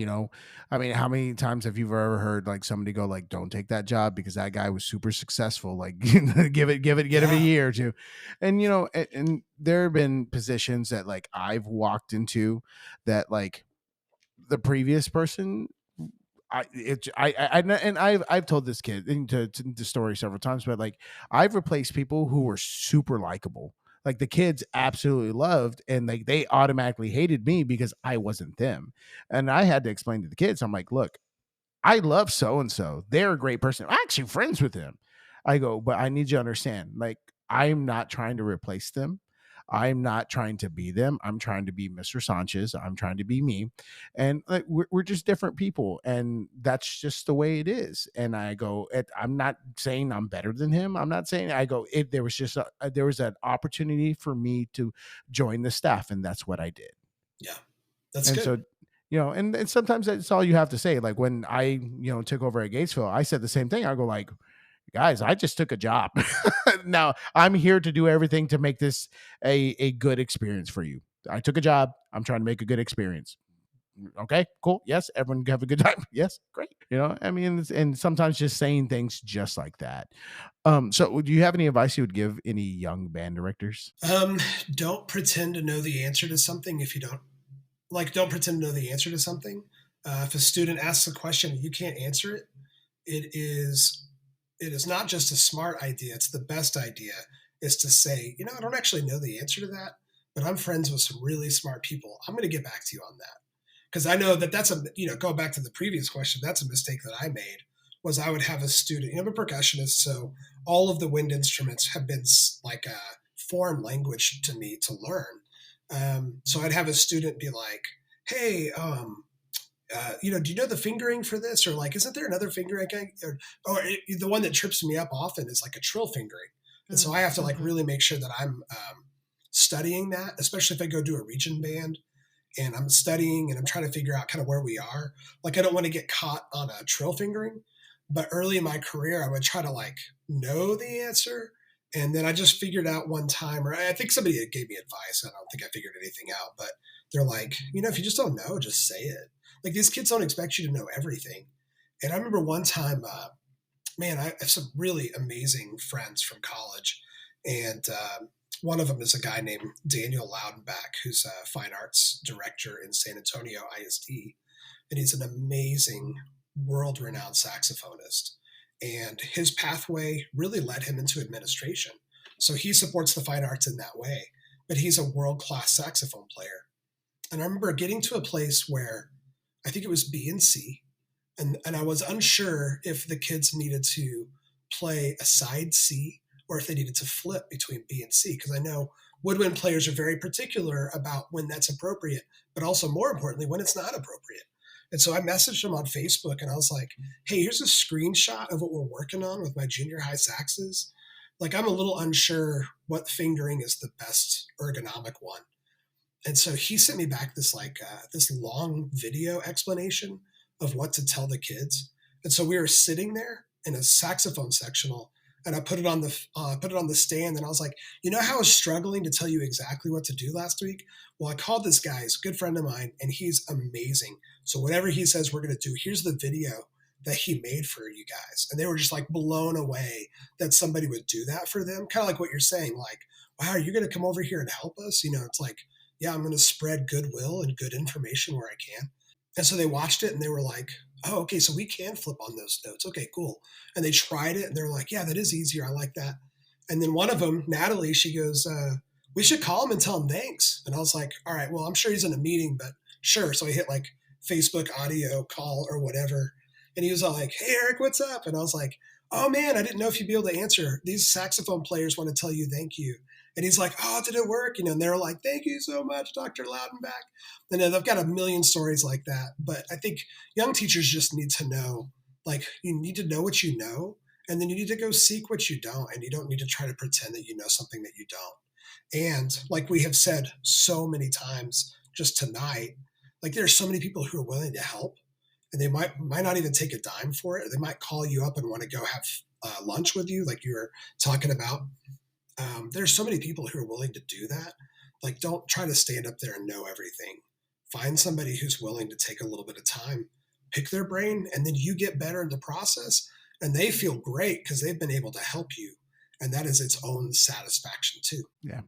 I mean, how many times have you ever heard like somebody go like, don't take that job because that guy was super successful. Like give him a year or two. And, and there have been positions that like I've walked into that like the previous person, I've told this kid into the story several times, but like I've replaced people who were super likable. Like the kids absolutely loved, and like they automatically hated me because I wasn't them. And I had to explain to the kids, I'm like, look, I love so and so. They're a great person. I'm actually friends with them. I go, but I need you to understand, like, I'm not trying to replace them. I'm not trying to be them. I'm trying to be Mr. Sanchez. I'm trying to be me. And like, we're just different people. And that's just the way it is. And I go, I'm not saying I'm better than him. I'm not saying, I go, there was just there was an opportunity for me to join the staff. And that's what I did. Yeah, that's and good. So, and sometimes that's all you have to say. Like when I, took over at Gatesville, I said the same thing. I go like, guys, I just took a job. Now I'm here to do everything to make this a good experience for you. I took a job. I'm trying to make a good experience. Okay, cool. Yes. Everyone have a good time. Yes. Great. I mean, and sometimes just saying things just like that. So do you have any advice you would give any young band directors? Don't pretend to know the answer to something if you don't. Don't pretend to know the answer to something. If a student asks a question and you can't answer it, it is not just a smart idea. It's the best idea, is to say, I don't actually know the answer to that, but I'm friends with some really smart people. I'm going to get back to you on that. Because I know that that's a, going back to the previous question, that's a mistake that I made was I would have a student, I'm a percussionist, so all of the wind instruments have been like a foreign language to me to learn. So I'd have a student be like, hey, do you know the fingering for this? Or like, isn't there another fingering? The one that trips me up often is like a trill fingering. And so I have to like really make sure that I'm studying that, especially if I go do a region band and I'm studying and I'm trying to figure out kind of where we are. Like, I don't want to get caught on a trill fingering, but early in my career, I would try to like know the answer. And then I just figured out one time, or I think somebody gave me advice. I don't think I figured anything out, but they're like, if you just don't know, just say it. Like, these kids don't expect you to know everything. And I remember one time, I have some really amazing friends from college. And one of them is a guy named Daniel Loudenback, who's a fine arts director in San Antonio ISD. And he's an amazing, world-renowned saxophonist. And his pathway really led him into administration. So he supports the fine arts in that way. But he's a world-class saxophone player. And I remember getting to a place where I think it was B and C, and I was unsure if the kids needed to play a side C or if they needed to flip between B and C, because I know woodwind players are very particular about when that's appropriate, but also more importantly, when it's not appropriate. And so I messaged them on Facebook and I was like, hey, here's a screenshot of what we're working on with my junior high saxes. Like, I'm a little unsure what fingering is the best ergonomic one. And so he sent me back this this long video explanation of what to tell the kids. And so we were sitting there in a saxophone sectional, and I put it on the stand, and I was like, how I was struggling to tell you exactly what to do last week? Well, I called this guy, he's a good friend of mine, and he's amazing. So whatever he says we're going to do, here's the video that he made for you guys. And they were just like blown away that somebody would do that for them. Kind of like what you're saying, like, wow, are you going to come over here and help us? It's like, yeah, I'm going to spread goodwill and good information where I can. And so they watched it and they were like, oh, okay, so we can flip on those notes. Okay, cool. And they tried it and they're like, yeah, that is easier. I like that. And then one of them, Natalie, she goes, we should call him and tell him thanks. And I was like, all right, well, I'm sure he's in a meeting, but sure. So I hit like Facebook audio call or whatever. And he was all like, hey, Eric, what's up? And I was like, oh man, I didn't know if you'd be able to answer. These saxophone players want to tell you thank you. And he's like, oh, did it work? And they're like, thank you so much, Dr. Loudenback. And then I've got a million stories like that. But I think young teachers just need to know, like, you need to know what you know, and then you need to go seek what you don't. And you don't need to try to pretend that you know something that you don't. And like we have said so many times just tonight, like, there are so many people who are willing to help, and they might not even take a dime for it. They might call you up and want to go have lunch with you, like you were talking about. There's so many people who are willing to do that. Like, don't try to stand up there and know everything. Find somebody who's willing to take a little bit of time, pick their brain, and then you get better in the process, and they feel great because they've been able to help you. And that is its own satisfaction too. Yeah.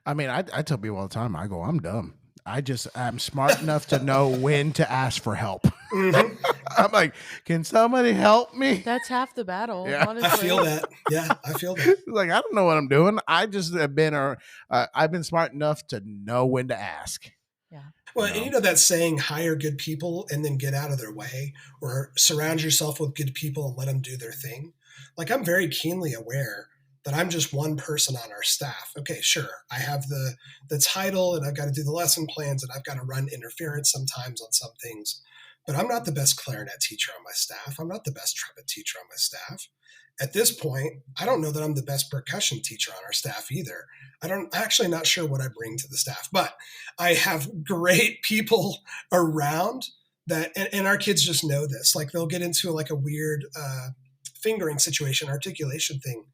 I mean, I tell people all the time, I go, I'm dumb. I'm smart enough to know when to ask for help. Mm-hmm. I'm like, can somebody help me? That's half the battle. Yeah. Honestly. I feel that. Yeah, I feel that. Like, I don't know what I'm doing. I just have been, I've been smart enough to know when to ask. Yeah. Well, and that saying, hire good people and then get out of their way, or surround yourself with good people and let them do their thing. Like, I'm very keenly aware that I'm just one person on our staff. Okay, sure. I have the title and I've got to do the lesson plans and I've got to run interference sometimes on some things, but I'm not the best clarinet teacher on my staff. I'm not the best trumpet teacher on my staff. At this point, I don't know that I'm the best percussion teacher on our staff either. I'm actually not sure what I bring to the staff, but I have great people around that, and our kids just know this. Like, they'll get into like a weird fingering situation, articulation thing,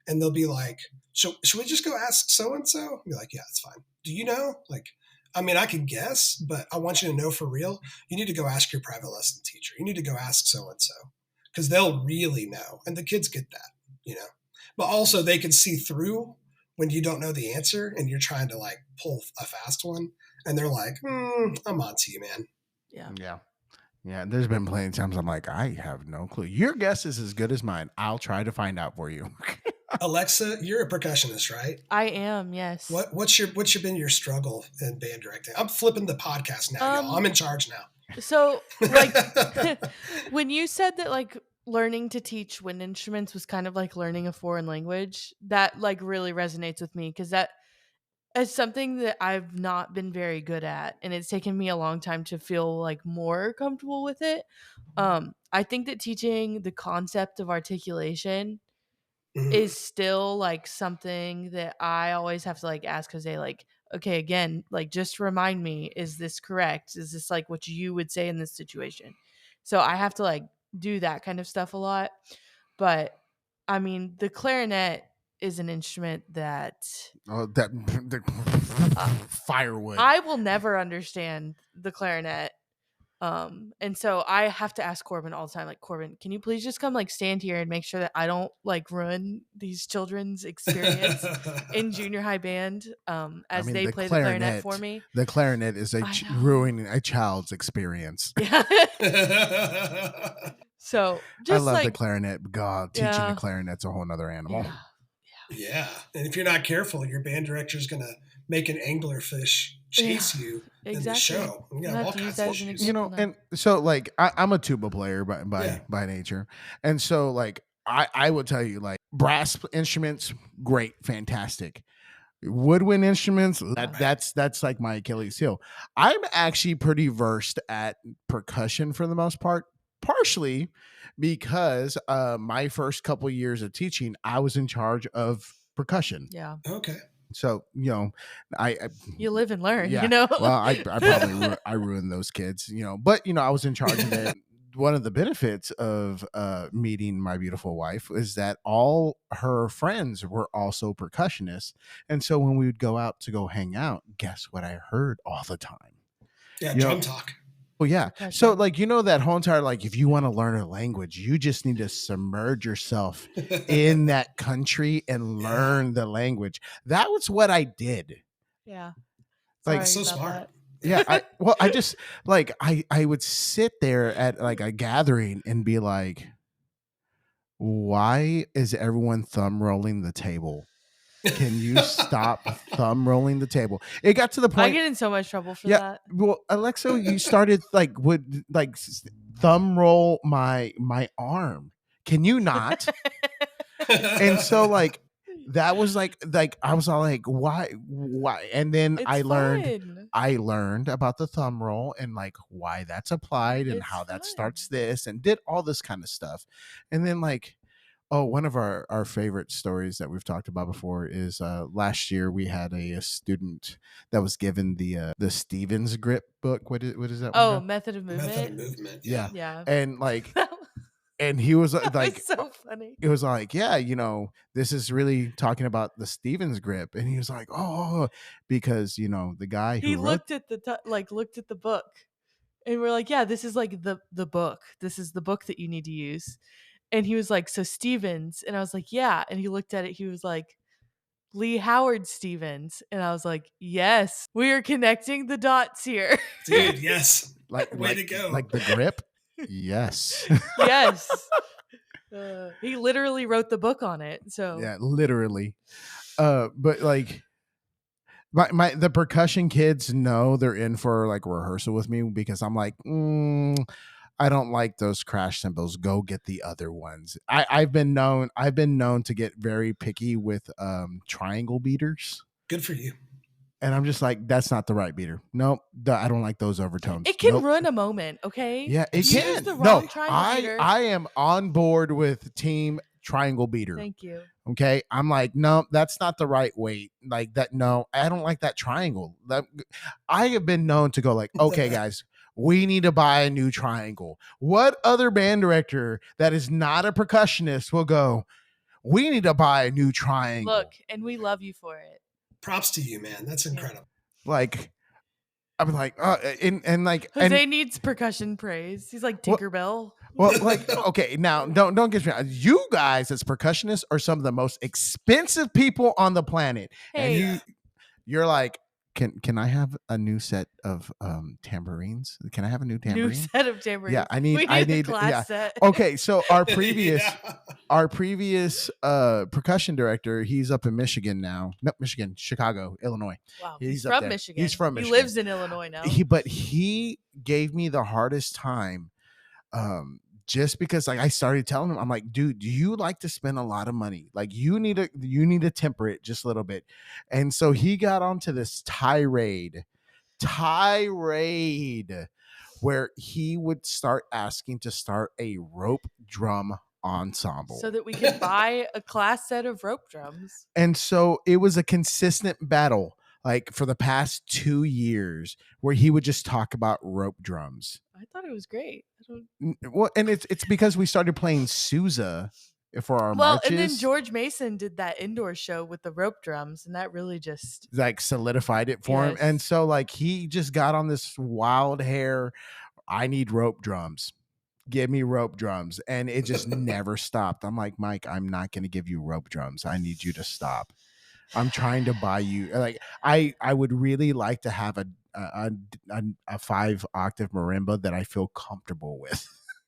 and they'll be like, should we just go ask so-and-so? Be like, yeah, it's fine. Do you know? Like, I mean, I can guess, but I want you to know for real. You need to go ask your private lesson teacher. You need to go ask so-and-so, because they'll really know. And the kids get that, But also, they can see through when you don't know the answer and you're trying to like pull a fast one. And they're like, I'm on to you, man. Yeah. Yeah. Yeah. There's been plenty of times I'm like, I have no clue. Your guess is as good as mine. I'll try to find out for you. Alexa, you're a percussionist, right? I am, yes. What's been your struggle in band directing? I'm flipping the podcast now, y'all. I'm Um, in charge now. so like when you said that like learning to teach wind instruments was kind of like learning a foreign language, that like really resonates with me because that is something that I've not been very good at, and it's taken me a long time to feel like more comfortable with it. I think that teaching the concept of articulation Mhm. is still like something that I always have to like ask Jose, like, okay, again, like just remind me, is this correct? Is this like what you would say in this situation? So I have to like do that kind of stuff a lot. But I mean, the clarinet is an instrument that Oh, that the firewood. I will never understand the clarinet. And so I have to ask Corbin all the time, like, Corbin, can you please just come like stand here and make sure that I don't like ruin these children's experience in junior high band I as mean, they play the clarinet for me. The clarinet is I know. ruining a child's experience. Yeah. So I just love the like clarinet. But God, teaching yeah, a clarinet's a whole nother animal. yeah. Yeah. And if you're not careful, your band director's going to make an anglerfish chase you in the Exactly. show. We You'll got all have to use kinds of that as an issues. You know, example now. and so like I'm a tuba player Yeah. by nature, and so like I will tell you, like, brass instruments, great, fantastic. Woodwind instruments, that's like my Achilles heel. I'm actually pretty versed at percussion for the most part, partially because my first couple years of teaching, I was in charge of percussion. Yeah. Okay. So I You live and learn, yeah. you know? Well, I probably I ruined those kids, but I was in charge of it. One of the benefits of meeting my beautiful wife is that all her friends were also percussionists, and so when we would go out to go hang out, guess what I heard all the time? Yeah, You know, drum talk. well, yeah. Percussion. So, like, that whole entire, like, if you want to learn a language, you just need to submerge yourself in that country and learn the language. That was what I did. Yeah. Like, Sorry so about smart. that. Yeah, I just like I would sit there at like a gathering and be like, why is everyone thumb rolling the table? Can you stop thumb rolling the table? It got to the I point. get in so much trouble for Yeah, that. well, Alexa, you started would thumb roll my arm. Can you not? And so like that was like I was all like, why? And then It's I learned about the thumb roll and like why that's applied and It's how that fun. starts this and did all this kind of stuff. And then like, oh, one of our favorite stories that we've talked about before is last year we had a student that was given the Stevens grip book. What is that one? Oh, called? method of movement. Method of movement. Yeah. Yeah. And like, and he was That like, was so funny. it was like, yeah, this is really talking about the Stevens grip. And he was like, oh, because, the guy who He wrote, looked at looked at the book, and we're like, yeah, this is like the book. This is the book that you need to use. And he was like, so Stevens, and I was like, yeah. And he looked at it. He was like, Lee Howard Stevens, and I was like, yes, we are connecting the dots here. Dude, yes. like, Way to go. like the grip. Yes. Yes. He literally wrote the book on it. So Yeah, literally. But like the percussion kids know they're in for like rehearsal with me because I'm like, I don't like those crash cymbals. Go get the other ones. I've been known to get very picky with triangle beaters. Good for you. And I'm just like, that's not the right beater. Nope, I don't like those overtones. it can Nope. ruin a moment, okay? Yeah, it If you can. use the No, wrong triangle beater. I am on board with team triangle beater. Thank you. Okay, I'm like, no, that's not the right weight. Like that, no, I don't like that triangle. I have been known to go like, okay, guys, we need to buy a new triangle. What other band director that is not a percussionist will go, we need to buy a new triangle? Look, and we love you for it. Props to you, man. That's incredible. Like, I'm like, and like, Jose needs percussion praise. He's like Tinkerbell. Well, like, okay, now don't get me wrong. You guys as percussionists are some of the most expensive people on the planet. Hey. And you're like, can I have a new set of tambourines? Can I have a new New tambourine? set of tambourines. Yeah, We I need the need yeah. class set. Okay, so Yeah. our previous percussion director, he's up in Michigan now. No, Michigan, Chicago, Illinois. Wow, He's he's up from there. Michigan. He's from He Michigan. lives in Illinois now. He gave me the hardest time just because like I started telling him, I'm like, dude, you like to spend a lot of money. Like you need to temper it just a little bit. And so he got onto this tirade where he would start asking to start a rope drum ensemble. So that we could buy a class set of rope drums. And so it was a consistent battle, like for the past 2 years, where he would just talk about rope drums. I thought it was great. Well, and it's because we started playing Sousa for our marches. And then George Mason did that indoor show with the rope drums, and that really just like solidified it for him. And so like he just got on this wild hair. I need rope drums. Give me rope drums. And it just never stopped. I'm like, Mike, I'm not going to give you rope drums. I need you to stop. I'm trying to buy you. Like, I would really like to have a 5-octave marimba that I feel comfortable with.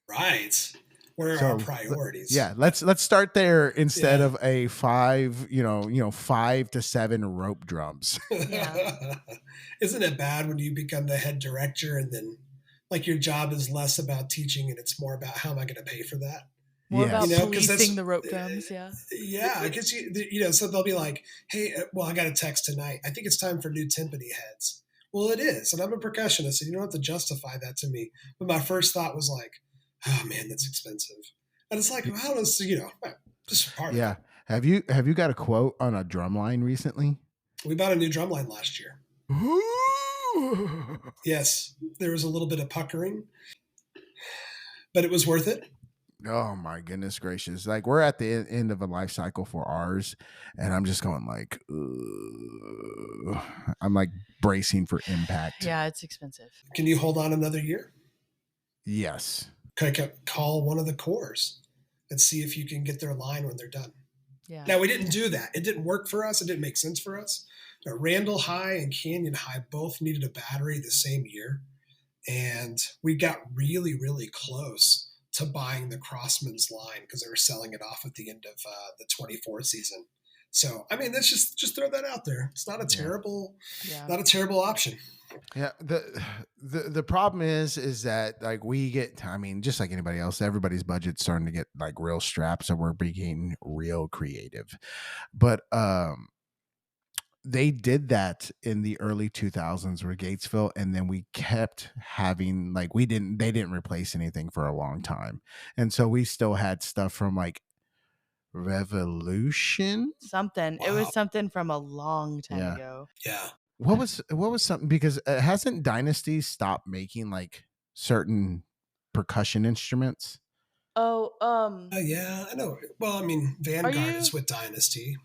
Right. Where are our priorities? Yeah, let's start there instead of a 5 to 7 rope drums. Yeah. Isn't it bad when you become the head director and then like your job is less about teaching and it's more about how am I going to pay for that? More about You know, 'cause policing the rope drums, yeah. Yeah, because you know, so they'll be like, "Hey, well, I got a text tonight. I think it's time for new timpani heads." Well, it is, and I'm a percussionist, and you don't have to justify that to me. But my first thought was like, "Oh man, that's expensive," and it's like, "How does just part of it." Have you got a quote on a drum line recently? We bought a new drum line last year. Yes, there was a little bit of puckering, but it was worth it. Oh my goodness gracious. Like we're at the end of a life cycle for ours. And I'm just going like, I'm like bracing for impact. Yeah, it's expensive. Can you hold on another year? Yes. Call one of the cores and see if you can get their line when they're done. Yeah. Now we didn't do that. It didn't work for us. It didn't make sense for us. Randall High and Canyon High both needed a battery the same year. And we got really, really close to buying the Crossman's line because they were selling it off at the end of the 24 season. So, I mean, let's just throw that out there. It's not a terrible, not a terrible option. Yeah. The problem is that like we get, I mean, just like anybody else, everybody's budget's starting to get like real strapped. So we're being real creative, but, they did that in the early 2000s with Gatesville, and then we kept having like they didn't replace anything for a long time, and so we still had stuff from like Revolution something. Wow. It was something from a long time ago. Yeah. What was something, because hasn't Dynasty stopped making like certain percussion instruments? Yeah, I know. Well, I mean, Vanguard is with Dynasty.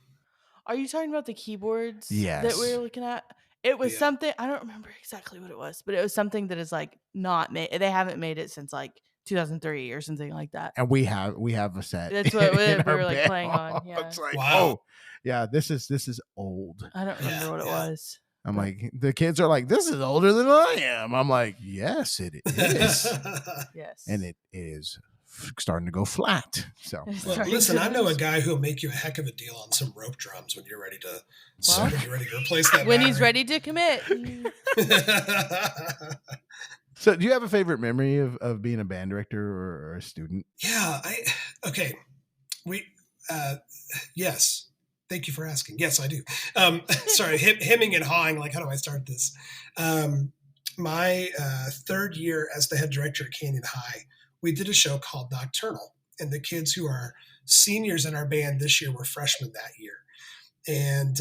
Are you talking about the keyboards yes. that we were looking at? It was something, I don't remember exactly what it was, but it was something that is like not made. They haven't made it since like 2003 or something like that. And we have a set. That's what we were like playing on. Yeah. It's like, wow. Oh, yeah, this is old. I don't remember what it was. I'm like, the kids are like, this is older than I am. I'm like, yes, it is. Yes. And it is starting to go flat. So listen, I know a guy who'll make you a heck of a deal on some rope drums when you're ready to replace that when battery. he's ready to commit. So do you have a favorite memory of being a band director or a student? Yeah, yes. Thank you for asking. Yes, I do. Sorry, hemming and hawing. Like, how do I start this? My third year as the head director at Canyon High, we did a show called Nocturnal, and the kids who are seniors in our band this year were freshmen that year. And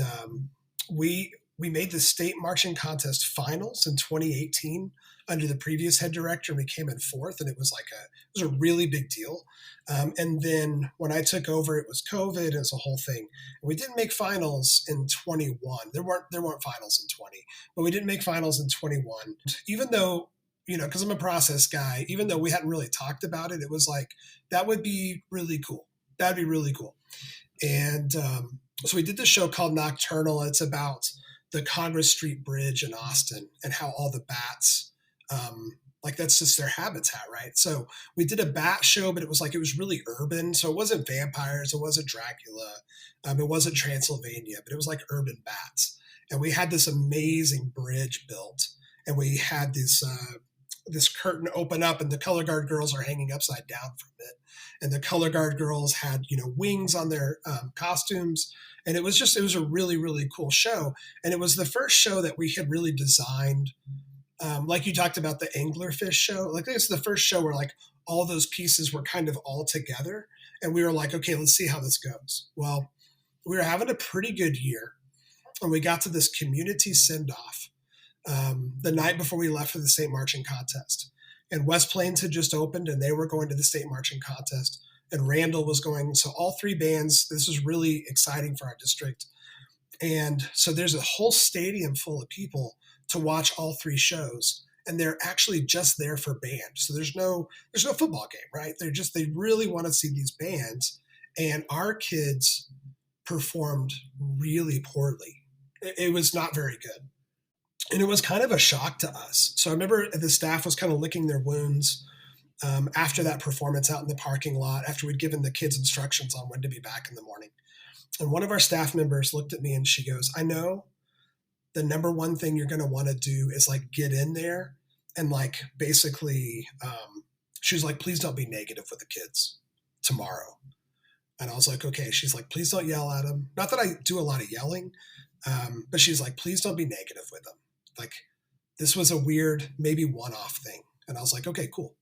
we made the state marching contest finals in 2018 under the previous head director, and we came in fourth, and it was a really big deal. And then when I took over, it was COVID, and it's a whole thing. And we didn't make finals in 21. There weren't finals in 20, but we didn't make finals in 21. Even though, because I'm a process guy, even though we hadn't really talked about it, it was like, that would be really cool. That'd be really cool. And so we did this show called Nocturnal. It's about the Congress Street Bridge in Austin and how all the bats, like that's just their habitat, right? So we did a bat show, but it was really urban. So it wasn't vampires, it wasn't Dracula, it wasn't Transylvania, but it was like urban bats. And we had this amazing bridge built, and we had this curtain open up, and the color guard girls are hanging upside down from it. And the color guard girls had, wings on their costumes. And it was a really, really cool show. And it was the first show that we had really designed. Like you talked about the anglerfish show, like it's the first show where like all those pieces were kind of all together. And we were like, okay, let's see how this goes. Well, we were having a pretty good year, and we got to this community send off the night before we left for the state marching contest. And West Plains had just opened, and they were going to the state marching contest, and Randall was going. So all three bands, this was really exciting for our district. And so there's a whole stadium full of people to watch all three shows. And they're actually just there for band. So there's no football game, right? They really want to see these bands. And our kids performed really poorly. It was not very good. And it was kind of a shock to us. So I remember the staff was kind of licking their wounds after that performance out in the parking lot, after we'd given the kids instructions on when to be back in the morning. And one of our staff members looked at me and she goes, I know the number one thing you're going to want to do is like get in there and like basically, she was like, please don't be negative with the kids tomorrow. And I was like, okay. She's like, please don't yell at them. Not that I do a lot of yelling, but she's like, please don't be negative with them. Like, this was a weird, maybe one-off thing. And I was like, okay, cool.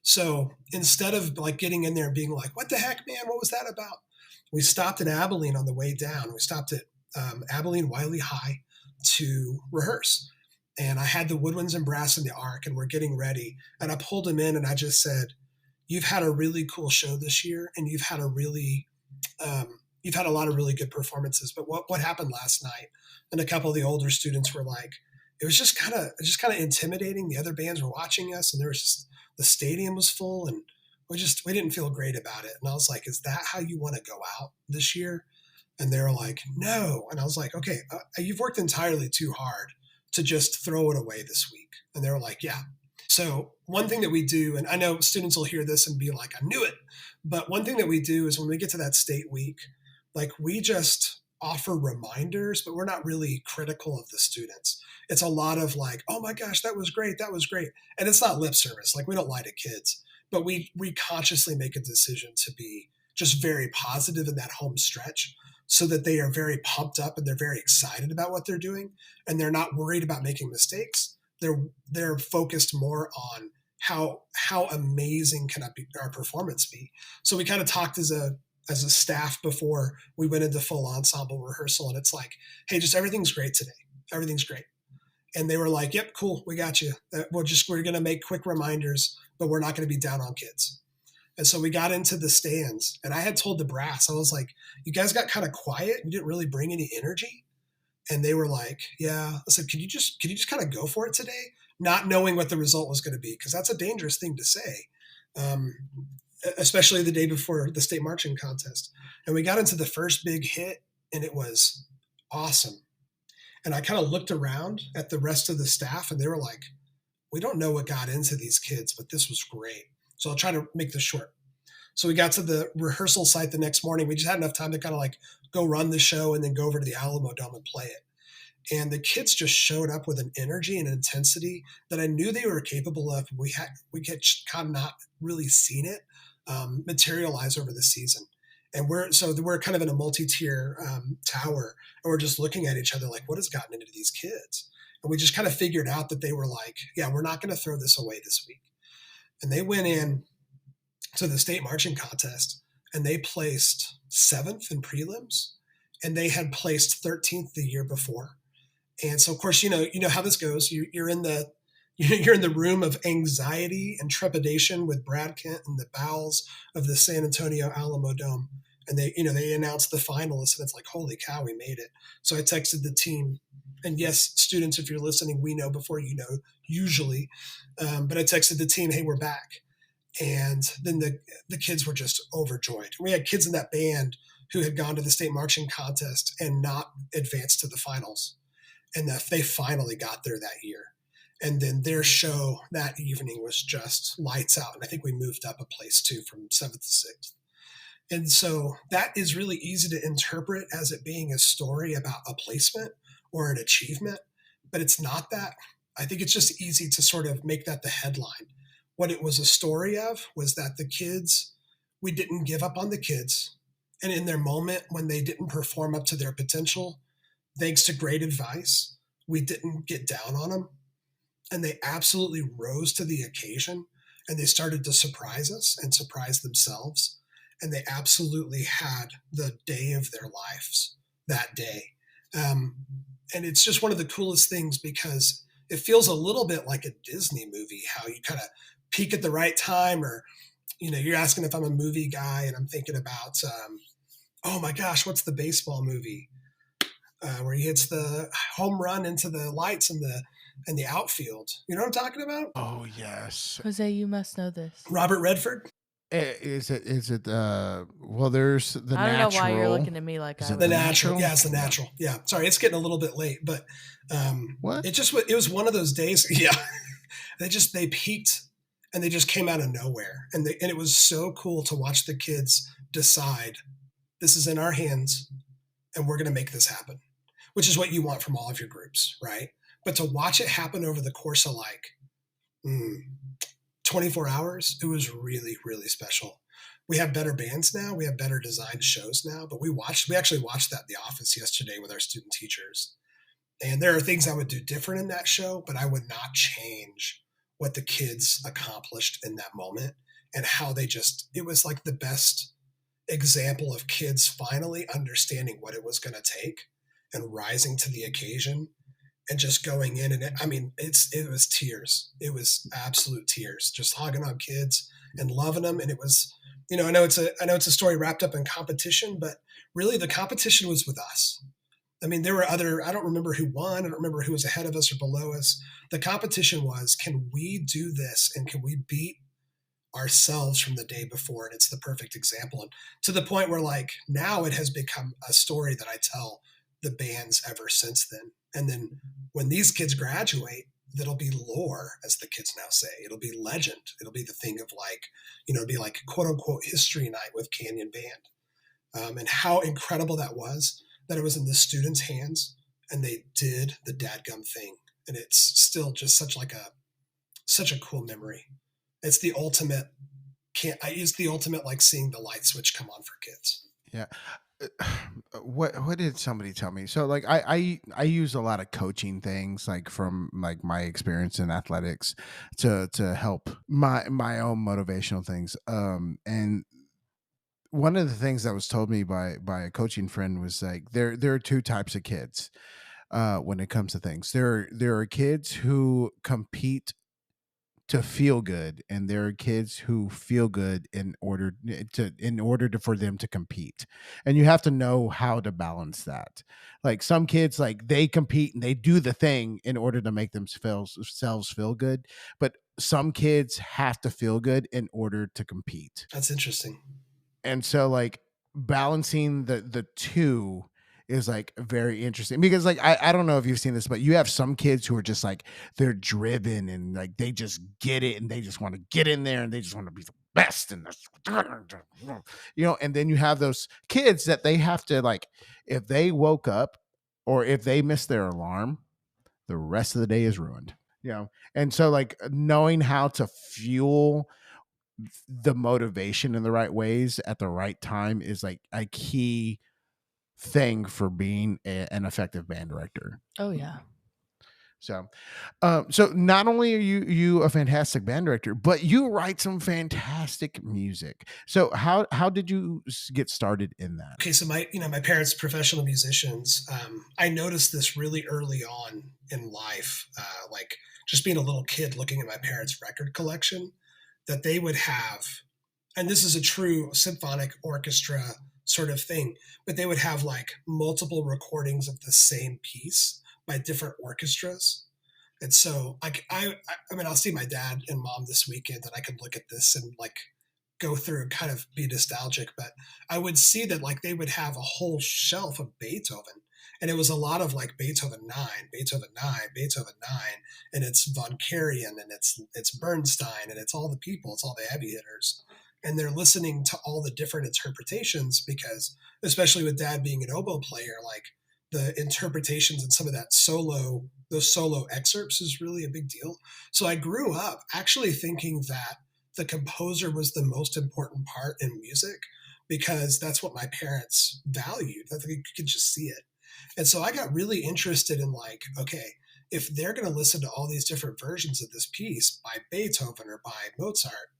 So instead of like getting in there and being like, what the heck, man, what was that about? We stopped at Abilene on the way down. We stopped at Abilene Wiley High to rehearse. And I had the woodwinds and brass in the arc, and we're getting ready. And I pulled him in and I just said, you've had a really cool show this year, and you've had a lot of really good performances. But what happened last night? And a couple of the older students were like, it was just kind of intimidating. The other bands were watching us, and the stadium was full, and we didn't feel great about it. And I was like, is that how you want to go out this year? And they were like, no. And I was like, okay, you've worked entirely too hard to just throw it away this week. And they were like, yeah. So one thing that we do, and I know students will hear this and be like, I knew it. But one thing that we do is when we get to that state week, like we just offer reminders, but we're not really critical of the students. It's a lot of like, oh my gosh, that was great. That was great. And it's not lip service. Like we don't lie to kids, but we consciously make a decision to be just very positive in that home stretch so that they are very pumped up and they're very excited about what they're doing. And they're not worried about making mistakes. They're focused more on how amazing can our performance be. So we kind of talked as a staff before we went into full ensemble rehearsal, and it's like, hey, just everything's great today. Everything's great. And they were like, yep, cool. We got you. We're going to make quick reminders, but we're not going to be down on kids. And so we got into the stands, and I had told the brass, I was like, you guys got kind of quiet. You didn't really bring any energy. And they were like, yeah. I said, could you just kind of go for it today? Not knowing what the result was going to be, because that's a dangerous thing to say, especially the day before the state marching contest. And we got into the first big hit, and it was awesome. And I kind of looked around at the rest of the staff, and they were like, we don't know what got into these kids, but this was great. So I'll try to make this short. So we got to the rehearsal site the next morning. We just had enough time to kind of like go run the show and then go over to the Alamo Dome and play it. And the kids just showed up with an energy and intensity that I knew they were capable of. We had kind of not really seen it materialize over the season. And we're kind of in a multi-tier tower, and we're just looking at each other like, what has gotten into these kids? And we just kind of figured out that they were like, yeah, we're not going to throw this away this week. And they went in to the state marching contest, and they placed 7th in prelims, and they had placed 13th the year before. And so, of course, you know how this goes. You're in the room of anxiety and trepidation with Brad Kent in the bowels of the San Antonio Alamo Dome. And they announced the finalists, and it's like, holy cow, we made it. So I texted the team, and yes, students, if you're listening, we know before you know, usually. But I texted the team, hey, we're back. And then the kids were just overjoyed. We had kids in that band who had gone to the state marching contest and not advanced to the finals. And they finally got there that year. And then their show that evening was just lights out. And I think we moved up a place too from 7th to 6th. And so that is really easy to interpret as it being a story about a placement or an achievement, but it's not that. I think it's just easy to sort of make that the headline. What it was a story of was that the kids, we didn't give up on the kids. And in their moment when they didn't perform up to their potential, thanks to great advice, we didn't get down on them. And they absolutely rose to the occasion, and they started to surprise us and surprise themselves. And they absolutely had the day of their lives that day. And it's just one of the coolest things because it feels a little bit like a Disney movie, how you kind of peak at the right time, or, you're asking if I'm a movie guy, and I'm thinking about, oh my gosh, what's the baseball movie where he hits the home run into the lights in the outfield? You know what I'm talking about? Oh yes. Jose, you must know this. Robert Redford. Is it well, there's the I don't Natural. know why you're looking at me like Is I it The was. Natural. Yeah, it's The Natural. Yeah. Sorry, it's getting a little bit late, but What? it was one of those days. Yeah. They peaked and they just came out of nowhere. And it was so cool to watch the kids decide this is in our hands and we're going to make this happen, which is what you want from all of your groups, right? But to watch it happen over the course of 24 hours, it was really, really special. We have better bands now. We have better designed shows now, but we actually watched that at the office yesterday with our student teachers. And there are things I would do different in that show, but I would not change what the kids accomplished in that moment and how it was like the best example of kids finally understanding what it was going to take and rising to the occasion and just going in. And it was tears. It was absolute tears, just hogging on kids and loving them. And it was, I know it's a story wrapped up in competition, but really the competition was with us. I mean, there were I don't remember who won. I don't remember who was ahead of us or below us. The competition was, can we do this? And can we beat ourselves from the day before? And it's the perfect example. And to the point where now it has become a story that I tell the bands ever since then. And then when these kids graduate, that'll be lore, as the kids now say. It'll be legend. It'll be the thing of it'll be like quote unquote history night with Canyon Band. And how incredible that was, that it was in the students' hands and they did the dadgum thing. And it's still just such a cool memory. It's the ultimate, like seeing the light switch come on for kids. Yeah. What did somebody tell me? So I use a lot of coaching things from my experience in athletics to help my own motivational things. And one of the things that was told me by a coaching friend was there are two types of kids when it comes to things. There are kids who compete to feel good, and there are kids who feel good in order for them to compete, and you have to know how to balance that. Some kids, they compete and they do the thing in order to make themselves feel good, but some kids have to feel good in order to compete. That's interesting. And so balancing the two is very interesting, because I don't know if you've seen this, but you have some kids who are just they're driven and they just get it and they just want to get in there and they just want to be the best, and and then you have those kids that they have to if they woke up or if they missed their alarm, the rest of the day is ruined. And so knowing how to fuel the motivation in the right ways at the right time is a key thing for being an effective band director. Oh yeah. So not only are you a fantastic band director, but you write some fantastic music. So how did you get started in that? Okay, so my parents, professional musicians. I noticed this really early on in life, just being a little kid looking at my parents' record collection, that they would have, and this is a true symphonic orchestra sort of thing, but they would have multiple recordings of the same piece by different orchestras. And so I'll see my dad and mom this weekend and I could look at this and go through and kind of be nostalgic, but I would see that they would have a whole shelf of Beethoven And it was a lot of like Beethoven 9, Beethoven 9, Beethoven 9, and it's von Karajan, and it's Bernstein, and it's all the people, it's all the heavy hitters. And they're listening to all the different interpretations because, especially with Dad being an oboe player, like the interpretations and some of that solo, those solo excerpts is really a big deal. So I grew up actually thinking that the composer was the most important part in music because that's what my parents valued. I think you could just see it. And so I got really interested in like, okay, if they're going to listen to all these different versions of this piece by Beethoven or by Mozart,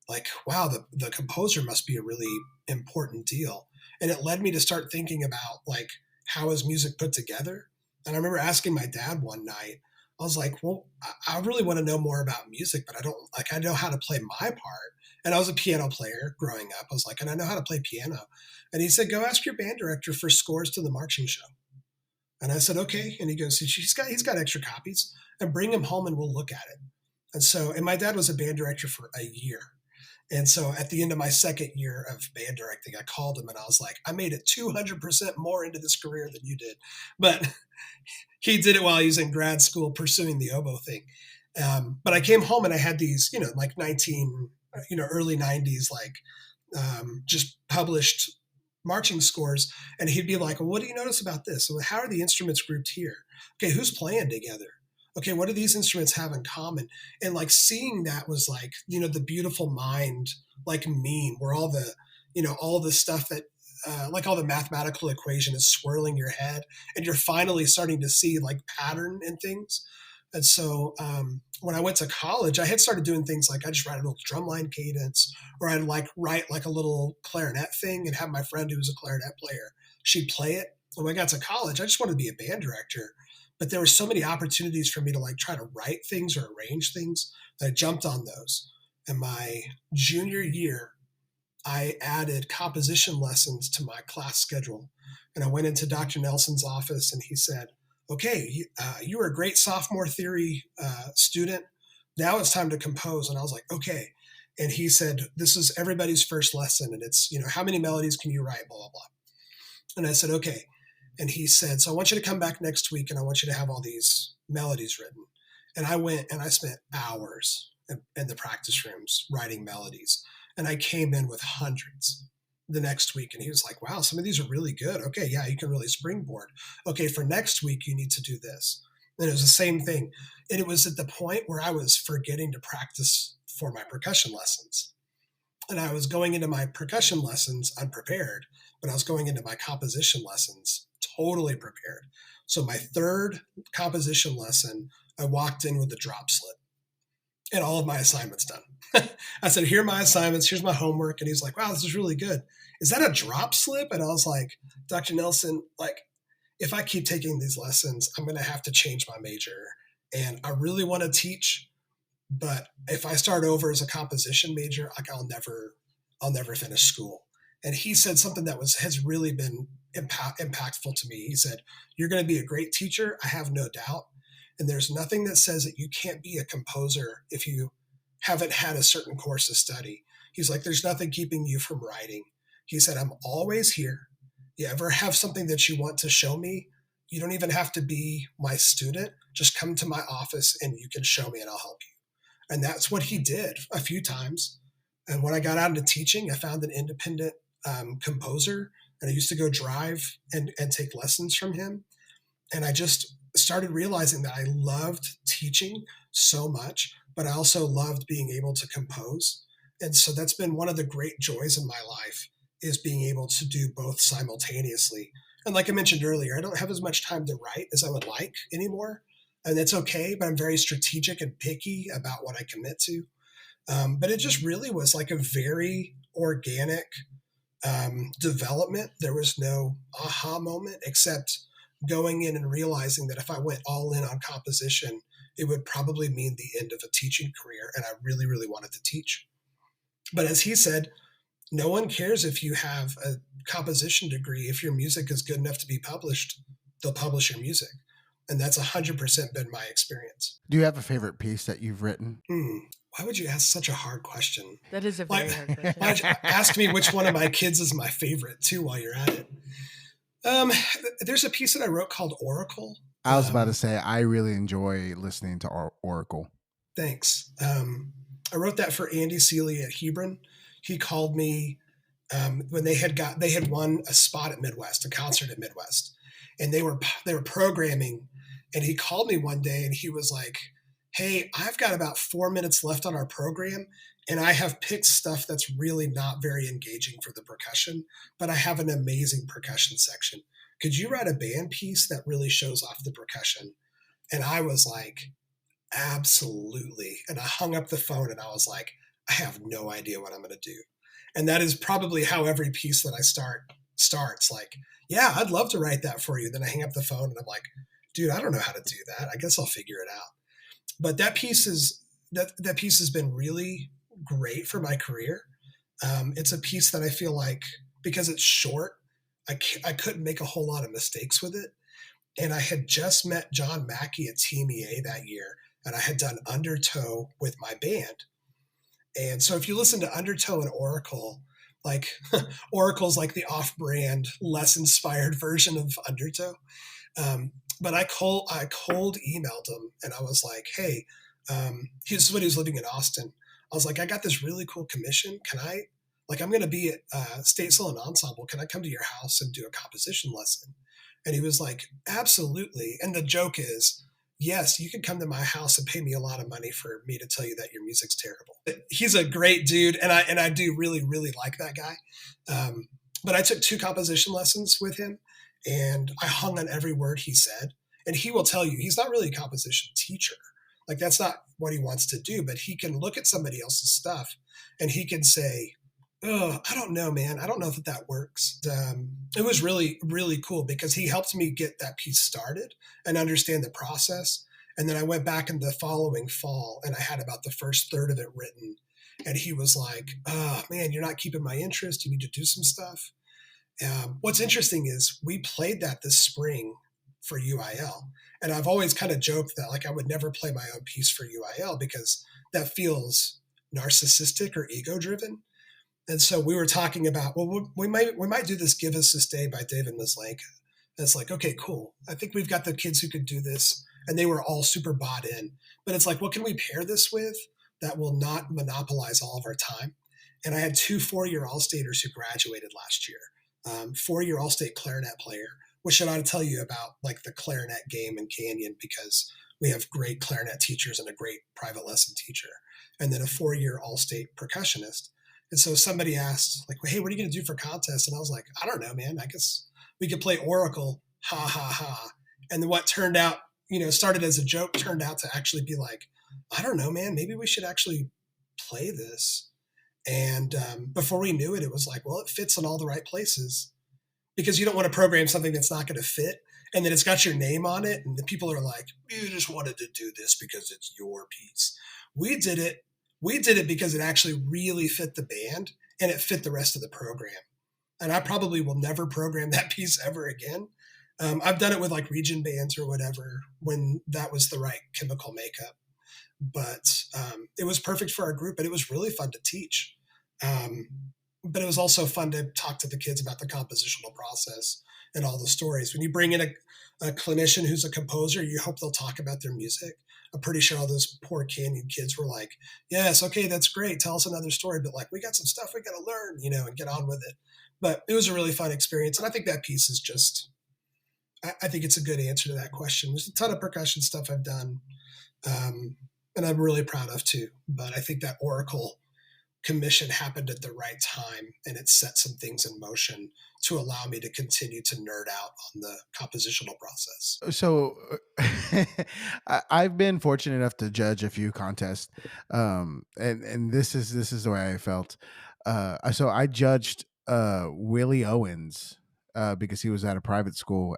like, wow, the composer must be a really important deal. And it led me to start thinking about like, how is music put together? And I remember asking my dad one night, I was like, well, I really want to know more about music, but I know how to play my part. And I was a piano player growing up. I was like, and I know how to play piano. And he said, go ask your band director for scores to the marching show. And I said, okay. And he goes, he's got extra copies, and bring him home and we'll look at it. And my dad was a band director for a year. And so at the end of my second year of band directing, I called him and I was like, I made it 200% more into this career than you did. But he did it while he was in grad school pursuing the oboe thing. But I came home and I had these, like early 90s, like just published marching scores. And he'd be like, well, what do you notice about this? Well, how are the instruments grouped here? Okay, who's playing together? Okay, what do these instruments have in common? And like seeing that was like, the beautiful mind, like meme where all the stuff that, like all the mathematical equation is swirling your head and you're finally starting to see like pattern in things. And so when I went to college, I had started doing things like I just write a little drumline cadence, or I'd like write like a little clarinet thing and have my friend who was a clarinet player, she'd play it. And when I got to college, I just wanted to be a band director. But there were so many opportunities for me to like try to write things or arrange things that I jumped on those. And my junior year, I added composition lessons to my class schedule. And I went into Dr. Nelson's office and he said, okay, you were a great sophomore theory student. Now it's time to compose. And I was like, okay. And he said, this is everybody's first lesson. And it's, how many melodies can you write, blah, blah, blah. And I said, okay. And he said, so I want you to come back next week and I want you to have all these melodies written. And I went and I spent hours in the practice rooms writing melodies. And I came in with hundreds the next week. And he was like, wow, some of these are really good. Okay, yeah, you can really springboard. Okay, for next week, you need to do this. And it was the same thing. And it was at the point where I was forgetting to practice for my percussion lessons. And I was going into my percussion lessons unprepared, but I was going into my composition lessons totally prepared. So my third composition lesson, I walked in with a drop slip and all of my assignments done. I said, here are my assignments. Here's my homework. And he's like, wow, this is really good. Is that a drop slip? And I was like, Dr. Nelson, like, if I keep taking these lessons, I'm going to have to change my major. And I really want to teach, but if I start over as a composition major, like I'll never finish school. And he said something that has really been impactful to me. He said, you're going to be a great teacher. I have no doubt. And there's nothing that says that you can't be a composer if you haven't had a certain course of study. He's like, there's nothing keeping you from writing. He said, I'm always here. You ever have something that you want to show me? You don't even have to be my student. Just come to my office and you can show me and I'll help you. And that's what he did a few times. And when I got out into teaching, I found an independent composer, and I used to go drive and take lessons from him. And I just started realizing that I loved teaching so much, but I also loved being able to compose. And so that's been one of the great joys in my life, is being able to do both simultaneously. And like I mentioned earlier, I don't have as much time to write as I would like anymore. And that's okay, but I'm very strategic and picky about what I commit to. But it just really was like a very organic development. There was no aha moment, except going in and realizing that if I went all in on composition, it would probably mean the end of a teaching career. And I really, really wanted to teach. But as he said, no one cares if you have a composition degree. If your music is good enough to be published, they'll publish your music. And that's 100% been my experience. Do you have a favorite piece that you've written? Why would you ask such a hard question? That is a very hard question. Why don't you ask me which one of my kids is my favorite too while you're at it? Um, there's a piece that I wrote called Oracle. I was about to Um, say I really enjoy listening to Oracle. Thanks. I wrote that for Andy Seeley at Hebron. He called me when they had won a spot at Midwest, a concert at Midwest, and they were programming. And he called me one day and he was like, "Hey, I've got about 4 minutes left on our program, and I have picked stuff that's really not very engaging for the percussion, but I have an amazing percussion section. Could you write a band piece that really shows off the percussion?" And I was like, absolutely. And I hung up the phone and I was like, I have no idea what I'm going to do. And that is probably how every piece that I starts like, yeah, I'd love to write that for you. Then I hang up the phone and I'm like, dude, I don't know how to do that. I guess I'll figure it out. But that piece has been really great for my career. It's a piece that I feel like because it's short, I couldn't make a whole lot of mistakes with it. And I had just met John Mackey at Team EA that year, and I had done Undertow with my band. And so if you listen to Undertow and Oracle, like Oracle's like the off-brand, less inspired version of Undertow. But I cold emailed him and I was like, hey, this is when he was living in Austin. I was like, I got this really cool commission. I'm going to be at Statesville and Ensemble. Can I come to your house and do a composition lesson? And he was like, absolutely. And the joke is, yes, you can come to my house and pay me a lot of money for me to tell you that your music's terrible. He's a great dude. And I do really, really like that guy. But I took 2 composition lessons with him and I hung on every word he said. And he will tell you, he's not really a composition teacher. Like that's not what he wants to do, but he can look at somebody else's stuff and he can say, oh, I don't know, man. I don't know if that works. It was really, really cool because he helped me get that piece started and understand the process. And then I went back in the following fall and I had about the first third of it written. And he was like, oh, man, you're not keeping my interest. You need to do some stuff. What's interesting is we played that this spring for UIL. And I've always kind of joked that like I would never play my own piece for UIL because that feels narcissistic or ego driven. And so we were talking about, well, we might do this "Give Us This Day" by David Maslanka. And it's like, okay, cool. I think we've got the kids who could do this, and they were all super bought in. But it's like, what can we pair this with that will not monopolize all of our time? And I had 2 4-year All-Staters who graduated last year. 4-year All-State clarinet player, which I ought to tell you about like the clarinet game in Canyon because we have great clarinet teachers and a great private lesson teacher. And then a 4-year All-State percussionist. And so somebody asked, like, hey, what are you going to do for contests? And I was like, I don't know, man. I guess we could play Oracle. Ha, ha, ha. And then what turned out, started as a joke, turned out to actually be like, I don't know, man. Maybe we should actually play this. And before we knew it, it was like, well, it fits in all the right places because you don't want to program something that's not going to fit. And then it's got your name on it. And the people are like, you just wanted to do this because it's your piece. We did it because it actually really fit the band and it fit the rest of the program. And I probably will never program that piece ever again. I've done it with like region bands or whatever when that was the right chemical makeup. But it was perfect for our group and it was really fun to teach. But it was also fun to talk to the kids about the compositional process and all the stories. When you bring in a clinician who's a composer, you hope they'll talk about their music. I'm pretty sure all those poor Canyon kids were like, yes, okay, that's great. Tell us another story. But like, we got some stuff we got to learn, and get on with it. But it was a really fun experience. And I think that piece is just, I think it's a good answer to that question. There's a ton of percussion stuff I've done. And I'm really proud of too. But I think that Oracle commission happened at the right time and it set some things in motion to allow me to continue to nerd out on the compositional process. So I've been fortunate enough to judge a few contests, and this is the way I felt. So I judged Willie Owens because he was at a private school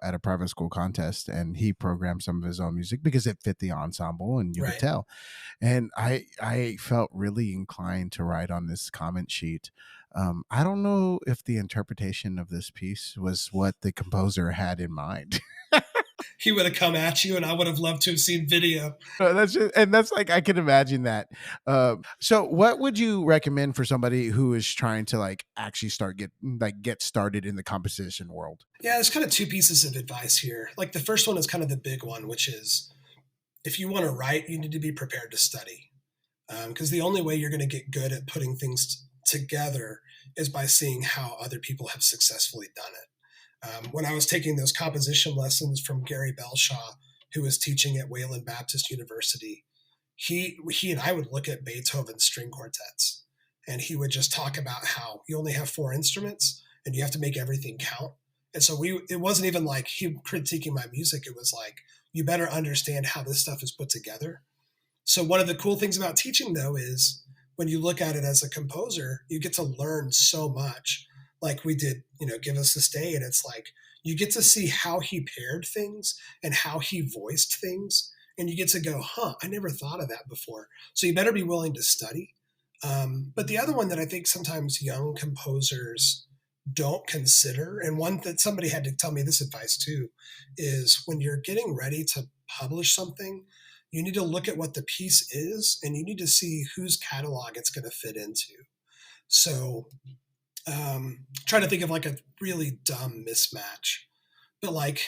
contest, and he programmed some of his own music because it fit the ensemble, and you could tell. And I felt really inclined to write on this comment sheet. I don't know if the interpretation of this piece was what the composer had in mind. He would have come at you, and I would have loved to have seen video. That's just, and that's like, I can imagine that. So what would you recommend for somebody who is trying to like actually get started in the composition world? Yeah, there's kind of two pieces of advice here. Like the first one is kind of the big one, which is if you want to write, you need to be prepared to study. Because the only way you're going to get good at putting things together is by seeing how other people have successfully done it. When I was taking those composition lessons from Gary Belshaw, who was teaching at Wayland Baptist University, he and I would look at Beethoven's string quartets, and he would just talk about how you only have 4 instruments and you have to make everything count. And so it wasn't even like he critiquing my music. It was like, you better understand how this stuff is put together. So one of the cool things about teaching, though, is when you look at it as a composer, you get to learn so much. Like we did, Give Us This Day, and it's like you get to see how he paired things and how he voiced things, and you get to go, I never thought of that before. So you better be willing to study. But the other one that I think sometimes young composers don't consider, and one that somebody had to tell me this advice too, is when you're getting ready to publish something, you need to look at what the piece is and you need to see whose catalog it's going to fit into. So trying to think of like a really dumb mismatch, but like,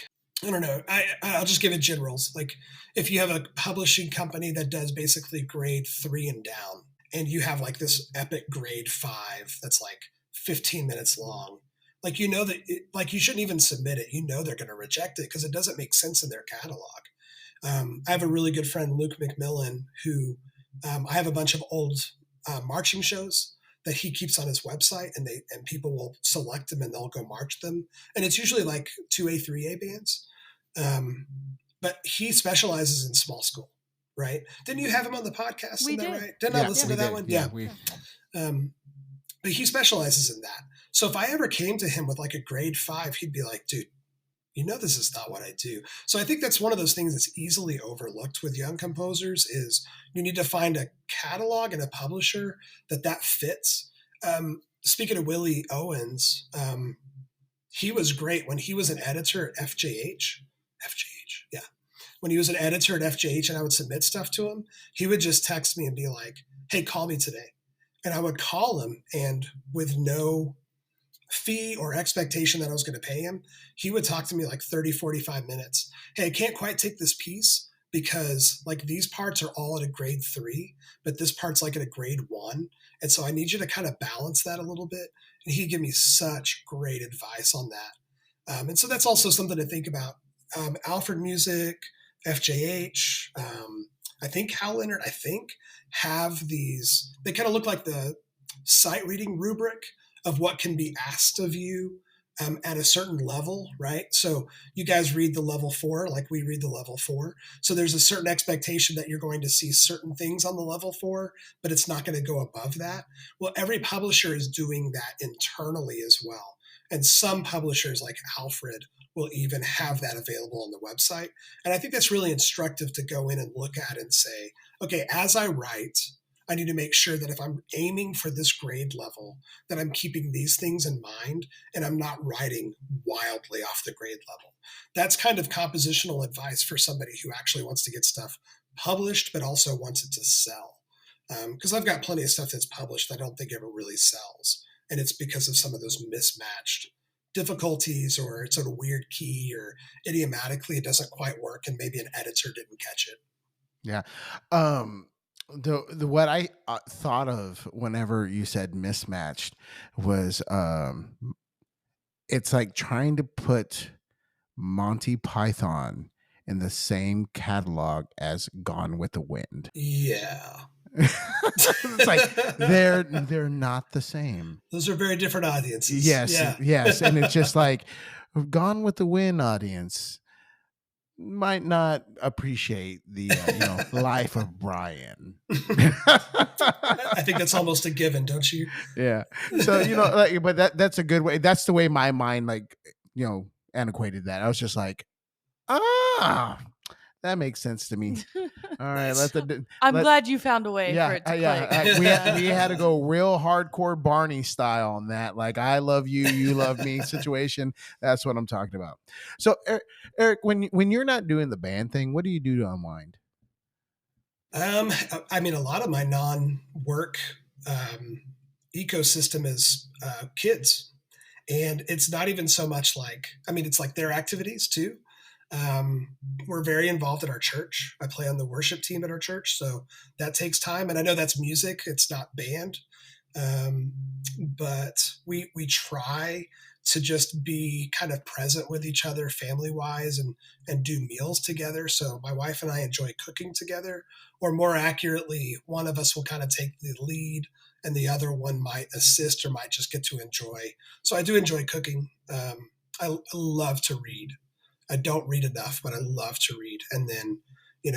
I don't know, I'll just give it generals. Like if you have a publishing company that does basically grade 3 and down, and you have like this epic grade 5 that's like 15 minutes long, like you shouldn't even submit it. They're going to reject it because it doesn't make sense in their catalog. I have a really good friend, Luke McMillan, who I have a bunch of old marching shows that he keeps on his website, and people will select them and they'll go march them. And it's usually like 2A, 3A bands. But he specializes in small school, right? Didn't you have him on the podcast? We Isn't that did. right? Didn't I listen to that one? Yeah. But he specializes in that. So if I ever came to him with like a grade 5, he'd be like, dude, this is not what I do. So I think that's one of those things that's easily overlooked with young composers is you need to find a catalog and a publisher that fits. Speaking of Willie Owens, he was great when he was an editor at FJH. Yeah. When he was an editor at FJH and I would submit stuff to him, he would just text me and be like, hey, call me today. And I would call him, and with no fee or expectation that I was going to pay him, he would talk to me like 30, 45 minutes. Hey, I can't quite take this piece because like these parts are all at a grade 3, but this part's like at a grade 1. And so I need you to kind of balance that a little bit. And he'd give me such great advice on that. And so that's also something to think about. Alfred Music, FJH, I think Hal Leonard, have these, they kind of look like the sight reading rubric of what can be asked of you at a certain level, right? So you guys read the level 4, like we read the level 4. So there's a certain expectation that you're going to see certain things on the level 4, but it's not going to go above that. Well, every publisher is doing that internally as well. And some publishers like Alfred will even have that available on the website. And I think that's really instructive to go in and look at and say, okay, as I write, I need to make sure that if I'm aiming for this grade level, that I'm keeping these things in mind and I'm not writing wildly off the grade level. That's kind of compositional advice for somebody who actually wants to get stuff published, but also wants it to sell. Because I've got plenty of stuff that's published that I don't think ever really sells. And it's because of some of those mismatched difficulties, or it's at a weird key, or idiomatically it doesn't quite work and maybe an editor didn't catch it. Yeah. The what I thought of whenever you said mismatched was it's like trying to put Monty Python in the same catalog as Gone with the Wind. Yeah. It's like they're not the same. Those are very different audiences. Yes. And it's just like Gone with the Wind audience might not appreciate the life of Brian. I think that's almost a given, don't you? Yeah. So but that's a good way. That's the way my mind antiquated that. I was just like, That makes sense to me. All right, Nice. I'm let glad you found a way for it to click. we had to go real hardcore Barney style on that. Like I love you, you love me situation. That's what I'm talking about. So Eric, when you're not doing the band thing, what do you do to unwind? Um, I mean, a lot of my non-work um, ecosystem is kids, and it's not even so much like, I mean, it's like their activities too. We're very involved in our church. I play on the worship team at our church, so that takes time. And I know that's music; it's not band, um, but we try to just be kind of present with each other, family wise, and do meals together. So my wife and I enjoy cooking together, or more accurately, one of us will kind of take the lead, and the other one might assist or might just get to enjoy. So I do enjoy cooking. I love to read. I don't read enough, but I love to read. And then,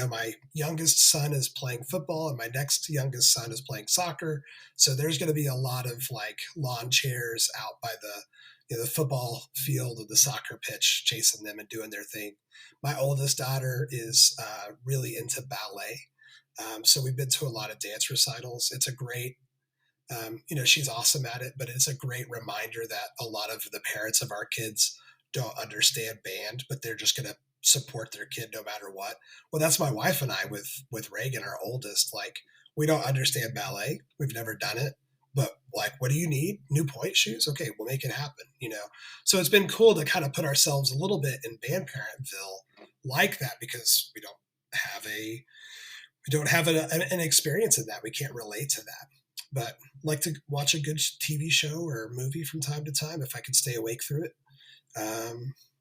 my youngest son is playing football, and my next youngest son is playing soccer. So there's going to be a lot of like lawn chairs out by the football field or the soccer pitch, chasing them and doing their thing. My oldest daughter is really into ballet. So we've been to a lot of dance recitals. It's a great she's awesome at it, but it's a great reminder that a lot of the parents of our kids don't understand band, but they're just going to support their kid no matter what. Well, that's my wife and I with Reagan, our oldest. Like, we don't understand ballet. We've never done it. But like, what do you need? New point shoes? Okay, we'll make it happen. So it's been cool to kind of put ourselves a little bit in band parentville like that, because have a we don't have an experience in that. We can't relate to that. But like to watch a good TV show or movie from time to time if I can stay awake through it.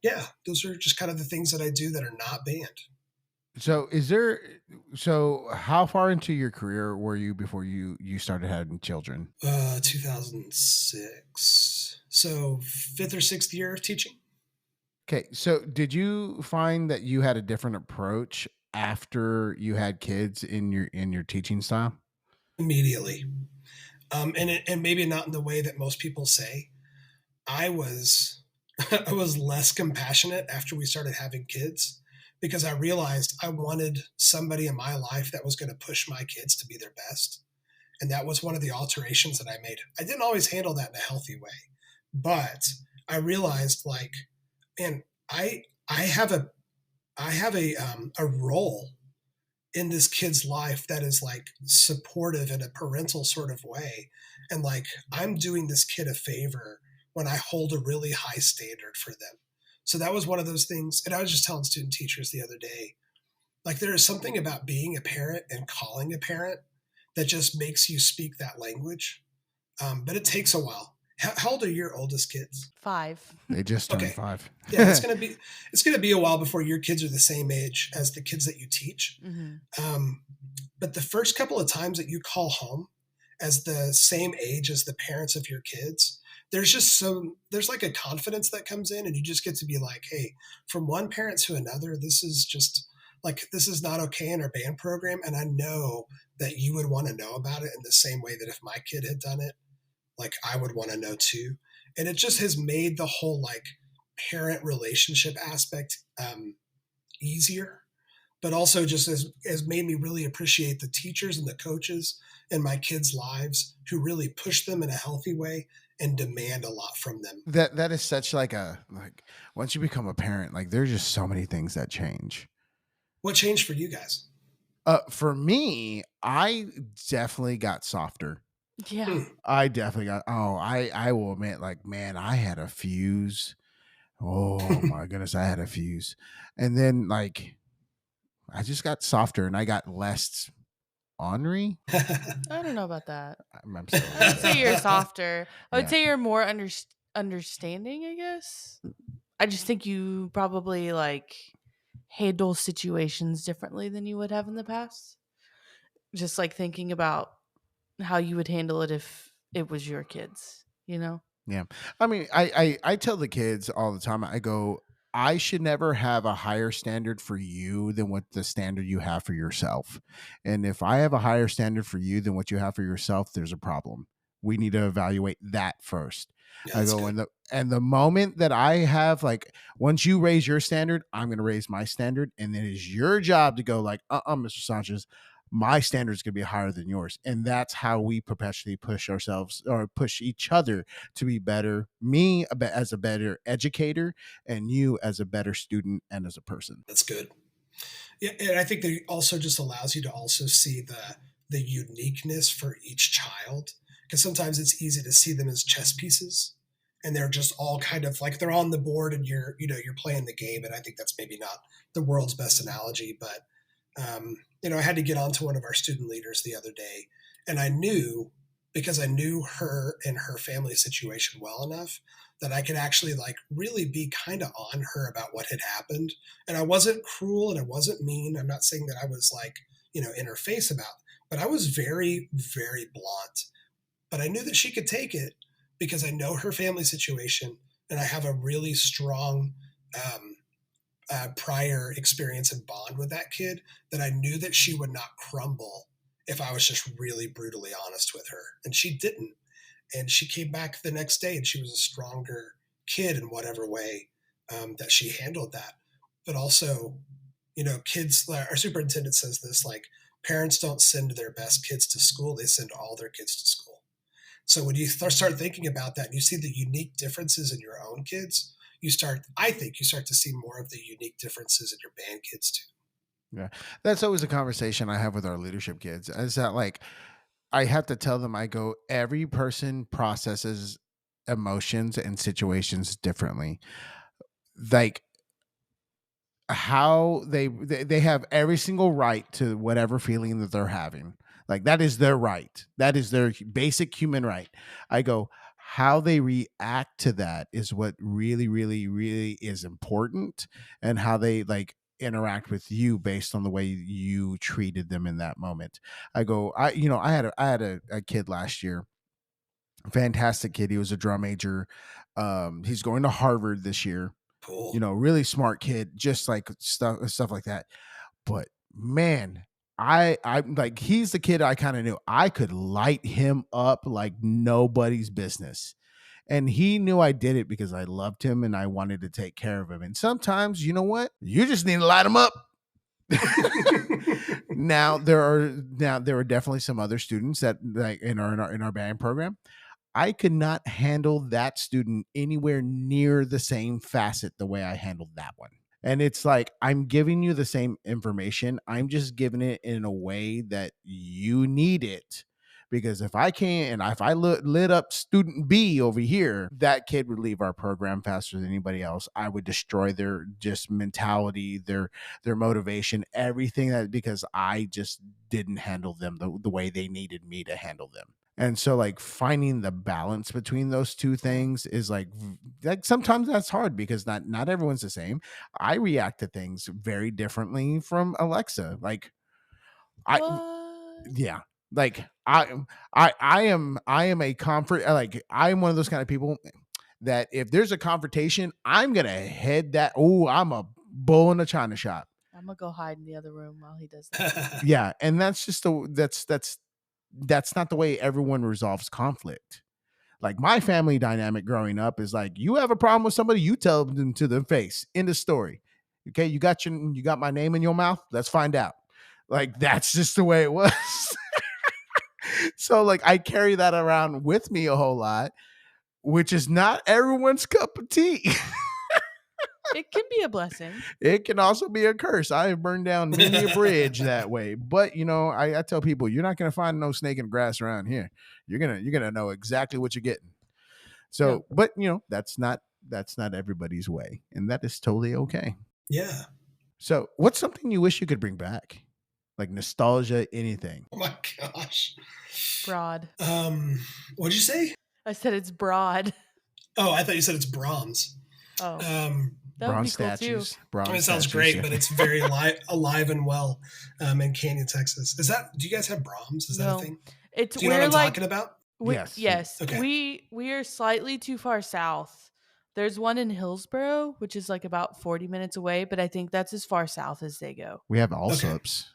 Yeah, those are just kind of the things that I do that are not band. So how far into your career were you before you started having children? 2006. So fifth or sixth year of teaching. Okay, so did you find that you had a different approach after you had kids in your teaching style? Immediately. And maybe not in the way that most people say. I was I was less compassionate after we started having kids, because I realized I wanted somebody in my life that was going to push my kids to be their best. And that was one of the alterations that I made. I didn't always handle that in a healthy way, but I realized, like, man, I have a role in this kid's life that is like supportive in a parental sort of way. And like, I'm doing this kid a favor when I hold a really high standard for them. So that was one of those things. And I was just telling student teachers the other day, like, there is something about being a parent and calling a parent that just makes you speak that language. But it takes a while. How old are your oldest kids? 5. They just turned Okay. 5. Yeah, it's gonna be a while before your kids are the same age as the kids that you teach. Mhm. But the first couple of times that you call home as the same age as the parents of your kids, there's like a confidence that comes in, and you just get to be like, hey, from one parent to another, this is just like, this is not okay in our band program. And I know that you would want to know about it in the same way that if my kid had done it, like, I would want to know too. And it just has made the whole like parent relationship aspect easier, but also just has made me really appreciate the teachers and the coaches in my kids' lives who really push them in a healthy way and demand a lot from them. That is such like once you become a parent, like there's just so many things that change. What changed for you guys? For me, I definitely got softer. Yeah. Hmm. I definitely got. Oh, I will admit, like, man, I had a fuse. Oh my goodness, I had a fuse, and then like I just got softer and I got less ornery. I don't know about that. I'm still a I little would bit. say you're softer. I would Yeah. say you're more understanding, I guess. I just think you probably like handle situations differently than you would have in the past. Just like thinking about how you would handle it if it was your kids, you know? Yeah. I mean, I tell the kids all the time, I go, I should never have a higher standard for you than what the standard you have for yourself. And if I have a higher standard for you than what you have for yourself, there's a problem. we need to evaluate that first. Yeah, I that's go, good. and the moment that I have, like, once you raise your standard, I'm going to raise my standard, and it is your job to go like, Mr. Sanchez, my standard is going to be higher than yours. And that's how we perpetually push ourselves or push each other to be better. Me as a better educator, and you as a better student and as a person. That's good. Yeah, and I think that it also just allows you to also see the uniqueness for each child, because sometimes it's easy to see them as chess pieces, and they're just all kind of like they're on the board, and you're playing the game. And I think that's maybe not the world's best analogy, but I had to get on to one of our student leaders the other day, and I knew, because I knew her and her family situation well enough, that I could actually like really be kind of on her about what had happened. And I wasn't cruel and I wasn't mean. I'm not saying that I was like, in her face about, but I was very, very blunt. But I knew that she could take it because I know her family situation, and I have a really strong um, prior experience and bond with that kid, that I knew that she would not crumble if I was just really brutally honest with her. And she didn't. And she came back the next day and she was a stronger kid in whatever way that she handled that. But also, kids, our superintendent says this, like, parents don't send their best kids to school, they send all their kids to school. So when you start thinking about that and you see the unique differences in your own kids, I think you start to see more of the unique differences in your band kids too. Yeah. That's always a conversation I have with our leadership kids. Is that like, I have to tell them, I go, every person processes emotions and situations differently. Like, how they have every single right to whatever feeling that they're having. Like, that is their right. That is their basic human right. I go, how they react to that is what really, really, really is important, and how they like interact with you based on the way you treated them in that moment. I go, I had a kid last year, fantastic kid. He was a drum major. He's going to Harvard this year. Cool. Really smart kid, just like stuff like that. But man, I'm like, he's the kid I kind of knew. I could light him up like nobody's business. And he knew I did it because I loved him and I wanted to take care of him. And sometimes, you know what? You just need to light him up. Now there are definitely some other students that, like, in our band program, I could not handle that student anywhere near the same facet the way I handled that one. And it's like, I'm giving you the same information. I'm just giving it in a way that you need it. Because if I can't, and if I lit up student B over here, that kid would leave our program faster than anybody else. I would destroy their just mentality, their motivation, everything, that because I just didn't handle them the way they needed me to handle them. And so, like, finding the balance between those two things is like sometimes that's hard because not everyone's the same. I react to things very differently from Alexa. Like, I What? yeah, like I am a comfort, like, I'm one of those kind of people that if there's a confrontation, I'm gonna head that. Oh, I'm a bull in a china shop. I'm gonna go hide in the other room while he does that. Yeah, and that's just that's not the way everyone resolves conflict. Like, my family dynamic growing up is like, you have a problem with somebody, you tell them to their face. End of story. Okay, you got my name in your mouth. Let's find out. Like, that's just the way it was. So, like, I carry that around with me a whole lot, which is not everyone's cup of tea. It can be a blessing. It can also be a curse. I have burned down many a bridge that way. But I tell people, you're not gonna find no snake in the grass around here. You're gonna know exactly what you're getting. So, No. but that's not everybody's way, and that is totally okay. Yeah. So, what's something you wish you could bring back? Like nostalgia, anything. Oh my gosh. Broad. What'd you say? I said it's broad. Oh, I thought you said it's Brahms. Oh, Um, that would Bronze be cool statues. too. Bronze it sounds statues, great, yeah. but it's very alive and well in Canyon, Texas. Do you guys have Brahms? Is that No. a thing? It's Do you know what I'm talking about? Yes. Yes. Okay. We are slightly too far south. There's one in Hillsboro, which is like about 40 minutes away, but I think that's as far south as they go. We have Okay. Allsops.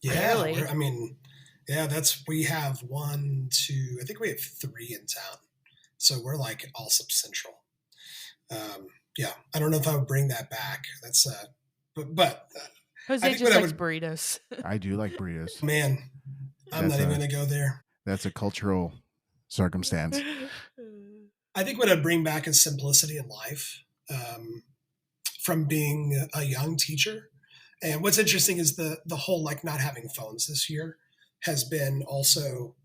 Yeah. Barely. I mean, Yeah, we have one, two, I think we have three in town. So we're like Allsup Central. Um, yeah, I don't know if I would bring that back. That's, but I Jose think what just I likes would, burritos. I do like burritos. man, I'm That's not even a going to go there. that's a cultural circumstance. I think what I'd bring back is simplicity in life. From being a young teacher. And what's interesting is the whole like not having phones this year has been also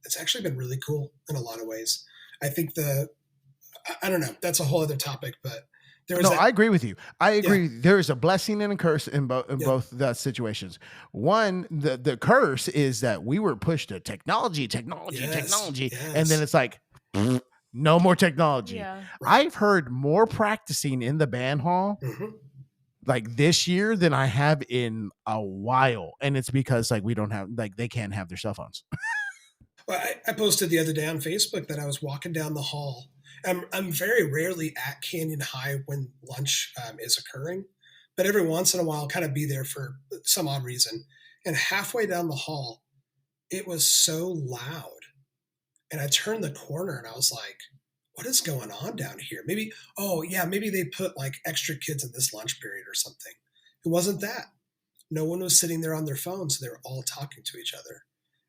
it's actually been really cool in a lot of ways. I think I don't know, that's a whole other topic, but there was No, that. I agree with you. I Yeah, agree. There is a blessing and a curse in yeah, both the situations. One, the curse is that we were pushed to technology, yes, and then yes, it's like no more technology. Yeah. right. I've heard more practicing in the band hall Hmm. like this year than I have in a while, and it's because like we don't have like they can't have their cell phones. Well, I posted the other day on Facebook that I was walking down the hall. I'm very rarely at Canyon High when lunch is occurring, but every once in a while, I'll kind of be there for some odd reason. And halfway down the hall, it was so loud. And I turned the corner and I was like, what is going on down here? Maybe, oh, yeah, maybe they put like extra kids in this lunch period or something. It wasn't that. No one was sitting there on their phones. They were all talking to each other.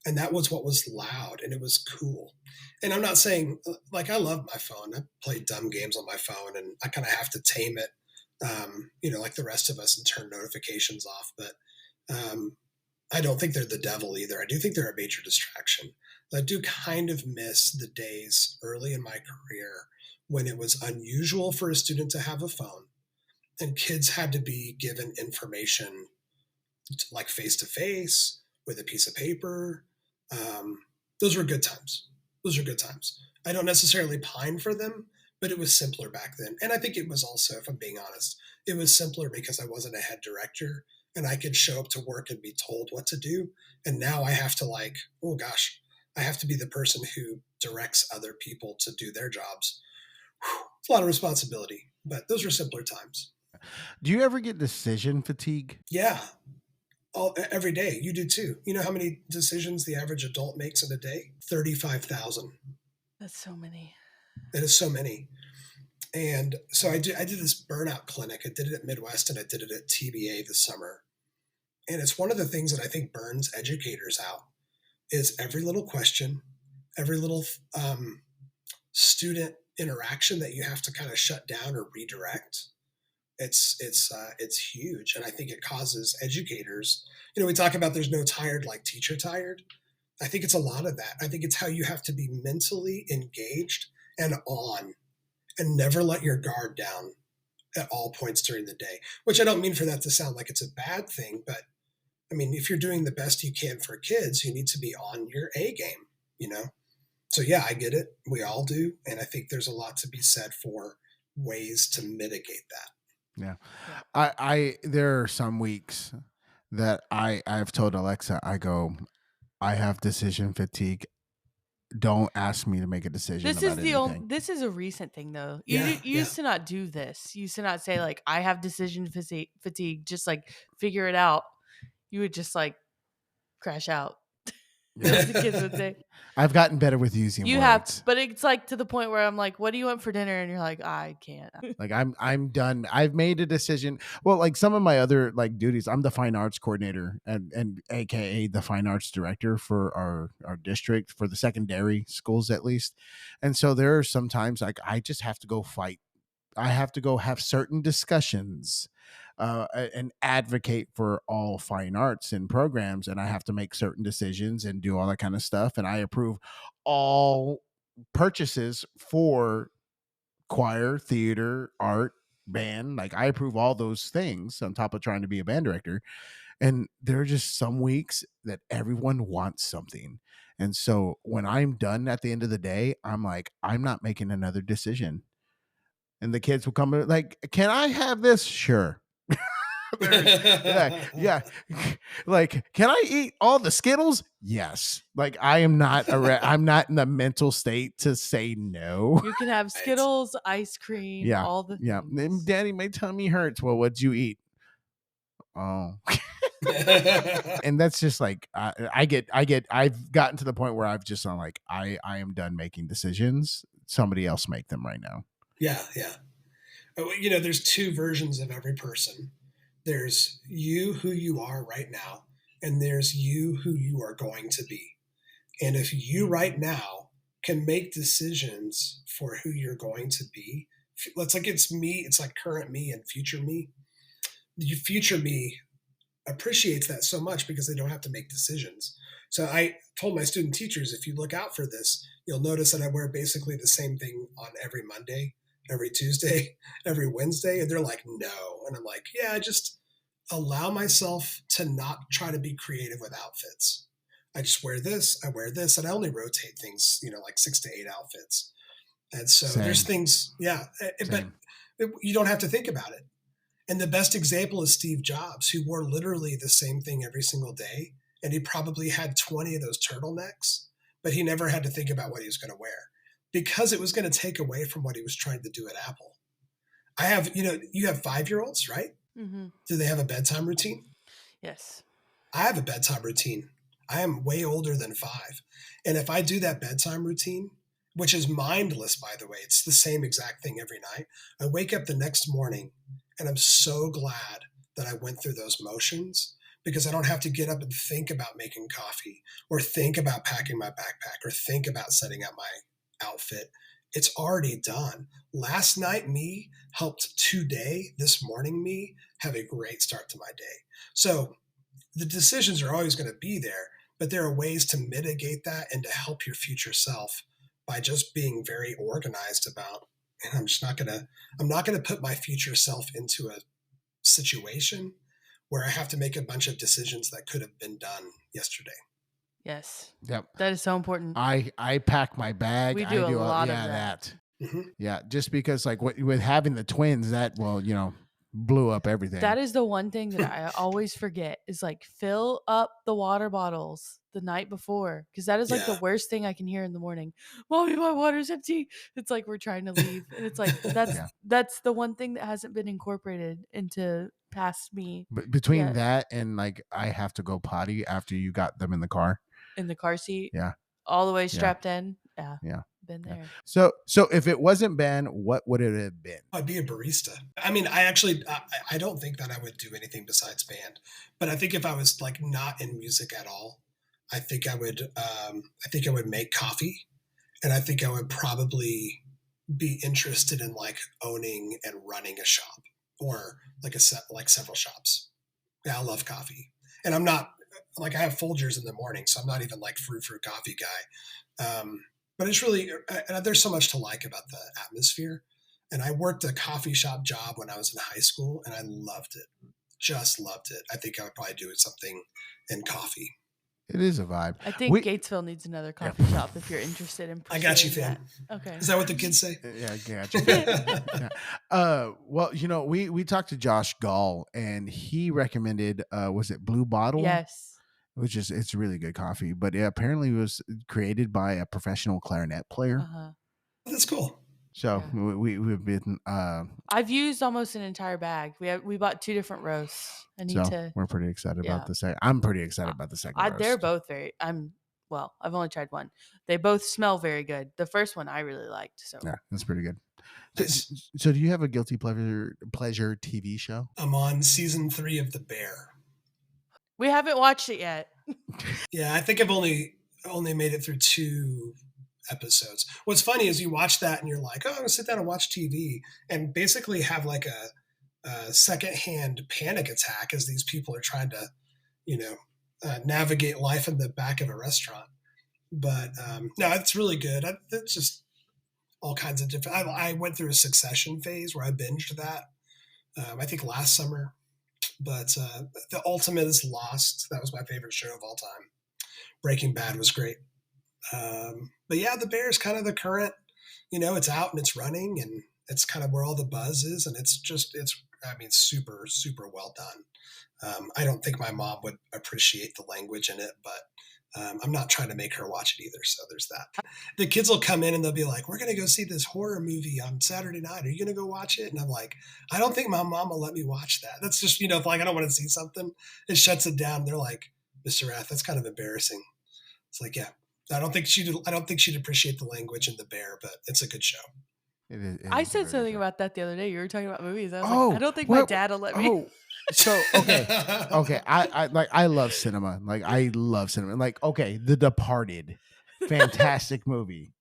And that was what was loud and it was cool. And I'm not saying, like, I love my phone. I play dumb games on my phone and I kind of have to tame it, like the rest of us and turn notifications off. But um, I don't think they're the devil either. I do think they're a major distraction. I do kind of miss the days early in my career when it was unusual for a student to have a phone and kids had to be given information like face to face with a piece of paper. Um, those were good times. Those are good times. I don't necessarily pine for them, but it was simpler back then. And I think it was also, if I'm being honest, it was simpler because I wasn't a head director and I could show up to work and be told what to do. And now I have to like, oh gosh, I have to be the person who directs other people to do their jobs. Whew, it's a lot of responsibility, but those were simpler times. Do you ever get decision fatigue? Yeah, every day. You do too. You know how many decisions the average adult makes in a day? 35,000. That's so many. That is so many. And so I did this burnout clinic. I did it at Midwest and I did it at TBA this summer. And it's one of the things that I think burns educators out is every little question, every little student interaction that you have to kind of shut down or redirect. It's huge, and I think it causes educators. We talk about there's no tired like teacher tired. I think it's a lot of that. I think it's how you have to be mentally engaged and on, and never let your guard down at all points during the day. Which I don't mean for that to sound like it's a bad thing, but I mean if you're doing the best you can for kids, you need to be on your A game. You know. So yeah, I get it. We all do, and I think there's a lot to be said for ways to mitigate that. Yeah. Yeah. I there are some weeks that I've told Alexa, I go, I have decision fatigue. Don't ask me to make a decision This about is the only. anything. This is a recent thing, though. Yeah, You yeah. used to not do this. You used to not say like, "I have decision fatigue." Just like figure it out. You would just like crash out. Yeah. As the kids would say. I've gotten better with using You have, words. but it's like to the point where I'm like, "What do you want for dinner?" And you're like, "I can't." Like I'm done. I've made a decision. Well, like some of my other like duties, I'm the fine arts coordinator and AKA the fine arts director for our district for the secondary schools at least. And so there are some times like I just have to go fight. I have to go have certain discussions and advocate for all fine arts and programs, and I have to make certain decisions and do all that kind of stuff. And I approve all purchases for choir, theater, art, band. Like I approve all those things on top of trying to be a band director. And there are just some weeks that everyone wants something. And so when I'm done at the end of the day, I'm like, I'm not making another decision. And the kids will come like, can I have this? Sure. Yeah. Like, can I eat all the Skittles? Yes. Like, I am not I'm not in the mental state to say no. You can have Skittles, ice cream, Yeah. all the Yeah. things. Daddy, my tummy hurts. Well, what'd you eat? Oh. And that's just like I've gotten to the point where I've just, I'm like, I am done making decisions. Somebody else make them right now. Yeah, yeah. There's two versions of every person. There's you who you are right now, and there's you who you are going to be. And if you right now can make decisions for who you're going to be, it's like it's me, it's like current me and future me. The future me appreciates that so much because they don't have to make decisions. So I told my student teachers, if you look out for this, you'll notice that I wear basically the same thing on every Monday, every Tuesday, every Wednesday. And they're like, no. And I'm like, yeah, I just allow myself to not try to be creative with outfits. I just wear this, and I only rotate things, like 6 to 8 outfits. And so there's Same. things, yeah, but you don't have to think about it. And the best example is Steve Jobs, who wore literally the same thing every single day. And he probably had 20 of those turtlenecks, but he never had to think about what he was going to wear because it was going to take away from what he was trying to do at Apple. I have, you have 5-year-olds, right? Mm-hmm. Do they have a bedtime routine? Yes. I have a bedtime routine. I am way older than 5. And if I do that bedtime routine, which is mindless, by the way, it's the same exact thing every night. I wake up the next morning and I'm so glad that I went through those motions because I don't have to get up and think about making coffee or think about packing my backpack or think about setting up my outfit. It's already done. Last night me helped today, this morning me, have a great start to my day. So the decisions are always going to be there, but there are ways to mitigate that and to help your future self by just being very organized about, and I'm not going to put my future self into a situation where I have to make a bunch of decisions that could have been done yesterday. Yes. Yep. That is so important. I pack my bag. We do I a lot of yeah, that. Mm-hmm. Yeah, just because like with having the twins, that blew up everything. That is the one thing that I always forget is like fill up the water bottles the night before because that is like the worst thing I can hear in the morning. Mommy, my water's empty. It's like we're trying to leave, and it's like that's the one thing that hasn't been incorporated into past me. But between that and like I have to go potty after you got them in the car. In the car seat. Yeah. All the way strapped in. Yeah. Been there. So if it wasn't band, what would it have been? I'd be a barista. I mean, I don't think that I would do anything besides band, but I think if I was like not in music at all, I think I would make coffee, and I think I would probably be interested in like owning and running a shop or like several shops. Yeah, I love coffee, and I'm not like I have Folgers in the morning, so I'm not even like fruit coffee guy. But it's really there's so much to like about the atmosphere. And I worked a coffee shop job when I was in high school, and I loved it. Just loved it. I think I would probably do something in coffee. It is a vibe. I think Gatesville needs another coffee shop if you're interested in I got you, fam. That. Okay. Is that what the kids say? Yeah, I got you. Yeah. Well, we talked to Josh Gall, and he recommended, was it Blue Bottle? Yes. Which is, it's really good coffee, but yeah, apparently it was created by a professional clarinet player. Uh-huh. That's cool. So we've been. I've used almost an entire bag. We bought 2 different roasts. We're pretty excited about the second. I'm pretty excited about the second roast. They're both very. I've only tried one. They both smell very good. The first one I really liked. So yeah, that's pretty good. So do you have a guilty pleasure TV show? I'm on season 3 of The Bear. We haven't watched it yet. Yeah, I think I've only made it through 2 episodes. What's funny is you watch that and you're like, oh, I'm gonna sit down and watch TV and basically have like a secondhand panic attack as these people are trying to, navigate life in the back of a restaurant. But no, it's really good. It's just all kinds of different. I went through a Succession phase where I binged that. I think last summer. But The Ultimate is Lost. That was my favorite show of all time. Breaking Bad was great. But yeah, The Bear is kind of the current, it's out and it's running and it's kind of where all the buzz is. And it's super, super well done. I don't think my mom would appreciate the language in it, but I'm not trying to make her watch it either. So there's that. The kids will come in and they'll be like, we're going to go see this horror movie on Saturday night. Are you going to go watch it? And I'm like, I don't think my mom will let me watch that. That's just, if like, I don't want to see something, it shuts it down. They're like, Mr. Rath, that's kind of embarrassing. It's like, yeah, I don't think she'd appreciate the language and the bear, but it's a good show. I said something about that the other day. You were talking about movies. I was like, I don't think my dad will let me. Oh, so okay. I love cinema. Like I love cinema. Like, okay, The Departed, fantastic movie,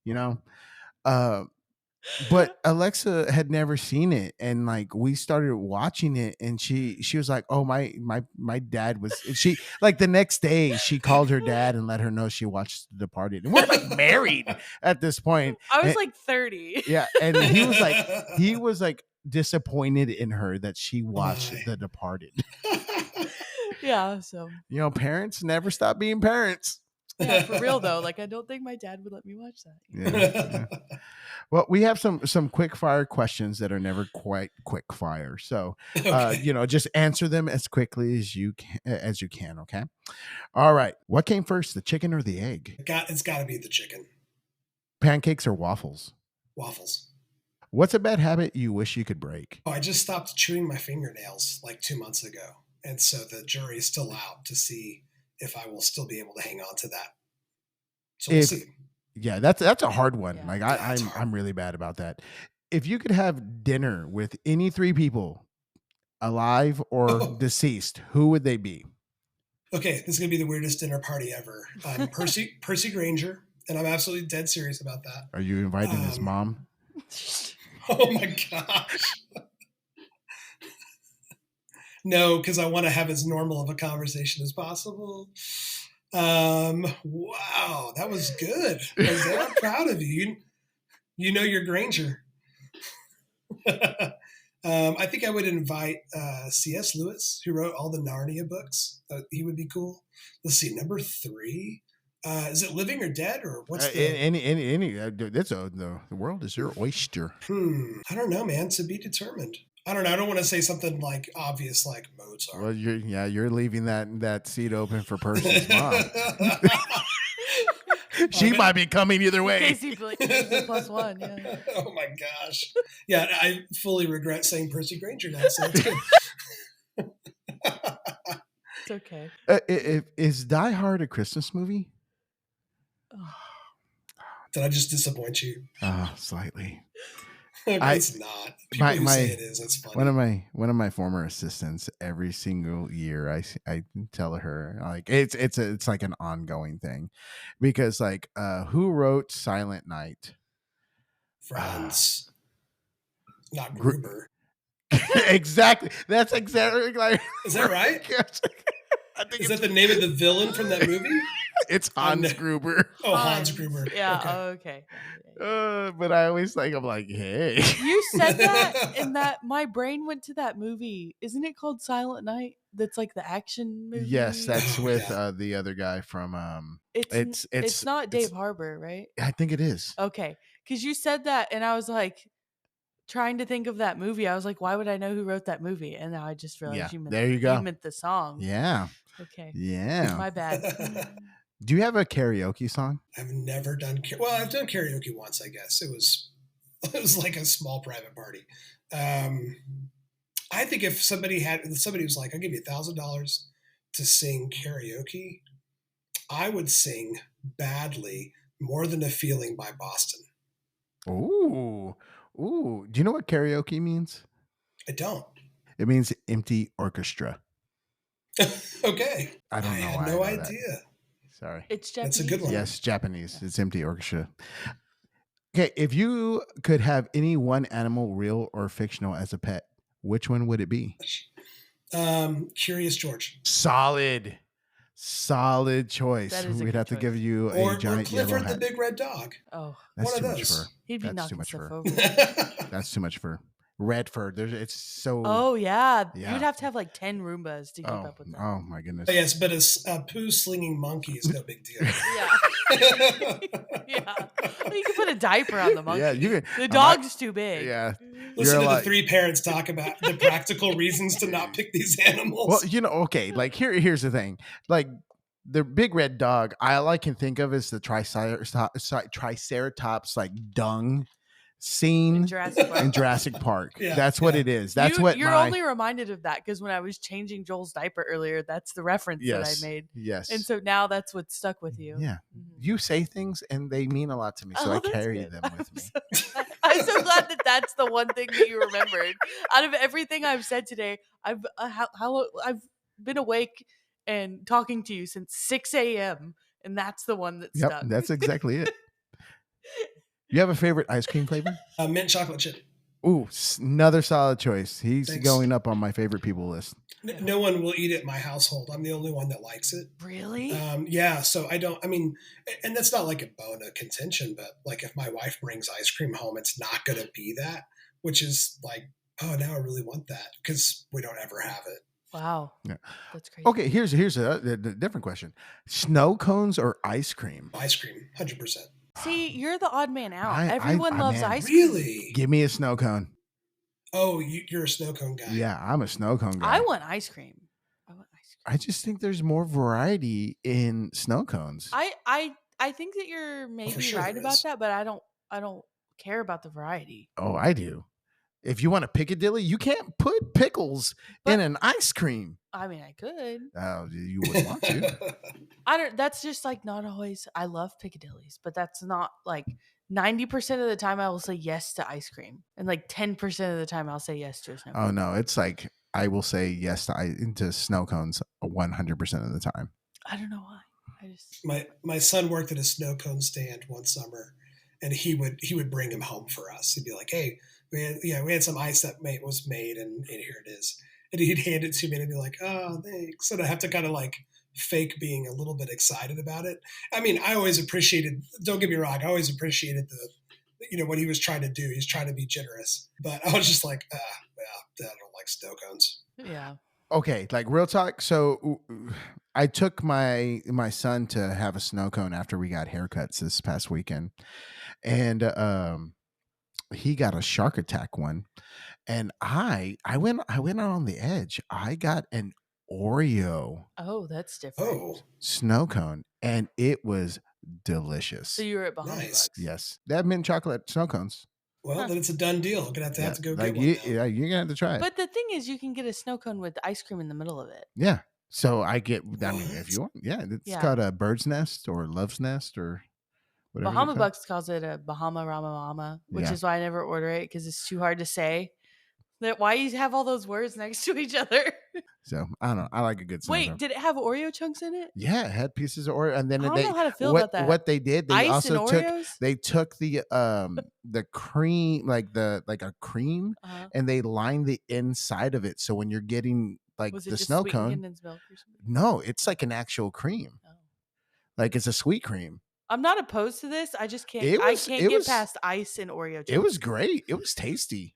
but Alexa had never seen it, and like we started watching it, and she was like, "Oh, my dad was." She like the next day she called her dad and let her know she watched The Departed, and we're like married at this point. I was like 30. Yeah, and he was like disappointed in her that she watched The Departed. Yeah, so parents never stop being parents. Yeah, for real though. Like I don't think my dad would let me watch that. Yeah. Well, we have some quick fire questions that are never quite quick fire. So, Okay. just answer them as quickly as you can. Okay. All right. What came first, the chicken or the egg? It's got to be the chicken. Pancakes or waffles? Waffles. What's a bad habit you wish you could break? Oh, I just stopped chewing my fingernails like 2 months ago. And so the jury is still out to see if I will still be able to hang on to that. So we'll see. Yeah, that's a hard one. Yeah. Like Yeah, it's I'm really bad about that. If you could have dinner with any 3 people, alive or deceased, who would they be? Okay, this is gonna be the weirdest dinner party ever. Percy Granger, and I'm absolutely dead serious about that. Are you inviting his mom? Oh my gosh. No, because I want to have as normal of a conversation as possible. Wow, that was good. I'm proud of you. You know your Granger. I think I would invite C.S. Lewis, who wrote all the Narnia books. He would be cool. Let's see, number 3. Is it living or dead, or what's any? The world is your oyster. I don't know, man. To be determined. I don't know. I don't want to say something like obvious, like Mozart. Well, you're leaving that seat open for Percy's mom. She might be coming either way. Casey +1, yeah. Oh my gosh. Yeah, I fully regret saying Percy Granger now, so it's good. It's okay. Is Die Hard a Christmas movie? Did I just disappoint you? Slightly. It's not. People who say it is. That's funny. One of my former assistants, every single year, I tell her like it's like an ongoing thing, because like who wrote Silent Night? Franz, not Gruber. Exactly. That's exactly like. Is that right? I think is that the name of the villain from that movie? It's Hans Gruber. Oh, Hans Gruber. Yeah. Okay. But I always think, I'm like, hey. You said that, and that my brain went to that movie. Isn't it called Silent Night? That's like the action movie. Yes, that's with the other guy from. It's not Dave Harbour, right? I think it is. Okay, because you said that, and I was like trying to think of that movie. I was like, why would I know who wrote that movie? And now I just realized you meant there you go. You meant the song. Yeah. Okay. Yeah. My bad. Do you have a karaoke song? I've never done. Well, I've done karaoke once. I guess it was like a small private party. I think if somebody was like, "I'll give you $1,000 to sing karaoke," I would sing badly "More Than a Feeling" by Boston. Ooh. Do you know what karaoke means? I don't. It means empty orchestra. Okay. I don't know. I had no idea. That. Sorry. It's Japanese. That's a good one. Yes, Japanese. It's empty orchestra. Okay, if you could have any one animal, real or fictional, as a pet, which one would it be? Curious George. Solid choice. We'd have to give you a giant yellow hat. Or Clifford the big red dog. Oh, that's one too of much those. fur. He'd be That's too knocking much stuff fur. over. That's too much fur. Red fur. It's so. Oh yeah. Yeah. You'd have to have like 10 Roombas to keep up with that. Oh my goodness. But yes, but a poo slinging monkey is no big deal. Yeah. Yeah. Well, you can put a diaper on the monkey. Yeah, you can. The dog's too big. Yeah. Listen to the 3 parents talk about the practical reasons to not pick these animals. Well, okay. Like here's the thing. Like the big red dog, all I can think of is the triceratops like dung In scene Jurassic Park. in Jurassic Park. Yeah, That's what it is. That's You're only reminded of that because when I was changing Joel's diaper earlier, that's the reference that I made. Yes. And so now that's what's stuck with you. Yeah. Mhm. You say things and they mean a lot to me, so I that's carry good. them with me. I'm so glad that that's the one thing that you remembered. Out of everything I've said today, I've been awake and talking to you since 6 a.m. and that's the one that Yep, stuck. that's exactly it. You have a favorite ice cream flavor? Mint chocolate chip. Ooh, another solid choice. He's Thanks. going up on my favorite people list. No one will eat it in my household. I'm the only one that likes it. Really? Yeah. So I don't, I mean, and that's not like a bone of contention, but like if my wife brings ice cream home, it's not going to be that, which is like, oh, now I really want that because we don't ever have it. Wow. Yeah. That's crazy. Okay, here's a different question. Snow cones or ice cream? Ice cream, 100%. See, you're the odd man out. Everyone loves man, ice cream. Really? Give me a snow cone. Oh, you're a snow cone guy. Yeah, I'm a snow cone guy. I want ice cream. I just think there's more variety in snow cones. I think that you're maybe sure right there about is. that, but I don't care about the variety. Oh, I do. If you want a Piccadilly, you can't put pickles in an ice cream. I mean, I could. Oh, you wouldn't want to. That's just like not always. I love Piccadilly's, but that's not like 90% of the time I will say yes to ice cream, and like 10% of the time I'll say yes to a snow cone. Oh no, it's like I will say yes to snow cones 100% of the time. I don't know why. I just my son worked at a snow cone stand one summer, and he would bring them home for us. He'd be like, "Hey, we had some ice that was made, and here it is." And he'd hand it to me, and I'd be like, "Oh, thanks." And I have to kind of like fake being a little bit excited about it. I mean, I always appreciated. Don't get me wrong, I always appreciated what he was trying to do. He's trying to be generous, but I was just like, well, I don't like snow cones. yeah. Okay, like real talk. So I took my son to have a snow cone after we got haircuts this past weekend, and he got a shark attack one, and I went out on the edge. I got an Oreo Oh, that's different. Oh, snow cone, and it was delicious. So you were at Bahama Nice. Bucks. Yes, they have mint chocolate snow cones. well, then it's a done deal. I'm gonna have to go like get one. Now. you're gonna have to try it. But the thing is, you can get a snow cone with ice cream in the middle of it. Yeah. So I mean, if What? you want, it's Yeah. called a bird's nest or love's nest or whatever. Bahama they're called. Bucks calls it a Bahama Rama Mama, which Yeah. is why I never order it because it's too hard to say. Why you have all those words next to each other? So I don't know. I like a good snow Wait, cone. did it have Oreo chunks in it? Yeah, it had pieces of Oreo, and then I don't they know how to feel what about that. what they did. They Ice and also Oreos? took the cream, like a cream, Uh-huh. and they lined the inside of it. So when you're getting like Was it the just snow sweet cone, condensed milk or something? no, it's like an actual cream. Oh. Like it's a sweet cream. I'm not opposed to this. I just can't. It I was- can't it get was- past ice and Oreo. It was chunks. great. It was tasty.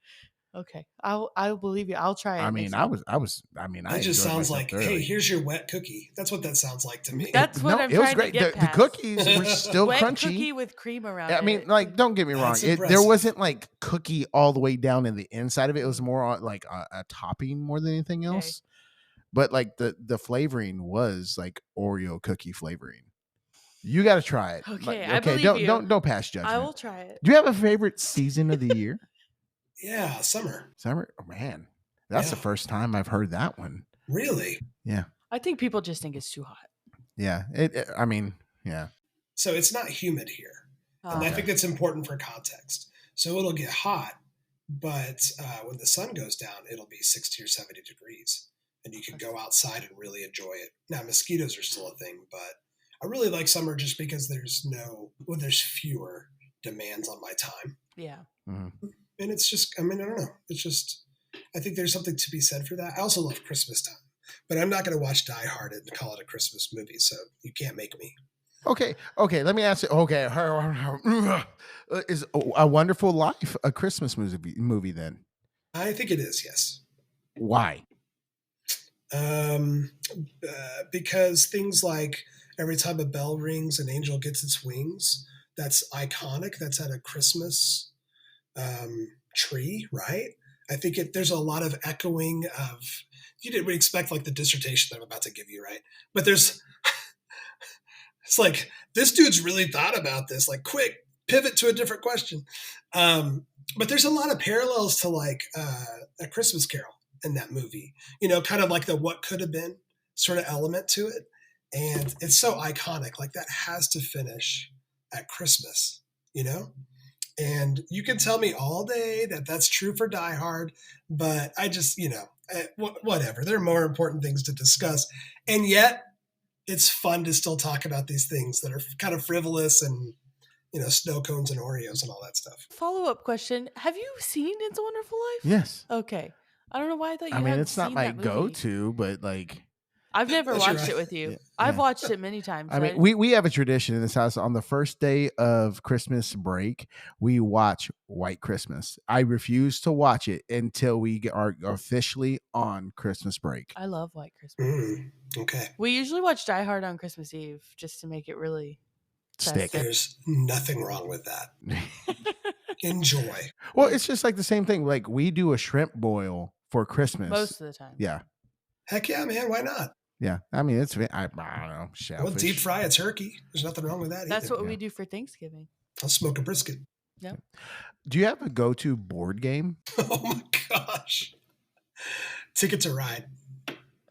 Okay, I'll believe you. I'll try it. I mean, next I time. was. I mean, I That just enjoyed sounds myself like, thoroughly. hey, here's your wet cookie. That's what that sounds like to me. That's what I'm it was trying to great. get The past. cookies were still Wet crunchy. cookie with cream around I it. mean, like, don't get me wrong. That's There impressive. wasn't like cookie all the way down in the inside of it. It was more like a topping more than anything Okay. else. But like the flavoring was like Oreo cookie flavoring. You got to try it. Okay, Like, I believe you. don't pass judgment. I will try it. Do you have a favorite season of the year? Yeah, summer. Summer? Oh, man, that's the Yeah. first time I've heard that one. Really? Yeah, I think people just think it's too hot. yeah. I mean, yeah. So it's not humid here. And I Oh. think that's important for context. So it'll get hot, but when the sun goes down, it'll be 60 or 70 degrees. And you can go outside and really enjoy it. Now, mosquitoes are still a thing, but I really like summer just because there's fewer demands on my time. Yeah. Mhm. And it's just, I mean, I don't know. It's just, I think there's something to be said for that. I also love Christmas time, but I'm not going to watch Die Hard and call it a Christmas movie. So you can't make me. Okay. Let me ask you. Okay, is A Wonderful Life a Christmas movie? Then I think it is, yes. why? Because things like every time a bell rings, an angel gets its wings. That's iconic. That's at a Christmas tree, right? I think there's a lot of echoing of. You didn't expect like the dissertation that I'm about to give you, right? But there's It's like, this dude's really thought about this. Like, quick, pivot to a different question. But there's a lot of parallels to like A Christmas Carol in that movie. Kind of like the what could have been sort of element to it. And it's so iconic. Like, that has to finish at Christmas, And you can tell me all day that that's true for Die Hard, but I just, whatever. There are more important things to discuss. And yet, it's fun to still talk about these things that are kind of frivolous and, snow cones and Oreos and all that stuff. Follow-up question. Have you seen It's a Wonderful Life? Yes. Okay. I don't know why I thought you hadn't it's not seen my that movie. go-to, but like, I've never That's watched right. it with you. Yeah. I've watched it many times. I mean, we have a tradition in this house. On the first day of Christmas break, we watch White Christmas. I refuse to watch it until we are officially on Christmas break. I love White Christmas. Okay. We usually watch Die Hard on Christmas Eve just to make it really Stick. festive. There's nothing wrong with that. Enjoy. Well, it's just like the same thing. Like, we do a shrimp boil for Christmas. Most of the time. Yeah. Heck yeah, man. Why not? Yeah. I mean, I don't know. Shellfish. Well, deep fry a turkey. There's nothing wrong with that That's either. what we do for Thanksgiving. I'll smoke a brisket. Yep. Do you have a go-to board game? Oh my gosh. Ticket to Ride.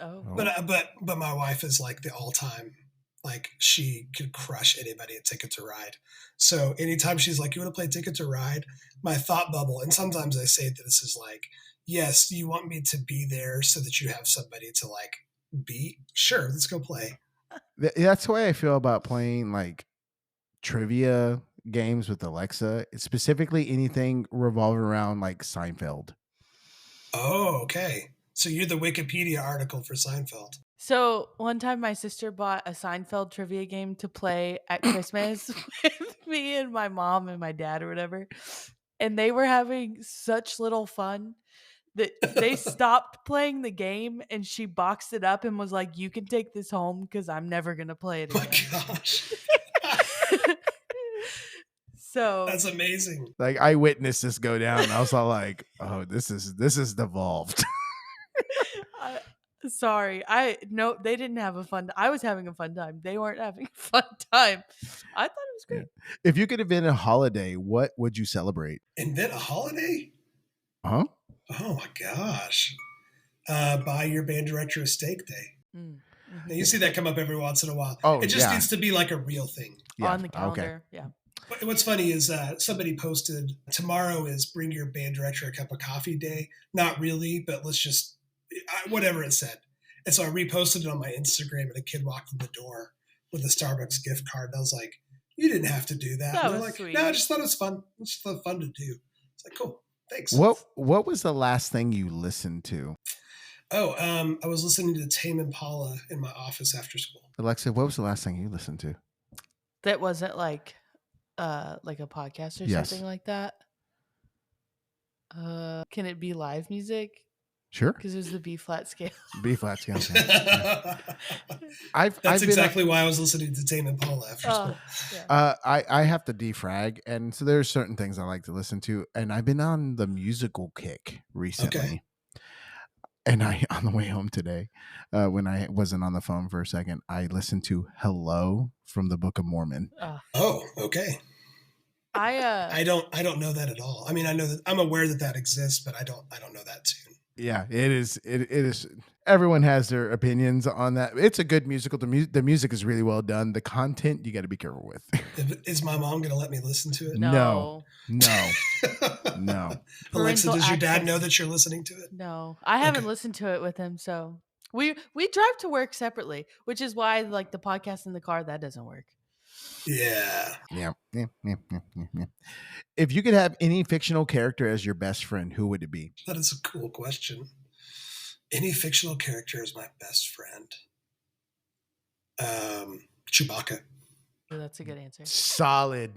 Oh. But my wife is like the all-time, like, she could crush anybody at Ticket to Ride. So anytime she's like, you want to play Ticket to Ride? My thought bubble, and sometimes I say that this is like, yes, you want me to be there so that you have somebody to like beat? Sure, let's go play. That's the way I feel about playing like trivia games with Alexa. It's specifically anything revolving around like Seinfeld. Oh, okay. So you're the Wikipedia article for Seinfeld. So one time my sister bought a Seinfeld trivia game to play at Christmas with me and my mom and my dad or whatever. And they were having such little fun that they stopped playing the game, and she boxed it up and was like, you can take this home because I'm never going to play it Oh my again. gosh. So That's amazing. Like, I witnessed this go down. I was all like, oh, this is devolved. Sorry. No, they didn't have a fun. I was having a fun time. They weren't having a fun time. I thought it was great. If you could invent a holiday, what would you celebrate? Invent a holiday? Huh? Oh my gosh. Buy your band director a steak day. Mm-hmm. Now, you see that come up every once in a while. Oh, it just yeah. needs to be like a real thing. Yeah, on the calendar. Yeah. What's funny is somebody posted, tomorrow is bring your band director a cup of coffee day. Not really, but let's just, whatever it said. And so I reposted it on my Instagram, and a kid walked in the door with a Starbucks gift card. And I was like, you didn't have to do that. That And they're was like, sweet. no, I just thought it was fun. It's just fun to do. It's like, cool. Thanks. What was the last thing you listened to? Oh, I was listening to Tame Impala in my office after school. Alexa, what was the last thing you listened to? That wasn't like a podcast or Yes. something like that. Can it be live music? Sure. Because it was the B flat scale. B flat scale. Yeah. I've That's been exactly why I was listening to Tame Impala after school. Yeah. I have to defrag, and so there's certain things I like to listen to, and I've been on the musical kick recently. Okay. And on the way home today, when I wasn't on the phone for a second, I listened to "Hello" from the Book of Mormon. Oh, okay. I don't know that at all. I mean, I know that I'm aware that exists, but I don't know that tune. Yeah, it is. It is. Everyone has their opinions on that. It's a good musical. The music is really well done. The content you got to be careful with. Is my mom going to let me listen to it? No. Alexa, Parental does your dad access. know that you're listening to it? No, I haven't Okay. listened to it with him. So we drive to work separately, which is why like the podcast in the car, that doesn't work. Yeah. Yeah. If you could have any fictional character as your best friend, who would it be? That is a cool question. Any fictional character is my best friend. Chewbacca. So that's a good answer. Solid.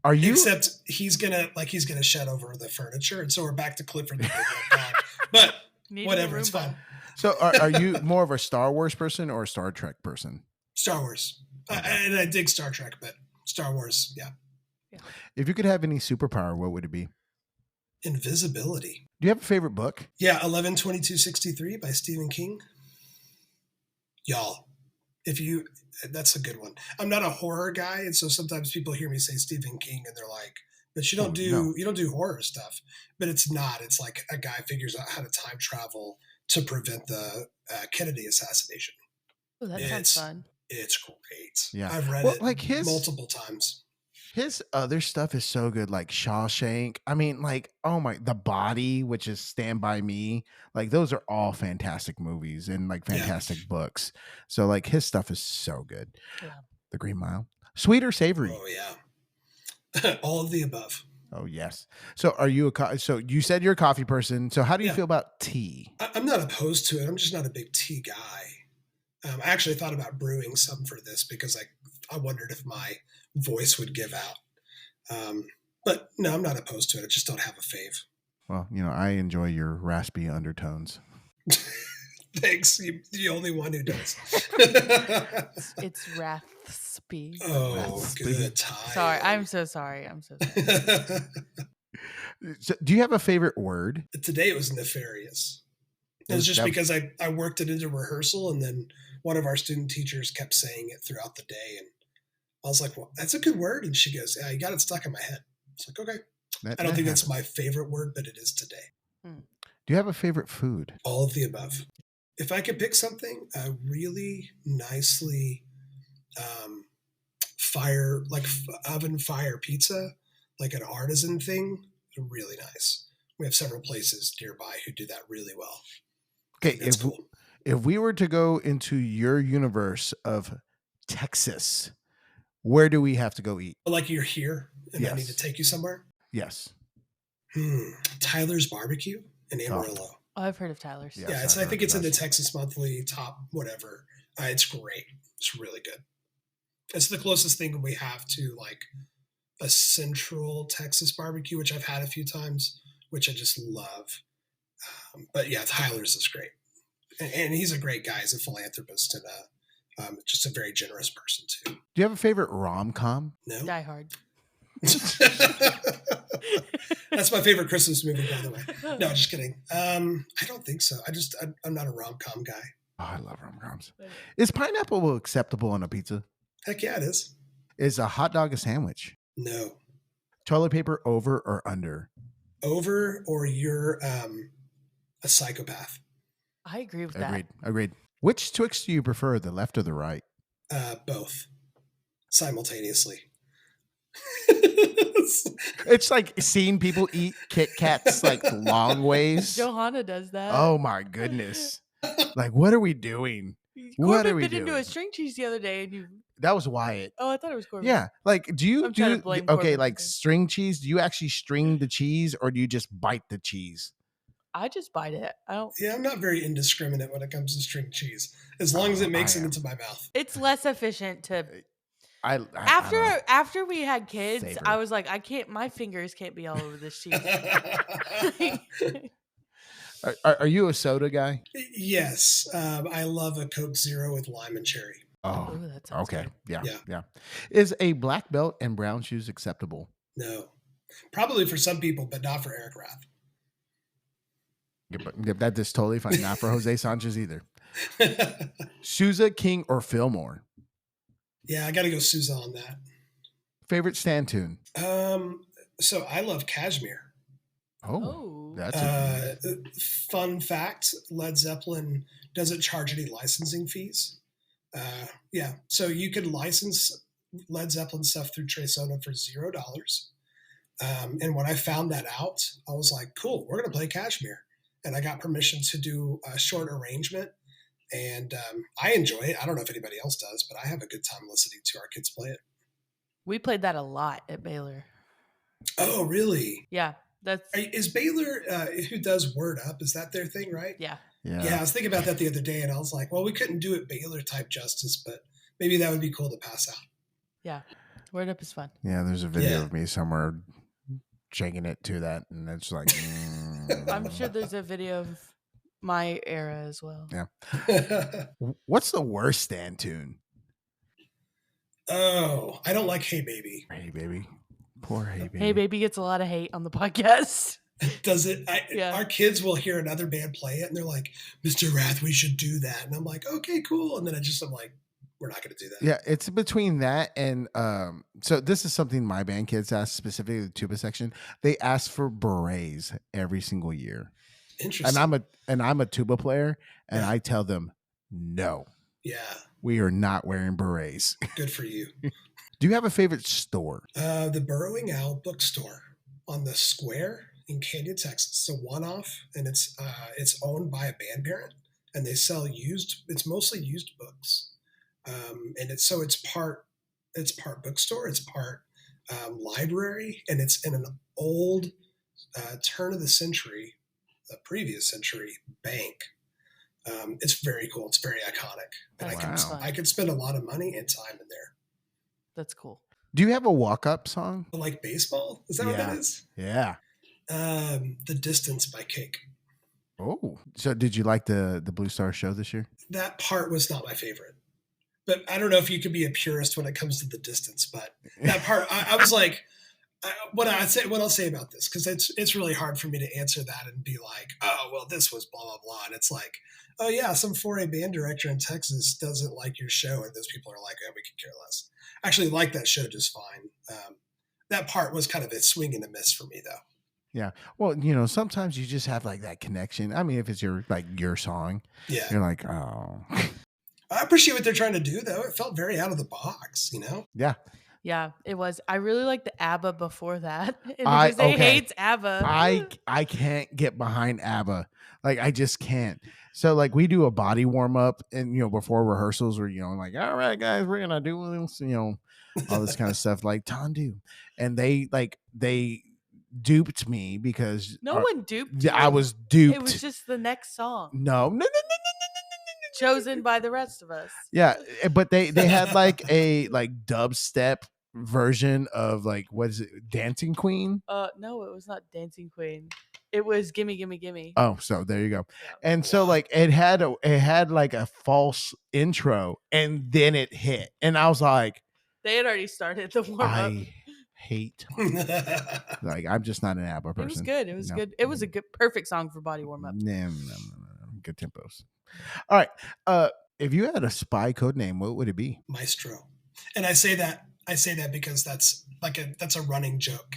Are you? Except he's gonna shed over the furniture, and so we're back to Clifford the Big Red Dog. But Need whatever, a it's Roomba. fine. So are you more of a Star Wars person or a Star Trek person? Star Wars. And I dig Star Trek, but Star Wars, yeah. If you could have any superpower, what would it be? Invisibility. Do you have a favorite book? Yeah, 11/22/63 by Stephen King. Y'all, if you That's a good one. I'm not a horror guy, and so sometimes people hear me say Stephen King, and they're like, "But Oh no. you don't do horror stuff." But it's not. It's like a guy figures out how to time travel to prevent the Kennedy assassination. Oh, that sounds It's fun. it's great. Yeah. I've read Well, it like multiple times. his other stuff is so good, like Shawshank. I mean, like, oh my, The Body, which is Stand By Me. Like, those are all fantastic movies and like Yeah. fantastic books. So, like, his stuff is so good. Yeah. The Green Mile, sweet or savory? Oh yeah, all of the above. Oh yes. So, are you so you said you're a coffee person. So, how do you Yeah. feel about tea? I'm not opposed to it. I'm just not a big tea guy. I actually thought about brewing some for this because I wondered if my voice would give out. But no, I'm not opposed to it. I just don't have a fave. Well, I enjoy your raspy undertones. Thanks. You're the only one who does. It's raspy. Oh, Raspy. good time. Sorry, I'm so sorry. So, do you have a favorite word? Today it was nefarious. It was just because I worked it into rehearsal, and then one of our student teachers kept saying it throughout the day, and I was like, "Well, that's a good word." And she goes, "Yeah, you got it stuck in my head." It's like, okay. I don't think that's my favorite word, but it is today. Do you have a favorite food? All of the above. If I could pick something, a really nicely oven fire pizza, like an artisan thing, really nice. We have several places nearby who do that really well. Okay, That's cool. If we were to go into your universe of Texas, where do we have to go eat? Like you're here and I need to Yes. take you somewhere? Yes. Tyler's Barbecue in Amarillo. Oh, I've heard of Tyler's. Yeah. Yeah, Yes, I I've think heard it's in of the that. Texas Monthly top whatever. It's great. It's really good. It's the closest thing we have to like a central Texas barbecue, which I've had a few times, which I just love. But yeah, Tyler's is great. And he's a great guy. He's a philanthropist and just a very generous person too. Do you have a favorite rom-com? No? Die Hard. That's my favorite Christmas movie, by the way. No, just kidding. I don't think so. I'm not a rom-com guy. Oh, I love rom-coms. Is pineapple acceptable on a pizza? Heck yeah, it is. Is a hot dog a sandwich? No. Toilet paper over or under? Over or you're a psychopath. I agree with that. Agreed. Which Twix do you prefer, the left or the right? Both. Simultaneously. It's like seeing people eat Kit Kats like long ways. Johanna does that. Oh my goodness. Like, what are we doing? What Corbin are we bit into doing? a string cheese the other day, and you. That was Wyatt. Oh, I thought it was Corbin. Yeah. Like, do you I'm trying to do blame okay, Corbin like for that. string cheese? Do you actually string the cheese or do you just bite the cheese? I just bite it. I don't. Yeah, I'm not very indiscriminate when it comes to string cheese. As long as it makes it into my mouth. It's less efficient to. I don't know. After we had kids, Savor. I was like, I can't. My fingers can't be all over this cheese. Are you a soda guy? Yes. I love a Coke Zero with lime and cherry. Oh, Ooh, that sounds okay. good. Yeah. Is a black belt and brown shoes acceptable? No. Probably for some people, but not for Eric Rath. Yeah, that is totally fine. Not for Jose Sanchez either. Sousa, King, or Fillmore? Yeah, I got to go Sousa on that. Favorite stand tune? So I love Kashmir. Oh. That's Fun fact: Led Zeppelin doesn't charge any licensing fees. Yeah, so you can license Led Zeppelin stuff through Tresona for $0. And when I found that out, I was like, "Cool, we're gonna play Kashmir," and I got permission to do a short arrangement. And I enjoy it. I don't know if anybody else does, but I have a good time listening to our kids play it. We played that a lot at Baylor. Oh, really? Yeah, that's. Is Baylor who does Word Up? Is that their thing, right? Yeah. Yeah, I was thinking about that the other day, and I was like, well, we couldn't do it Baylor type justice, but maybe that would be cool to pass out. Yeah, Word Up is fun. Yeah, there's a video of me somewhere shaking it to that, and it's like. I'm sure there's a video of my era as well. Yeah. What's the worst stand tune? Oh, I don't like Hey Baby. Hey Baby. Poor Hey Baby. Hey Baby gets a lot of hate on the podcast. Does it? Yeah. Our kids will hear another band play it, and they're like, Mr. Rath, we should do that. And I'm like, okay, cool. And then I'm like, we're not going to do that. Yeah, it's between that and so this is something my band kids ask, specifically the tuba section. They ask for berets every single year. And Interesting. I'm a tuba player, and Yeah. I tell them no. Yeah. We are not wearing berets. Good for you. Do you have a favorite store? The Burrowing Owl bookstore on the square in Canyon, Texas. It's a one-off, and it's owned by a band parent, and they sell used. It's mostly used books, and it's part bookstore, it's part library, and it's in an old turn of the century, the previous century bank. It's very cool. It's very iconic, and I could spend a lot of money and time in there. That's cool. Do you have a walk-up song? Like baseball? Is that what that is? Yeah. The Distance by Cake. Oh, so did you like the Blue Star show this year? That part was not my favorite, but I don't know if you could be a purist when it comes to The Distance. But that part, I was like, what I'll say about this, because it's really hard for me to answer that and be like, oh well, this was blah blah blah, and it's like, oh yeah, some 4A band director in Texas doesn't like your show, and those people are like, oh, we could care less. I actually like that show just fine. That part was kind of a swing and a miss for me, though. Yeah. Well, sometimes you just have like that connection. I mean, if it's your song, yeah, you're like, oh. I appreciate what they're trying to do, though. It felt very out of the box, Yeah. Yeah, it was. I really like the ABBA before that. Because they hate ABBA. I can't get behind ABBA. Like, I just can't. So like we do a body warm up, and before rehearsals, we're like, all right, guys, we're gonna do this, all this kind of stuff, like Tandu, and they duped me because no one duped you. I was duped. It was just the next song. No. Chosen by the rest of us. Yeah, but they had like a dubstep version of what is it, Dancing Queen? No, it was not Dancing Queen. It was Gimme Gimme Gimme. Oh, so there you go. Yeah. And so it had like a false intro, and then it hit, and I was like, they had already started the warm up. I hate I'm just not an ABBA person. It was good. It was good. It was a good, perfect song for body warm up. No. Good tempos. All right. If you had a spy code name, what would it be? Maestro. And I say that because that's a running joke.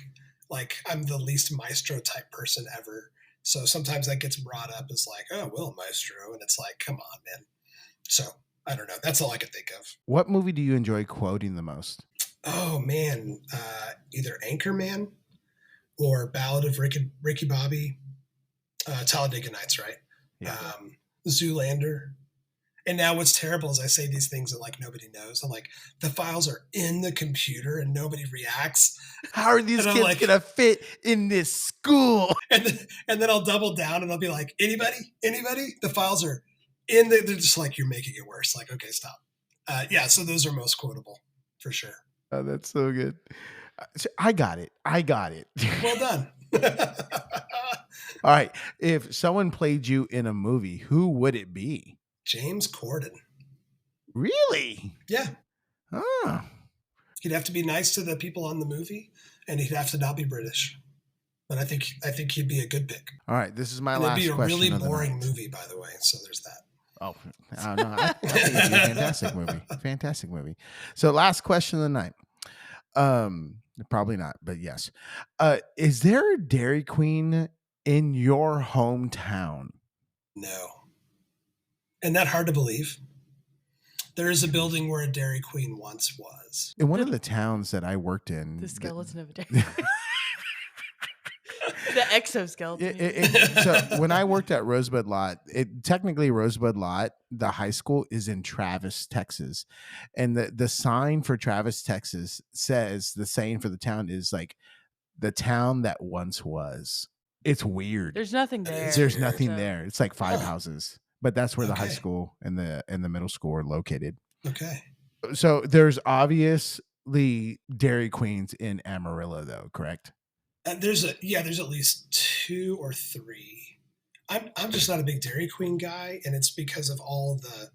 Like, I'm the least maestro type person ever. So sometimes that gets brought up as like, oh, well, maestro. And it's like, come on, man. So I don't know. That's all I can think of. What movie do you enjoy quoting the most? Oh, man. Either Anchorman or Ballad of Ricky Bobby. Talladega Nights, right? Yeah. Zoolander. And now what's terrible is I say these things and nobody knows. I'm like, the files are in the computer and nobody reacts. How are these kids gonna fit in this school? And then I'll double down and I'll be like, anybody? The files are in the, they're just like, you're making it worse. Like, okay, stop. Yeah, so those are most quotable for sure. Oh, that's so good. I got it. Well done. All right. If someone played you in a movie, who would it be? James Corden. Really? Yeah. Oh. He'd have to be nice to the people on the movie, and he'd have to not be British. But I think he'd be a good pick. All right. This is my last question. It'd be a really boring movie, by the way. So there's that. Oh, no. I think it'd be a fantastic movie. Fantastic movie. So last question of the night. Probably not, but yes. Is there a Dairy Queen in your hometown? No. Isn't that hard to believe? There is a building where a Dairy Queen once was. In one of the towns that I worked in. The skeleton of a Dairy Queen. The exoskeleton. So when I worked at Rosebud Lot, technically Rosebud Lot, the high school is in Travis, Texas. And the sign for Travis, Texas says, the saying for the town is like, the town that once was. It's weird. There's nothing there. There's nothing there. It's like 5 houses. But that's where the high school and the middle school are located. Okay. So there's obviously Dairy Queens in Amarillo, though, correct? There's at least 2 or 3. I'm just not a big Dairy Queen guy, and it's because of all the,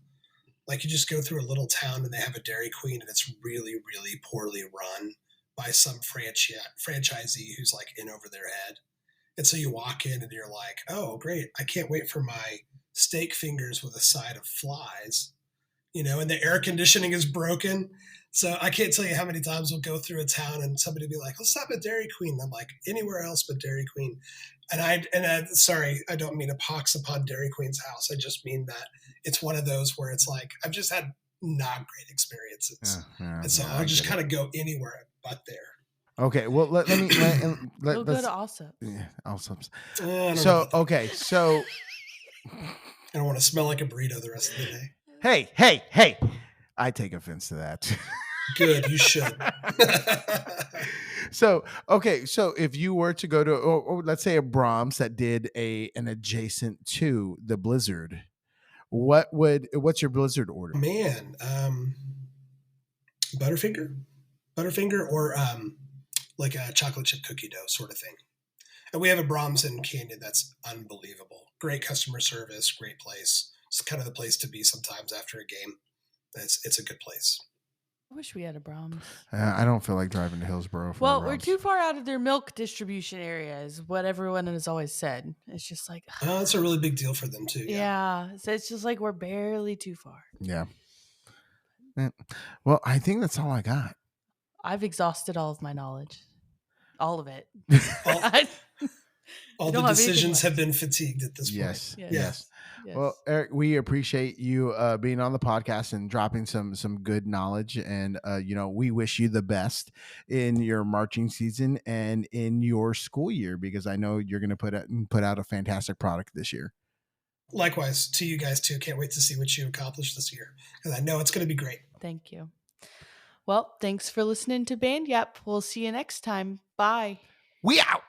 you just go through a little town and they have a Dairy Queen, and it's really, really poorly run by some franchisee who's in over their head. And so you walk in and you're like, oh, great. I can't wait for my steak fingers with a side of flies. and the air conditioning is broken. So I can't tell you how many times we'll go through a town and somebody will be like, let's stop at Dairy Queen. And I'm like, anywhere else but Dairy Queen. Sorry, I don't mean to pox upon Dairy Queen's house. I just mean that it's one of those where it's like, I've just had not great experiences. And so I'll just kind of go anywhere but there. Okay, well let me We'll go to Allsup's. Yeah, Allsup's. So I don't want to smell like a burrito the rest of the day. Hey! I take offense to that. Good, you should. So if you were to go to, or let's say a Brahms that did an adjacent to the Blizzard, what's your Blizzard order? Man, Butterfinger, or like a chocolate chip cookie dough sort of thing. And we have a Brahms in Canyon that's unbelievable. Great customer service, great place. It's kind of the place to be sometimes after a game. It's a good place. I wish we had a Brahms. I don't feel like driving to Hillsboro for Well, we're too far out of their milk distribution area, is what everyone has always said. It's just like, it's a really big deal for them too. Yeah. So it's just like we're barely too far. Yeah. Well, I think that's all I got. I've exhausted all of my knowledge. All of it. All the decisions have been fatigued at this point. Yes. Well, Eric, we appreciate you being on the podcast and dropping some good knowledge. And, we wish you the best in your marching season and in your school year, because I know you're going to put out a fantastic product this year. Likewise to you guys too. Can't wait to see what you accomplish this year, because I know it's going to be great. Thank you. Well, thanks for listening to Band Yap. We'll see you next time. Bye. We out.